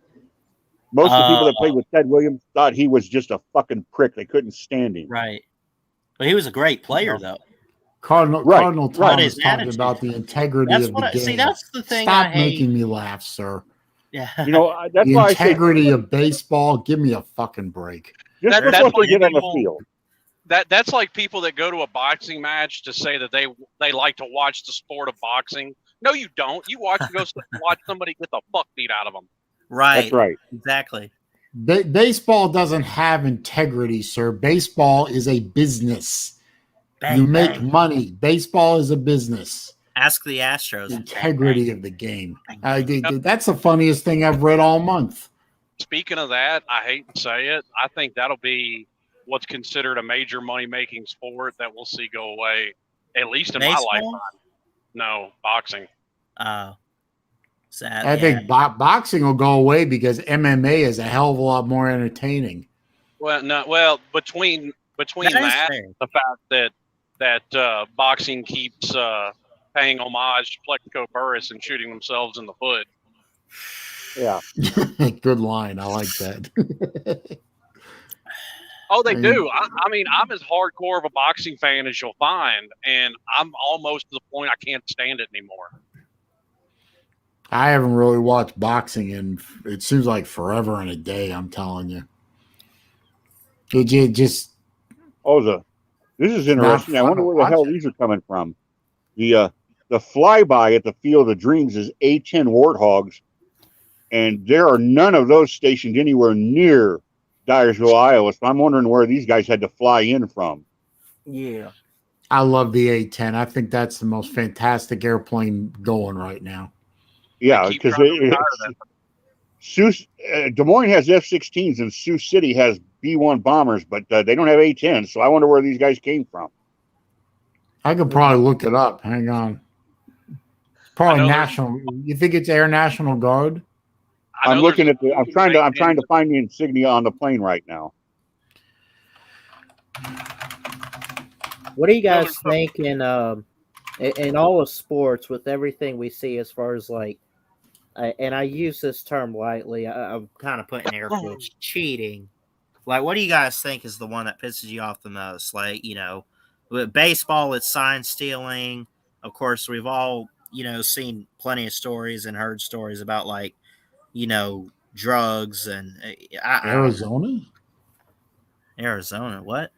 Most of the people that played with Ted Williams thought he was just a fucking prick. They couldn't stand him. Right. But he was a great player, though. Cardinal Tom is talking about the integrity of the game. See, that's the thing. Stop making me laugh, sir. Yeah. That's the why integrity of baseball. Give me a fucking break. That's what they get on the field. That's like people that go to a boxing match to say that they like to watch the sport of boxing. No, you don't. You watch somebody get the fuck beat out of them. Right. That's right. Exactly. Baseball doesn't have integrity, sir. Baseball is a business. You make money. Baseball is a business. Ask the Astros. Integrity of the game. That's the funniest thing I've read all month. Speaking of that, I hate to say it, I think that'll be what's considered a major money-making sport that we'll see go away, at least in my lifetime. No, boxing. Sad. I think boxing will go away because MMA is a hell of a lot more entertaining. Well, between that the fact that boxing keeps paying homage to Plexico Burris and shooting themselves in the foot. Yeah. Good line. I like that. Oh, they do. I mean, I'm as hardcore of a boxing fan as you'll find, and I'm almost to the point I can't stand it anymore. I haven't really watched boxing in, it seems like forever and a day, I'm telling you. It just... This is interesting. I wonder where the hell these are coming from. The flyby at the Field of Dreams is A10 Warthogs, and there are none of those stationed anywhere near Dyersville, Iowa. So I'm wondering where these guys had to fly in from. Yeah. I love the A10. I think that's the most fantastic airplane going right now. Yeah, because Des Moines has F-16s and Sioux City has B-1 bombers, but they don't have A-10s. So I wonder where these guys came from. I could probably look it up. Hang on. Probably national. You think it's Air National Guard? I'm looking at I'm trying to find the insignia on the plane right now. What do you guys think in all of sports with everything we see as far as like, and I use this term lightly, I'm kind of putting air quotes, cheating. Like, what do you guys think is the one that pisses you off the most? Like, with baseball, it's sign stealing. Of course, we've all, seen plenty of stories and heard stories about like, drugs and Arizona, what?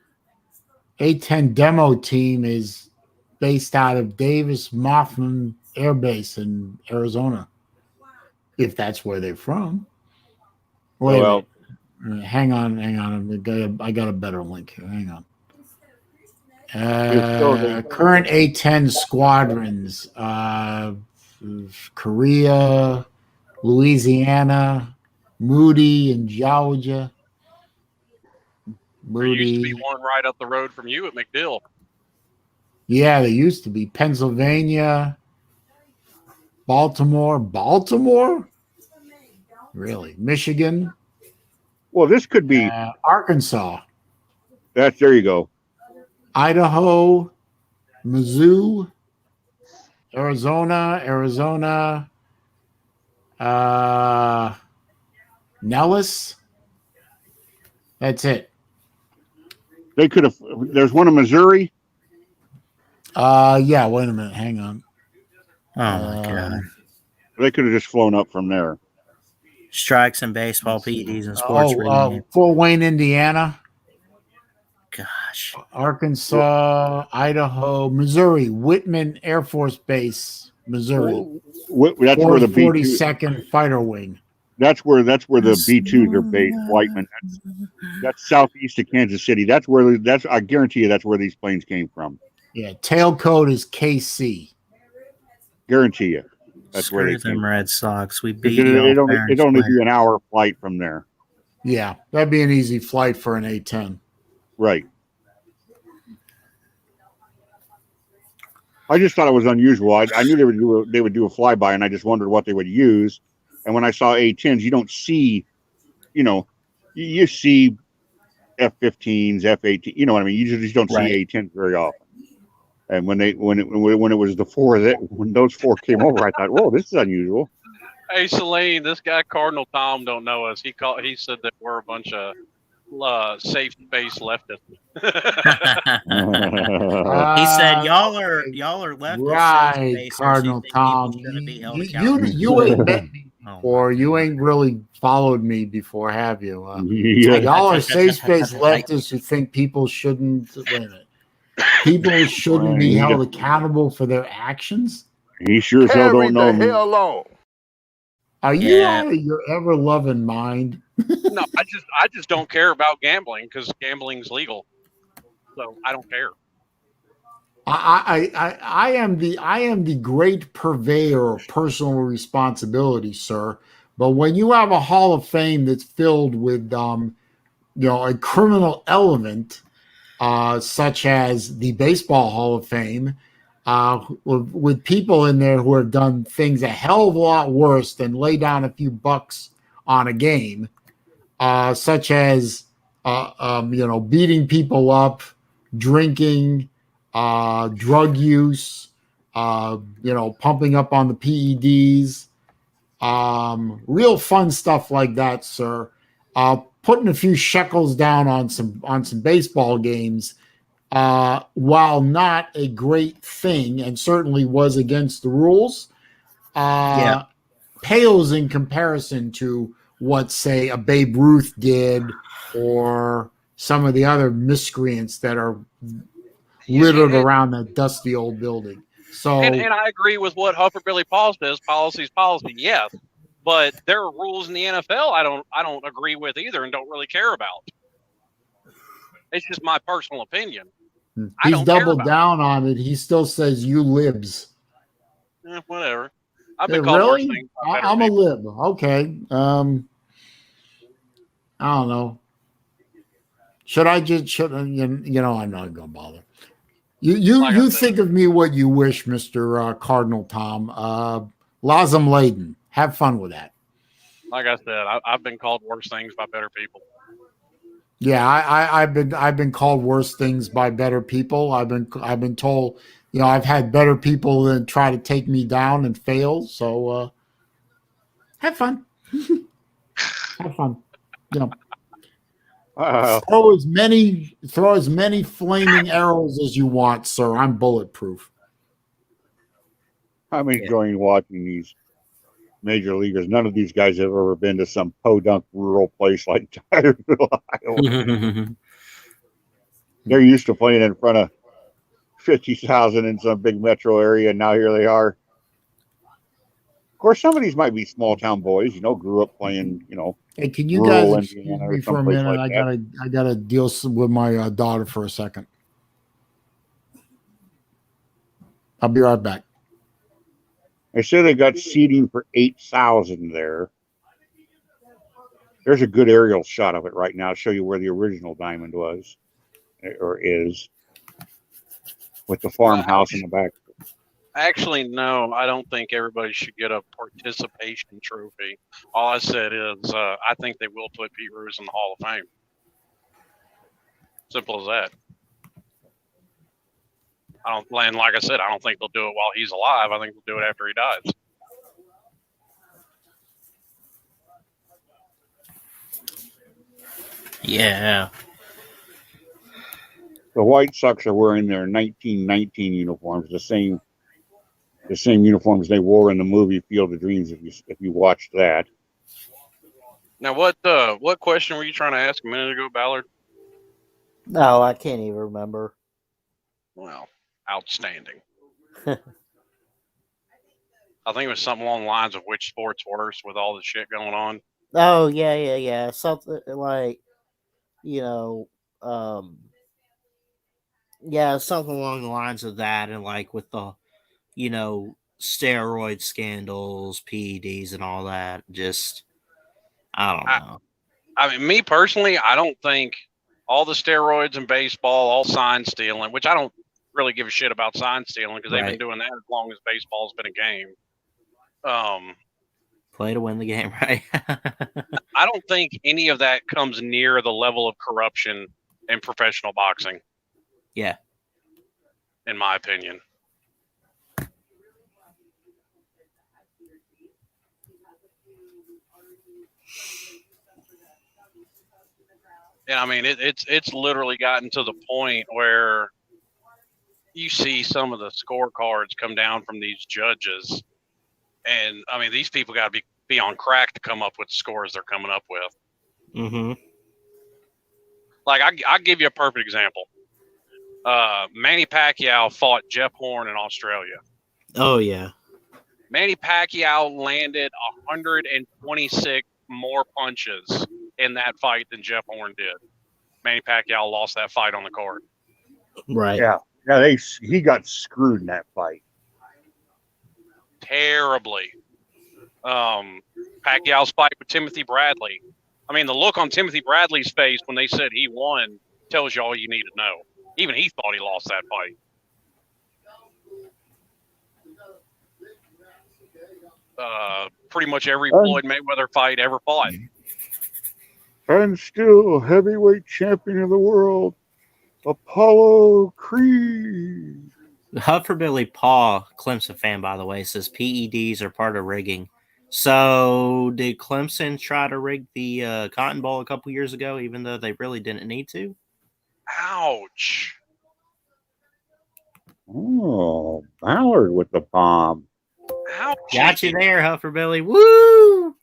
A-10 demo team is based out of Davis Mothman Air Base in Arizona, if that's where they're from. Wait, hang on. I got a better link here. Hang on. Current A-10 squadrons: Korea, Louisiana, Moody in Georgia. There used to be one right up the road from you at McDill. Yeah, there used to be. Pennsylvania, Baltimore? Really? Michigan? Well, this could be Arkansas. There you go. Idaho, Mizzou, Arizona, Nellis. That's it. They could have. There's one in Missouri. Yeah. Wait a minute. Hang on. Oh my God. They could have just flown up from there. Strikes in baseball, PEDs, and sports. Fort Wayne, Indiana. Gosh. Arkansas, Idaho, Missouri, Whitman Air Force Base, Missouri. That's where the B2 42nd Fighter Wing. That's where the B2s are based, Whiteman. That's southeast of Kansas City. I guarantee you that's where these planes came from. Yeah, tail code is KC. Guarantee you. That's Screw where they them came Red Sox. We from. beat It'd only be an hour flight from there. Yeah, that'd be an easy flight for an A-10. Right. I just thought it was unusual. I knew they would do a flyby, and I just wondered what they would use. And when I saw A-10s, you don't see, you see F-15s, F-18. You know what I mean? You just don't see A-10s very often. And when it was when those four came over, I thought, whoa, this is unusual. Hey, Celine, this guy Cardinal Tom don't know us. He said that we're a bunch of safe space leftists. He said y'all are leftists. Right, Cardinal Tom. You ain't met me before. You ain't really followed me before, have you? Y'all are safe space leftists who think people shouldn't be held accountable for their actions. He sure as hell don't know. Carry the hell on. Are you out of your ever-loving mind? No, I just don't care about gambling because gambling's legal, so I don't care. I am the great purveyor of personal responsibility, sir. But when you have a Hall of Fame that's filled with a criminal element, such as the Baseball Hall of Fame, with people in there who have done things a hell of a lot worse than lay down a few bucks on a game, such as beating people up, drinking, drug use, pumping up on the PEDs, real fun stuff like that, sir. Putting a few shekels down on some baseball games, while not a great thing, and certainly was against the rules, pales in comparison to what, say, a Babe Ruth did, or some of the other miscreants that are littered around that dusty old building. So, and I agree with what Huffer Billy Paul says. Policy's policy, yes, but there are rules in the NFL I don't agree with either, and don't really care about. It's just my personal opinion. He's doubled down on it. He still says you libs. Whatever. I've been called worse things. I'm a lib. Okay. I don't know. I'm not gonna bother. You think of me what you wish, Mr. Cardinal Tom. Lazam laden. Have fun with that. Like I said, I've been called worse things by better people. Yeah, I've been called worse things by better people. I've been told, I've had better people that try to take me down and fail. So have fun. Have fun. Throw as many flaming arrows as you want, sir. I'm bulletproof. I'm enjoying watching these major leaguers. None of these guys have ever been to some podunk rural place like Tylerville, Iowa. They're used to playing in front of 50,000 in some big metro area, and now here they are. Of course, some of these might be small town boys, grew up playing, Hey, can you guys excuse Indiana me for a minute? like I gotta deal with my daughter for a second. I'll be right back. They say they got seating for 8,000 there. There's a good aerial shot of it right now to show you where the original diamond was, or is, with the farmhouse in the back. Actually, no, I don't think everybody should get a participation trophy. All I said is I think they will put Pete Rose in the Hall of Fame. Simple as that. Like I said, I don't think they'll do it while he's alive. I think they'll do it after he dies. Yeah. The White Sox are wearing their 1919 uniforms, the same the same uniforms they wore in the movie Field of Dreams. If you watched that. Now, what question were you trying to ask a minute ago, Ballard? No, I can't even remember. Well, outstanding. I think it was something along the lines of which sport's worse with all the shit going on. Oh, yeah. Something like, yeah, something along the lines of that. And like with the, steroid scandals, PEDs, and all that. Just, I don't know. I mean, me personally, I don't think all the steroids in baseball, all sign stealing, which I don't really give a shit about sign stealing because they've been doing that as long as baseball's been a game. Play to win the game, right? I don't think any of that comes near the level of corruption in professional boxing. Yeah. In my opinion. And I mean, it's literally gotten to the point where you see some of the scorecards come down from these judges. And I mean, these people got to be on crack to come up with the scores they're coming up with. Mm-hmm. Like, I'll give you a perfect example. Manny Pacquiao fought Jeff Horn in Australia. Oh, yeah. Manny Pacquiao landed 126 more punches in that fight than Jeff Horn did. Manny Pacquiao lost that fight on the card. Right. Yeah, he got screwed in that fight. Terribly. Pacquiao's fight with Timothy Bradley. I mean, the look on Timothy Bradley's face when they said he won tells you all you need to know. Even he thought he lost that fight. Pretty much every Floyd Mayweather fight ever fought. And still heavyweight champion of the world, Apollo Creed. Huffer Billy Paul, Clemson fan, by the way, says PEDs are part of rigging. So did Clemson try to rig the Cotton Bowl a couple years ago, even though they really didn't need to? Ouch. Oh, Ballard with the bomb. Ouch. Got you there, Huffer Billy. Woo!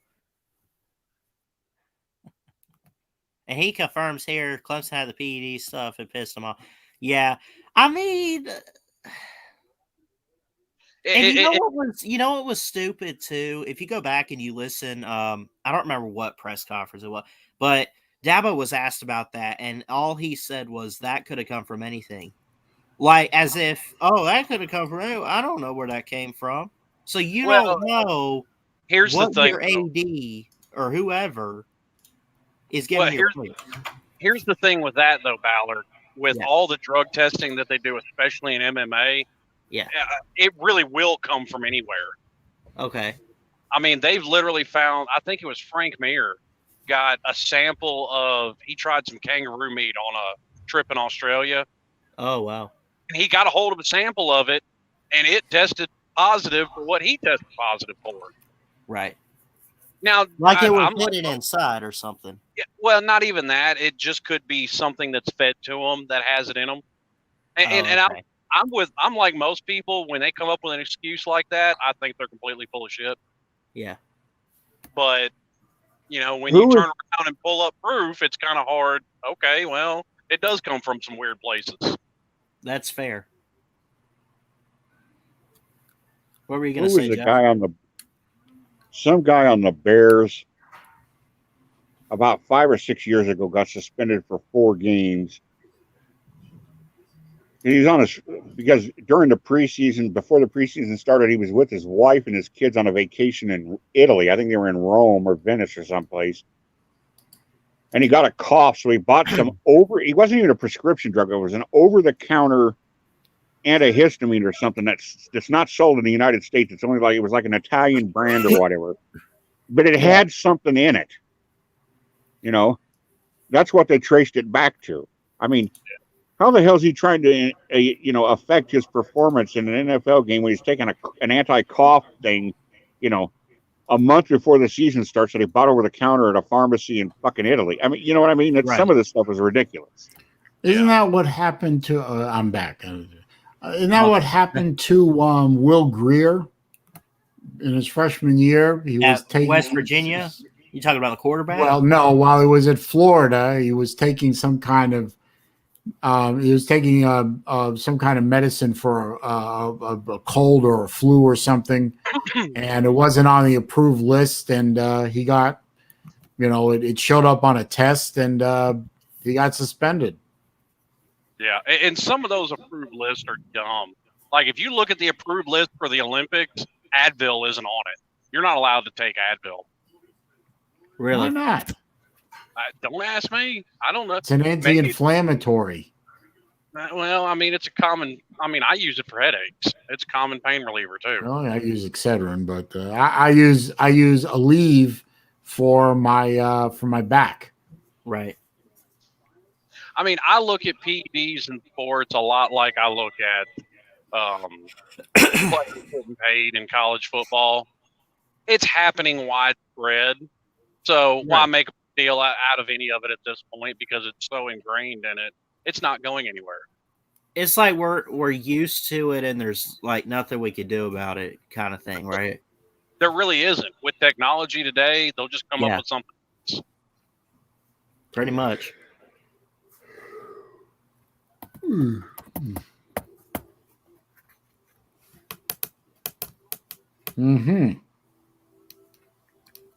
And he confirms here Clemson had the PED stuff. It pissed him off. Yeah. I mean... you know what was stupid too? If you go back and you listen, I don't remember what press conference it was, but Dabo was asked about that, and all he said was that could have come from anything. Like as if, that could have come from anything. I don't know where that came from. So you don't know here's what the thing, your AD or whoever is giving you. Here's the thing with that though, Ballard. With all the drug testing that they do, especially in MMA, it really will come from anywhere. Okay. I mean, they've literally found, I think it was Frank Mir got a sample of, he tried some kangaroo meat on a trip in Australia. Oh, wow. And he got a hold of a sample of it, and it tested positive for what he tested positive for. Right. Now, like it was hidden inside or something. Yeah, well, not even that. It just could be something that's fed to them that has it in them. And I'm like most people, when they come up with an excuse like that, I think they're completely full of shit. Yeah. But, when you turn around and pull up proof, it's kind of hard. Okay, well, it does come from some weird places. That's fair. What were you going to say, Jeff? Some guy on the Bears about 5 or 6 years ago got suspended for 4 games. He's because during the preseason, before the preseason started, he was with his wife and his kids on a vacation in Italy. I think they were in Rome or Venice or someplace. And he got a cough, so he bought some it wasn't even a prescription drug. It was an over-the-counter antihistamine or something that's not sold in the United States. It's only it was like an Italian brand or whatever. But it had something in it. That's what they traced it back to. I mean, how the hell is he trying to, affect his performance in an NFL game when he's taking an anti-cough thing, a month before the season starts that he bought over the counter at a pharmacy in fucking Italy? I mean, you know what I mean? Some of this stuff is ridiculous. Isn't that what happened to? I'm back. Isn't that what happened to Will Greer in his freshman year? He was taking West Virginia. You talking about the quarterback? Well, no. While he was at Florida, he was taking some kind of some kind of medicine for a cold or a flu or something, and it wasn't on the approved list. And he got, it showed up on a test, and he got suspended. Yeah, and some of those approved lists are dumb. Like if you look at the approved list for the Olympics, Advil isn't on it. You're not allowed to take Advil. Really? Why not? Don't ask me. I don't know. It's an anti-inflammatory. Well, I mean, I use it for headaches. It's a common pain reliever too. Well, I use Excedrin, but I use Aleve for my back. Right. I mean, I look at PEDs in sports a lot like I look at players getting paid in college football. It's happening widespread. So why make a deal out of any of it at this point? Because it's so ingrained in it. It's not going anywhere. It's like we're used to it, and there's like nothing we could do about it, kind of thing, right? There really isn't. With technology today, they'll just come up with something else. Pretty much. Mm-hmm.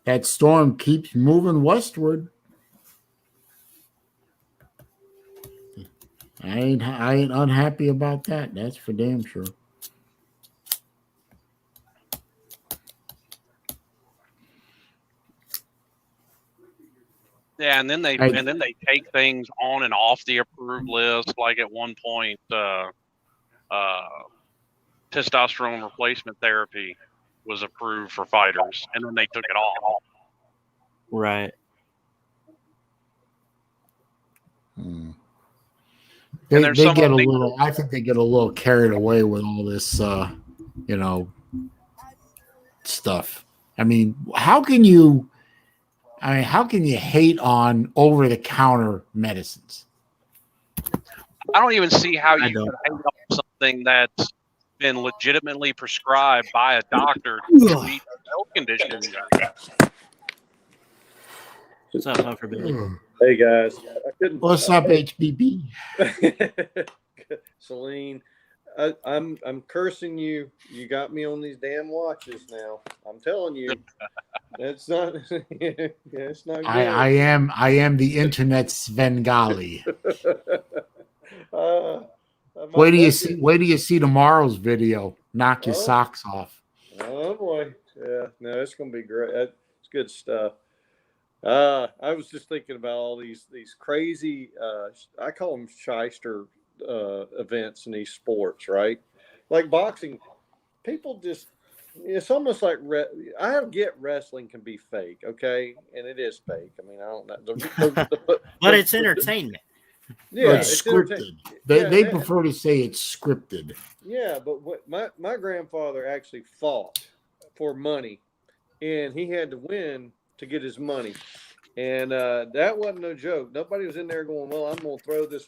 That storm keeps moving westward. I ain't unhappy about that. That's for damn sure. Yeah, and then they take things on and off the approved list. Like at one point, testosterone replacement therapy was approved for fighters, and then they took it off. Right. They get a little. I think they get a little carried away with all this, stuff. I mean, how can you hate on over-the-counter medicines? I don't even see how you can hate on something that's been legitimately prescribed by a doctor to treat a health condition. What's up, Humphrey? Hey guys, What's up, HBB? Celine, I'm cursing you. You got me on these damn watches now. I'm telling you, it's not. It's not good. I am the internet Svengali. Wait do you see tomorrow's video? Knock your socks off. Oh boy, yeah, no, it's gonna be great. It's good stuff. I was just thinking about all these crazy, I call them shyster events in these sports, right? Like boxing, people just, it's almost like, I get wrestling can be fake, okay? And it is fake. I mean, I don't know. But it's entertainment. Yeah, it's scripted. They prefer to say it's scripted. Yeah, but what my grandfather actually fought for money, and he had to win to get his money. And that wasn't no joke. Nobody was in there going, well, I'm going to throw this.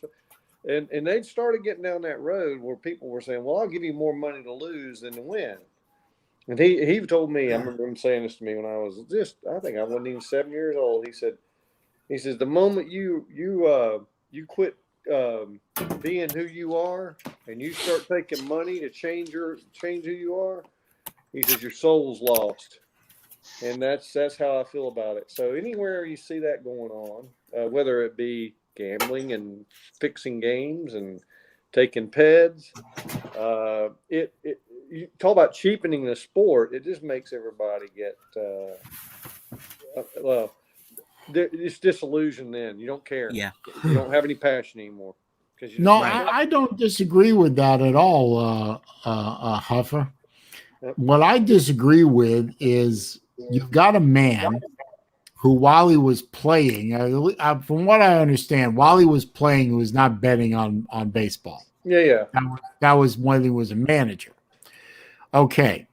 And they started getting down that road where people were saying, well, I'll give you more money to lose than to win. And he told me, I remember him saying this to me when I was I think I wasn't even 7 years old. He says, the moment you quit being who you are and you start taking money to change who you are, he says, your soul's lost. And that's how I feel about it. So anywhere you see that going on, whether it be gambling and fixing games and taking peds, you talk about cheapening the sport. It just makes everybody get it's disillusioned. Then you don't care. Yeah, you don't have any passion anymore. I don't disagree with that at all, Huffer. What I disagree with is you've got a man who, while he was playing, from what I understand, while he was playing, he was not betting on baseball. Yeah. That was when he was a manager. Okay.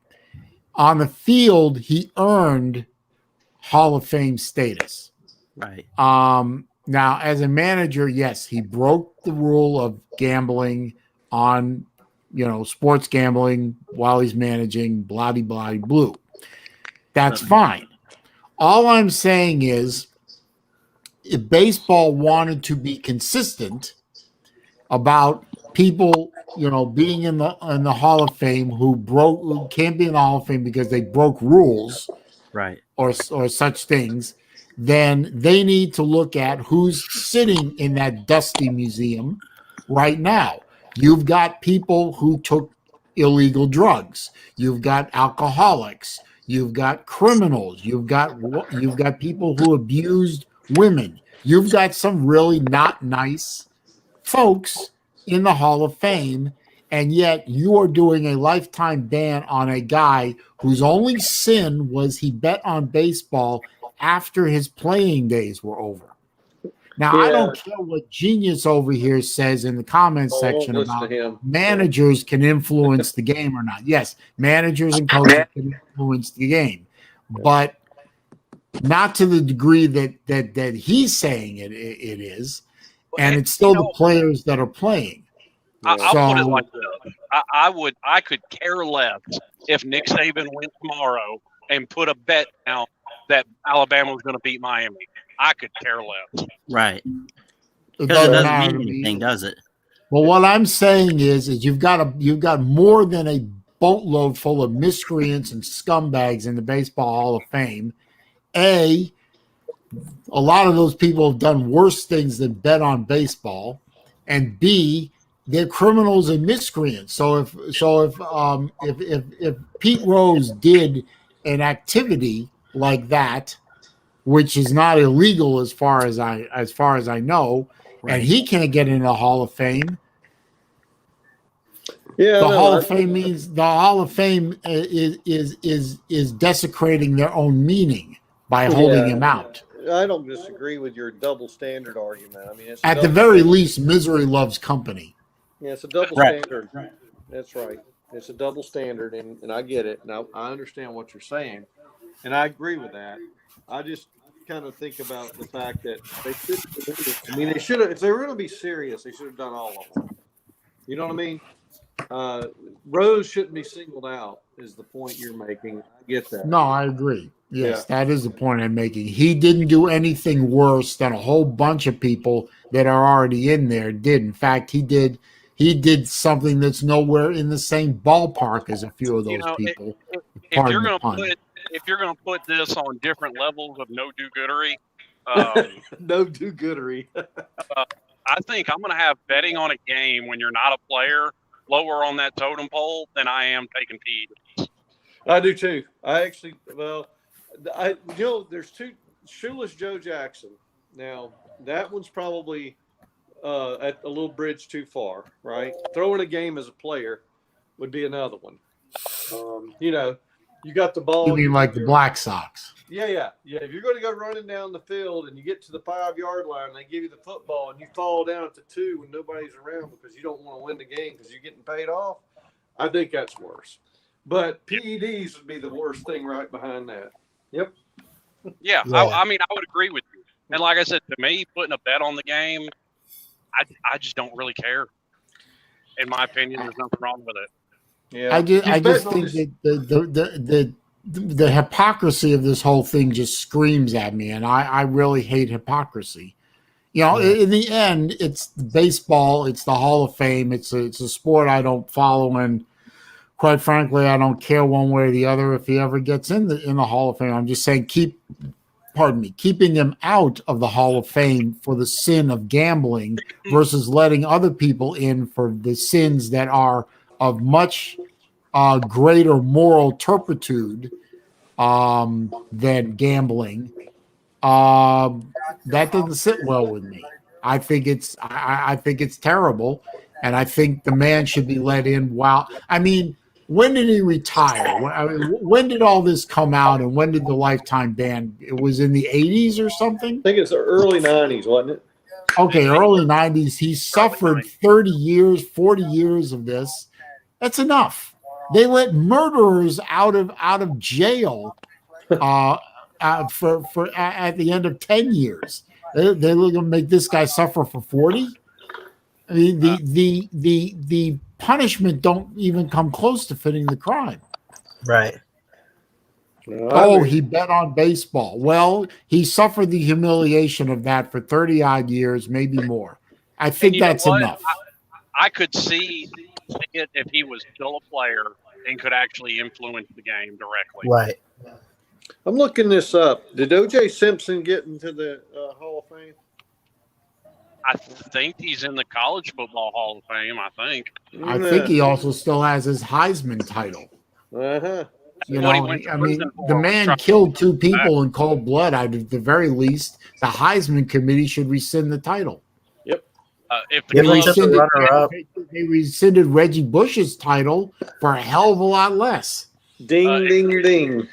On the field, he earned Hall of Fame status. Right. Now, as a manager, yes, he broke the rule of gambling on sports gambling while he's managing, blah, blah, blah, blue. That's fine. All I'm saying is, if baseball wanted to be consistent about people, being in the Hall of Fame who can't be in the Hall of Fame because they broke rules, right, or such things, then they need to look at who's sitting in that dusty museum right now. You've got people who took illegal drugs. You've got alcoholics. You've got criminals. You've got people who abused women. You've got some really not nice folks in the Hall of Fame, and yet you are doing a lifetime ban on a guy whose only sin was he bet on baseball after his playing days were over. Now, I don't care what Genius over here says in the comments section about managers can influence the game or not. Yes, managers and coaches can influence the game, but not to the degree that he's saying it is, and it's still the players that are playing. I'll put it like this: I could care less if Nick Saban went tomorrow and put a bet down that Alabama was going to beat Miami. I could care less. Right. It doesn't matter mean anything, does it? Well, what I'm saying is you've got more than a boatload full of miscreants and scumbags in the Baseball Hall of Fame. A lot of those people have done worse things than bet on baseball, and B, they're criminals and miscreants. So if Pete Rose did an activity like that, which is not illegal as far as I know, right, and he can't get into the Hall of Fame. Yeah, the Hall of Fame means the Hall of Fame is desecrating their own meaning by holding him out. I don't disagree with your double standard argument. I mean, it's at the very least, misery loves company. Yeah, it's a double standard. Right. That's right. It's a double standard, and I get it. Now I understand what you're saying, and I agree with that. I just kind of think about the fact that they should. I mean, they should have. If they were going to be serious, they should have done all of them. You know what I mean? Rose shouldn't be singled out. Is the point you're making? I get that. No, I agree. Yes, that is the point I'm making. He didn't do anything worse than a whole bunch of people that are already in there did. In fact, he did something that's nowhere in the same ballpark as a few of those people. If you're going to put this on different levels of no do-goodery, no do-goodery. I think I'm going to have betting on a game when you're not a player lower on that totem pole than I am taking PEDs. I do too. There's two. Shoeless Joe Jackson. Now that one's probably at a little bridge too far, right? Throwing a game as a player would be another one. You got the ball. You mean like the Black Sox? Yeah. If you're going to go running down the field and you get to the 5-yard line and they give you the football and you fall down at the 2 when nobody's around because you don't want to win the game because you're getting paid off, I think that's worse. But PEDs would be the worst thing right behind that. Yep. Yeah. I mean, I would agree with you. And like I said, to me, putting a bet on the game, I just don't really care. In my opinion, there's nothing wrong with it. Yeah. I just think that the hypocrisy of this whole thing just screams at me, and I really hate hypocrisy. In the end, it's baseball, it's the Hall of Fame, it's a sport I don't follow, and quite frankly, I don't care one way or the other if he ever gets in the Hall of Fame. I'm just saying keeping him out of the Hall of Fame for the sin of gambling versus letting other people in for the sins that are of much greater moral turpitude than gambling. That doesn't sit well with me. I think it's terrible, and I think the man should be let in. When did he retire? When did all this come out, and when did the lifetime ban? It was in the 80s or something? I think it's the early 90s, wasn't it? Okay, early 90s. He suffered 30 years, 40 years of this. That's enough. They let murderers out of jail for at the end of 10 years. They're going to make this guy suffer for 40? I mean, the punishment don't even come close to fitting the crime. Right. Oh, he bet on baseball. Well, he suffered the humiliation of that for 30 odd years, maybe more. I think that's enough. I could see it if he was still a player and could actually influence the game directly. Right. I'm looking this up. Did O.J. Simpson get into the Hall of Fame? I think he's in the College Football Hall of Fame, I think. I think he also still has his Heisman title. Uh-huh. You know, I mean, the man killed 2 people in cold blood. At the very least, the Heisman committee should rescind the title. Yep. If the they rescinded Reggie Bush's title for a hell of a lot less. Ding, ding, ding.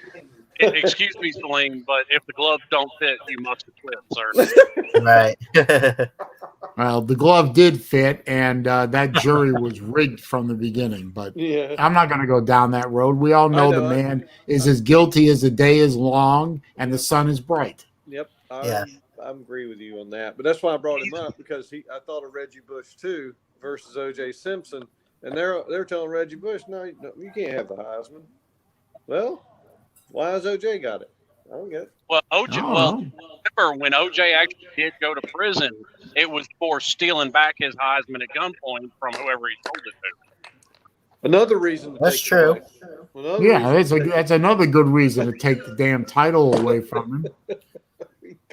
Excuse me, Celine, but if the gloves don't fit, you must have quit, sir. Right. Well, the glove did fit, and that jury was rigged from the beginning. But Yeah. I'm not going to go down that road. We all know the man is as guilty as the day is long and the sun is bright. Yep. I agree with you on that. But that's why I brought him up, because I thought of Reggie Bush too versus O.J. Simpson, and they're telling Reggie Bush, no, you can't have the Heisman. Well, why has O.J. got it? I don't get it. Well, remember when O.J. actually did go to prison, it was for stealing back his Heisman at gunpoint from whoever he sold it to. Another reason. That's true. That's another good reason to take the damn title away from him.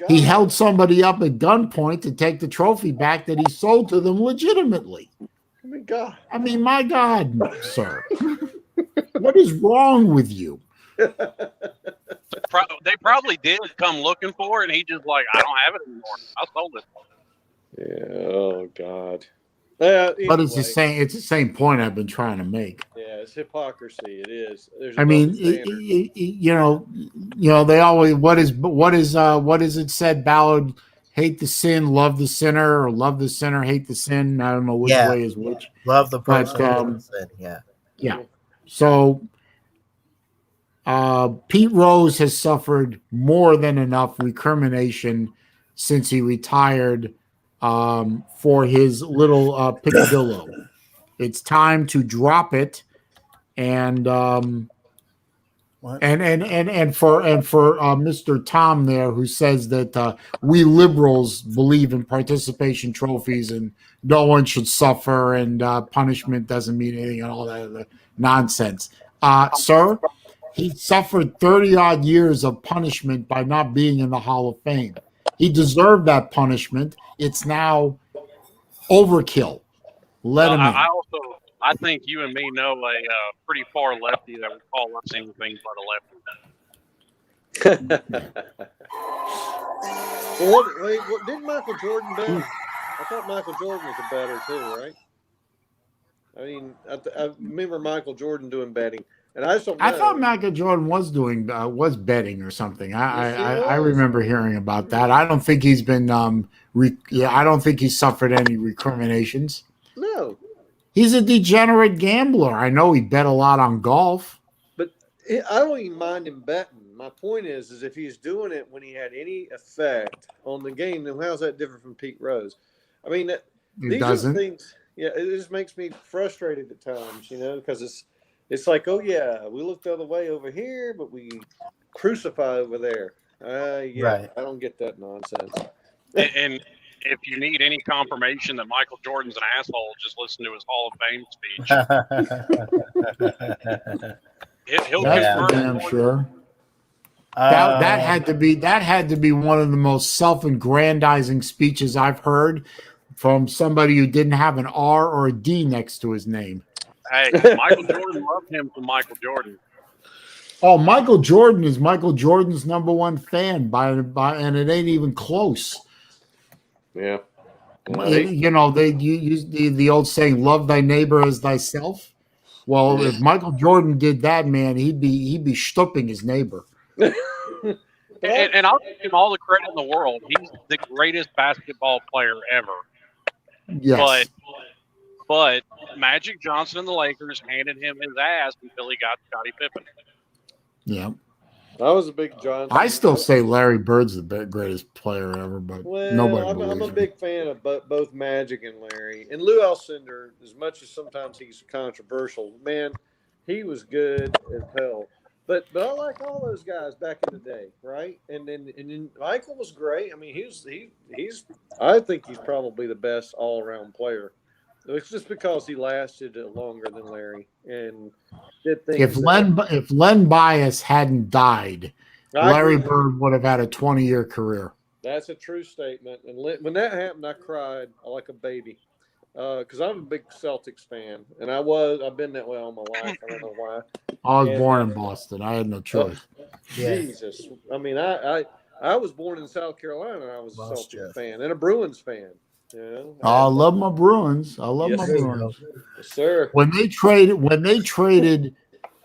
He held somebody up at gunpoint to take the trophy back that he sold to them legitimately. I mean, my God, sir. What is wrong with you? They probably did come looking for it, and he just like, I don't have it anymore. I sold it. Yeah. Oh God. But it's the same. It's the same point I've been trying to make. Yeah, it's hypocrisy. It is. I mean, you know, they always what is it said? Ballad, hate the sin, love the sinner, or love the sinner, hate the sin. I don't know which way is which. Love the person. Hate the sin. Yeah. Yeah. So Pete Rose has suffered more than enough recrimination since he retired for his little picadillo. It's time to drop it, and for Mr. Tom there, who says that we liberals believe in participation trophies and no one should suffer and punishment doesn't mean anything and all that other nonsense. Sir, he suffered 30-odd years of punishment by not being in the Hall of Fame. He deserved that punishment. It's now overkill. Let him in. I think you and me know a pretty far lefty that would call us anything but a lefty. What didn't Michael Jordan do? I thought Michael Jordan was a batter too, right? I mean, I remember Michael Jordan doing betting, and I just don't know. I thought Michael Jordan was doing was betting or something. I remember hearing about that. I don't think he's been I don't think he's suffered any recriminations. No, he's a degenerate gambler. I know he bet a lot on golf, but I don't even mind him betting. My point is if he's doing it when he had any effect on the game, then how's that different from Pete Rose? I mean, these are things. Yeah, it just makes me frustrated at times, you know, because it's like, oh yeah, we look the other way over here, but we crucify over there. Right. I don't get that nonsense. And if you need any confirmation that Michael Jordan's an asshole, just listen to his Hall of Fame speech. He'll That's for damn sure. That had to be one of the most self-aggrandizing speeches I've heard from somebody who didn't have an R or a D next to his name. Hey, Michael Jordan loved him for Michael Jordan. Oh, Michael Jordan is Michael Jordan's #1 fan and it ain't even close. Yeah. You know, they use the old saying, love thy neighbor as thyself. Well, if Michael Jordan did that, man, he'd be stooping his neighbor. And I'll give him all the credit in the world. He's the greatest basketball player ever. Yes. But Magic Johnson and the Lakers handed him his ass until he got Scottie Pippen. Yeah. I was a big Johnson. I still say Larry Bird's the greatest player ever, but nobody I'm believes a me. big fan of both Magic and Larry. And Lou Alcindor, as much as sometimes he's controversial, man, he was good as hell. But I like all those guys back in the day, right? And then Michael was great. I mean, he's I think he's probably the best all around player. It's just because he lasted longer than Larry and did things. If Len Bias hadn't died, Larry Bird would have had a 20-year career. That's a true statement. And when that happened, I cried like a baby because I'm a big Celtics fan, and I've been that way all my life. I don't know why. I was born in Boston. I had no choice. Jesus, I mean, I was born in South Carolina, and I was a Celtics fan and a Bruins fan. Yeah, I love my Bruins. I love my Bruins. Yes, sir. When they traded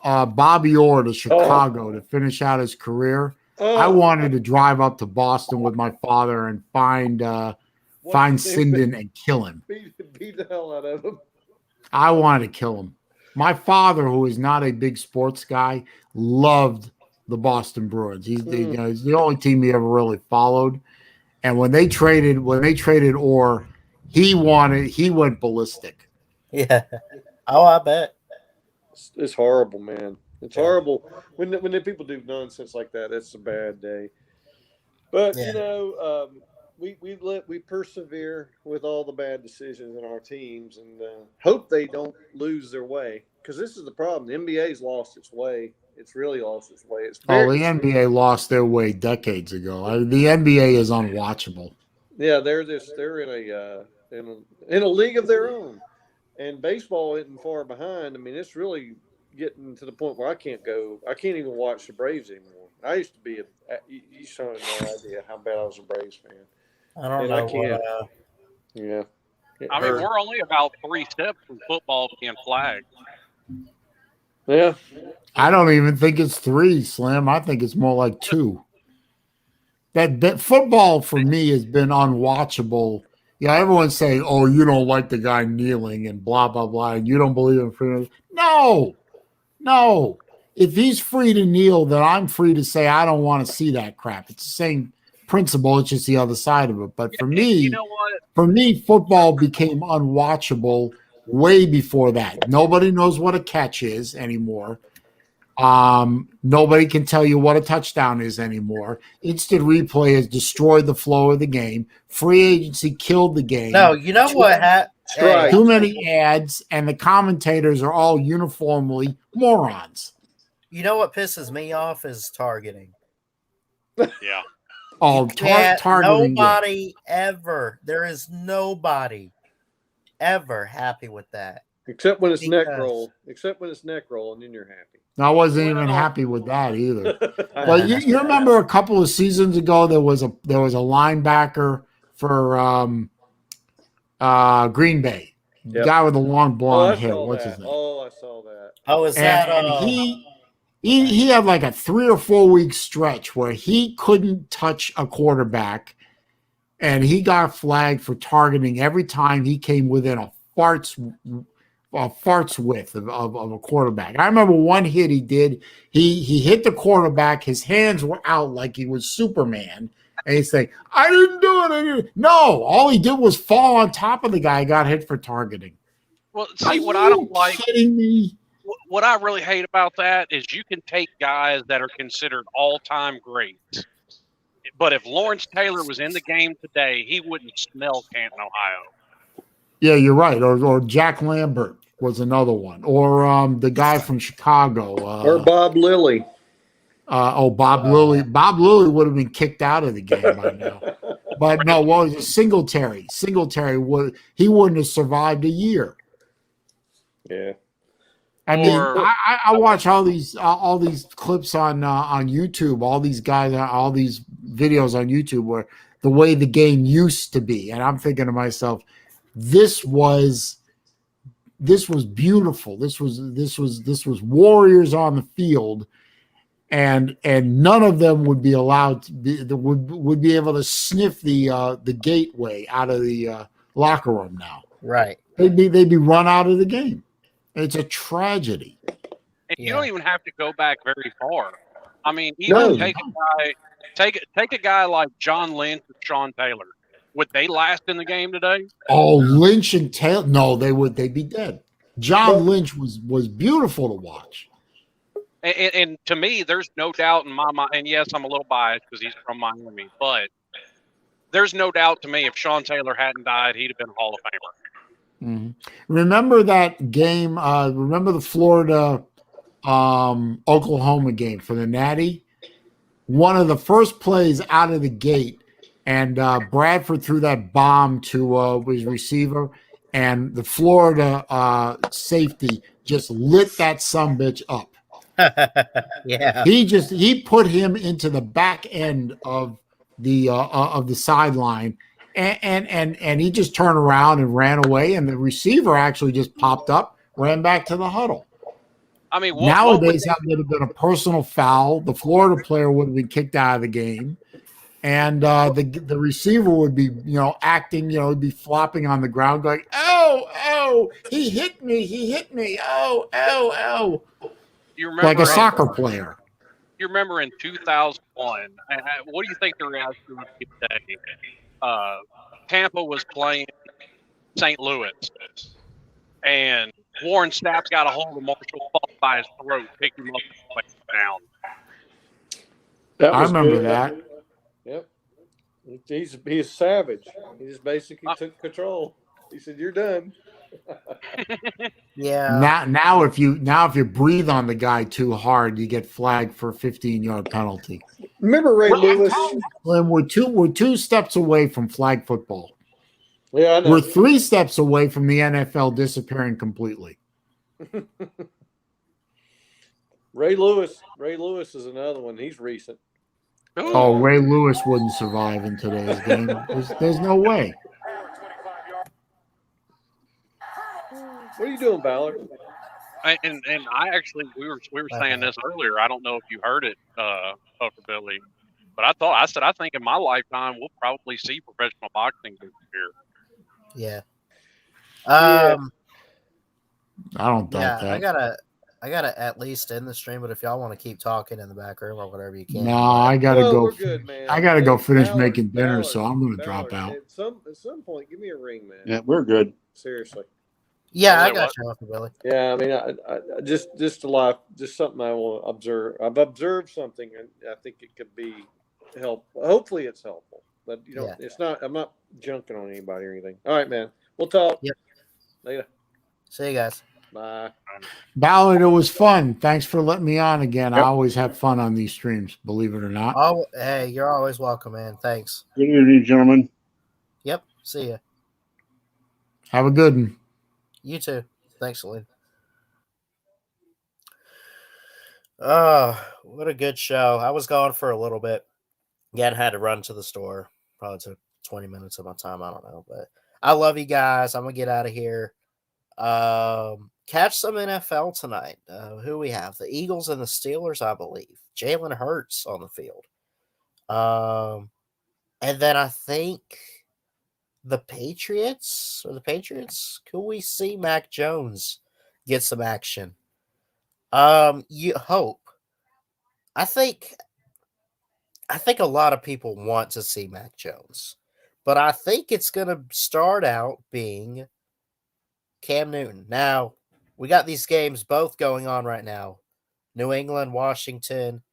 Bobby Orr to Chicago to finish out his career, I wanted to drive up to Boston with my father and find Sinden and kill him. Beat the hell out of him. I wanted to kill him. My father, who is not a big sports guy, loved the Boston Bruins. He's the only team he ever really followed. And when they traded Orr, he went ballistic. Yeah. Oh, I bet. It's horrible, man. It's horrible when the people do nonsense like that. It's a bad day. But we persevere with all the bad decisions in our teams and hope they don't lose their way, because this is the problem. The NBA's lost its way. It's really lost its way. The NBA lost their way decades ago. The NBA is unwatchable. Yeah, they're in a league of their own, and baseball isn't far behind. I mean, it's really getting to the point where I can't even watch the Braves anymore. I used to be you have no idea how bad I was a Braves fan. I don't know. I can't. Yeah. I mean, we're only about 3 steps from football being flagged. Yeah. I don't even think it's 3, Slim. I think it's more like 2. That football for me has been unwatchable. Yeah, everyone's saying, "Oh, you don't like the guy kneeling and blah blah blah, and you don't believe in freedom." No. If he's free to kneel, then I'm free to say I don't want to see that crap. It's the same principle. It's just the other side of it. But for me, you know what? For me, football became unwatchable way before that. Nobody knows what a catch is anymore. Nobody can tell you what a touchdown is anymore. Instant replay has destroyed the flow of the game. Free agency killed the game. No, you know what happened? Too many ads, and the commentators are all uniformly morons. You know what pisses me off is targeting. Yeah. Oh, targeting. Nobody ever. There is nobody ever happy with that. Except when it's neck roll. Except when it's neck roll, and then you're happy. I wasn't even happy with that either. But you remember a couple of seasons ago there was a linebacker for Green Bay, the guy with the long blonde hair. What's his name? Oh, I saw that. Oh, is that? And he had like a 3 or 4 week stretch where he couldn't touch a quarterback, and he got flagged for targeting every time he came within a fart's width of a quarterback. I remember one hit he did. He hit the quarterback. His hands were out like he was Superman. And he's saying, I didn't do it. No, all he did was fall on top of the guy. Got hit for targeting. Well, see, what I don't like, kidding me? What I really hate about that is you can take guys that are considered all-time greats. But if Lawrence Taylor was in the game today, he wouldn't smell Canton, Ohio. Yeah, you're right. Or Jack Lambert was another one. Or the guy from Chicago. Or Bob Lilly. Bob Lilly. Bob Lilly would have been kicked out of the game by now. But no, what was it? Singletary. He wouldn't have survived a year. Yeah. I mean, I watch all these clips on YouTube, all these guys, all these videos on YouTube where the way the game used to be, and I'm thinking to myself, this was beautiful. This was warriors on the field, and none of them would be allowed to would be able to sniff the gateway out of the locker room now. Right. They'd be run out of the game. It's a tragedy. And you don't even have to go back very far. I mean, even No. take a guy like John Lynch or Sean Taylor. Would they last in the game today? Oh, Lynch and Taylor. No, they'd be dead. John But- Lynch was beautiful to watch. And to me, there's no doubt in my mind. And yes, I'm a little biased because he's from Miami, but there's no doubt to me if Sean Taylor hadn't died, he'd have been a Hall of Famer. Mm-hmm. Remember that game? Remember the Florida Oklahoma game for the Natty? One of the first plays out of the gate, and Bradford threw that bomb to his receiver, and the Florida safety just lit that sumbitch up. Yeah. He put him into the back end of the sideline, and he just turned around and ran away, and the receiver actually just popped up, ran back to the huddle. I mean, Nowadays that would have been a personal foul. The Florida player would have been kicked out of the game, and the receiver would be acting, would be flopping on the ground, going, "Oh, he hit me, oh." you remember Like a soccer player. You remember in 2001? What do you think the reaction would be today? Tampa was playing St. Louis, and Warren Sapp got a hold of Marshall Faulk by his throat, picked him up, and put him down. I remember that. Yep. He's savage. He just basically took control. He said, "You're done." Yeah. Now if you breathe on the guy too hard, you get flagged for a 15-yard penalty. Remember Ray Lewis? And we're two steps away from flag football. Yeah, I know. We're 3 steps away from the NFL disappearing completely. Ray Lewis is another one. He's recent. Oh, Ray Lewis wouldn't survive in today's game. There's no way. What are you doing, Ballard? And I actually we were saying this earlier. I don't know if you heard it, Puffer Billy, but I think in my lifetime we'll probably see professional boxing this year. Yeah. I don't doubt that. I gotta at least end the stream, but if y'all want to keep talking in the back room or whatever you can. No, I gotta go. We're good, man. I gotta go finish Ballard, making dinner, Ballard, so I'm gonna Ballard, drop out. At some point, give me a ring, man. Yeah, we're good. Seriously. Yeah, I got you, Uncle Billy. Yeah, I mean, I just a lot, just something I will observe. I've observed something, and I think it could be helpful. Hopefully, it's helpful, but it's not. I'm not junking on anybody or anything. All right, man. We'll talk. Yep. Later. See you guys. Bye. Ballard, it was fun. Thanks for letting me on again. Yep. I always have fun on these streams, believe it or not. Oh, hey, you're always welcome, man. Thanks. Good evening, gentlemen. Yep. See ya. Have a good one. You too. Thanks, Celine. Oh, what a good show. I was gone for a little bit. Again, had to run to the store. Probably took 20 minutes of my time. I don't know. But I love you guys. I'm going to get out of here. Catch some NFL tonight. Who we have? The Eagles and the Steelers, I believe. Jalen Hurts on the field. And then I think the Patriots. Could we see Mac Jones get some action? You hope. I think a lot of people want to see Mac Jones, but I think it's going to start out being Cam Newton. Now, we got these games both going on right now. New England, Washington,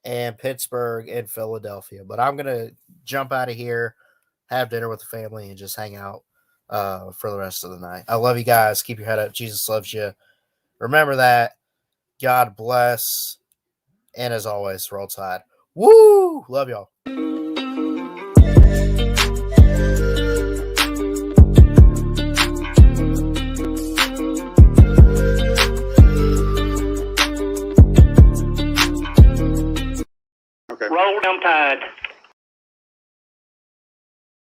and Pittsburgh and Philadelphia. But I'm going to jump out of here, have dinner with the family, and just hang out for the rest of the night. I love you guys. Keep your head up. Jesus loves you. Remember that. God bless. And as always, roll tide. Woo! Love y'all.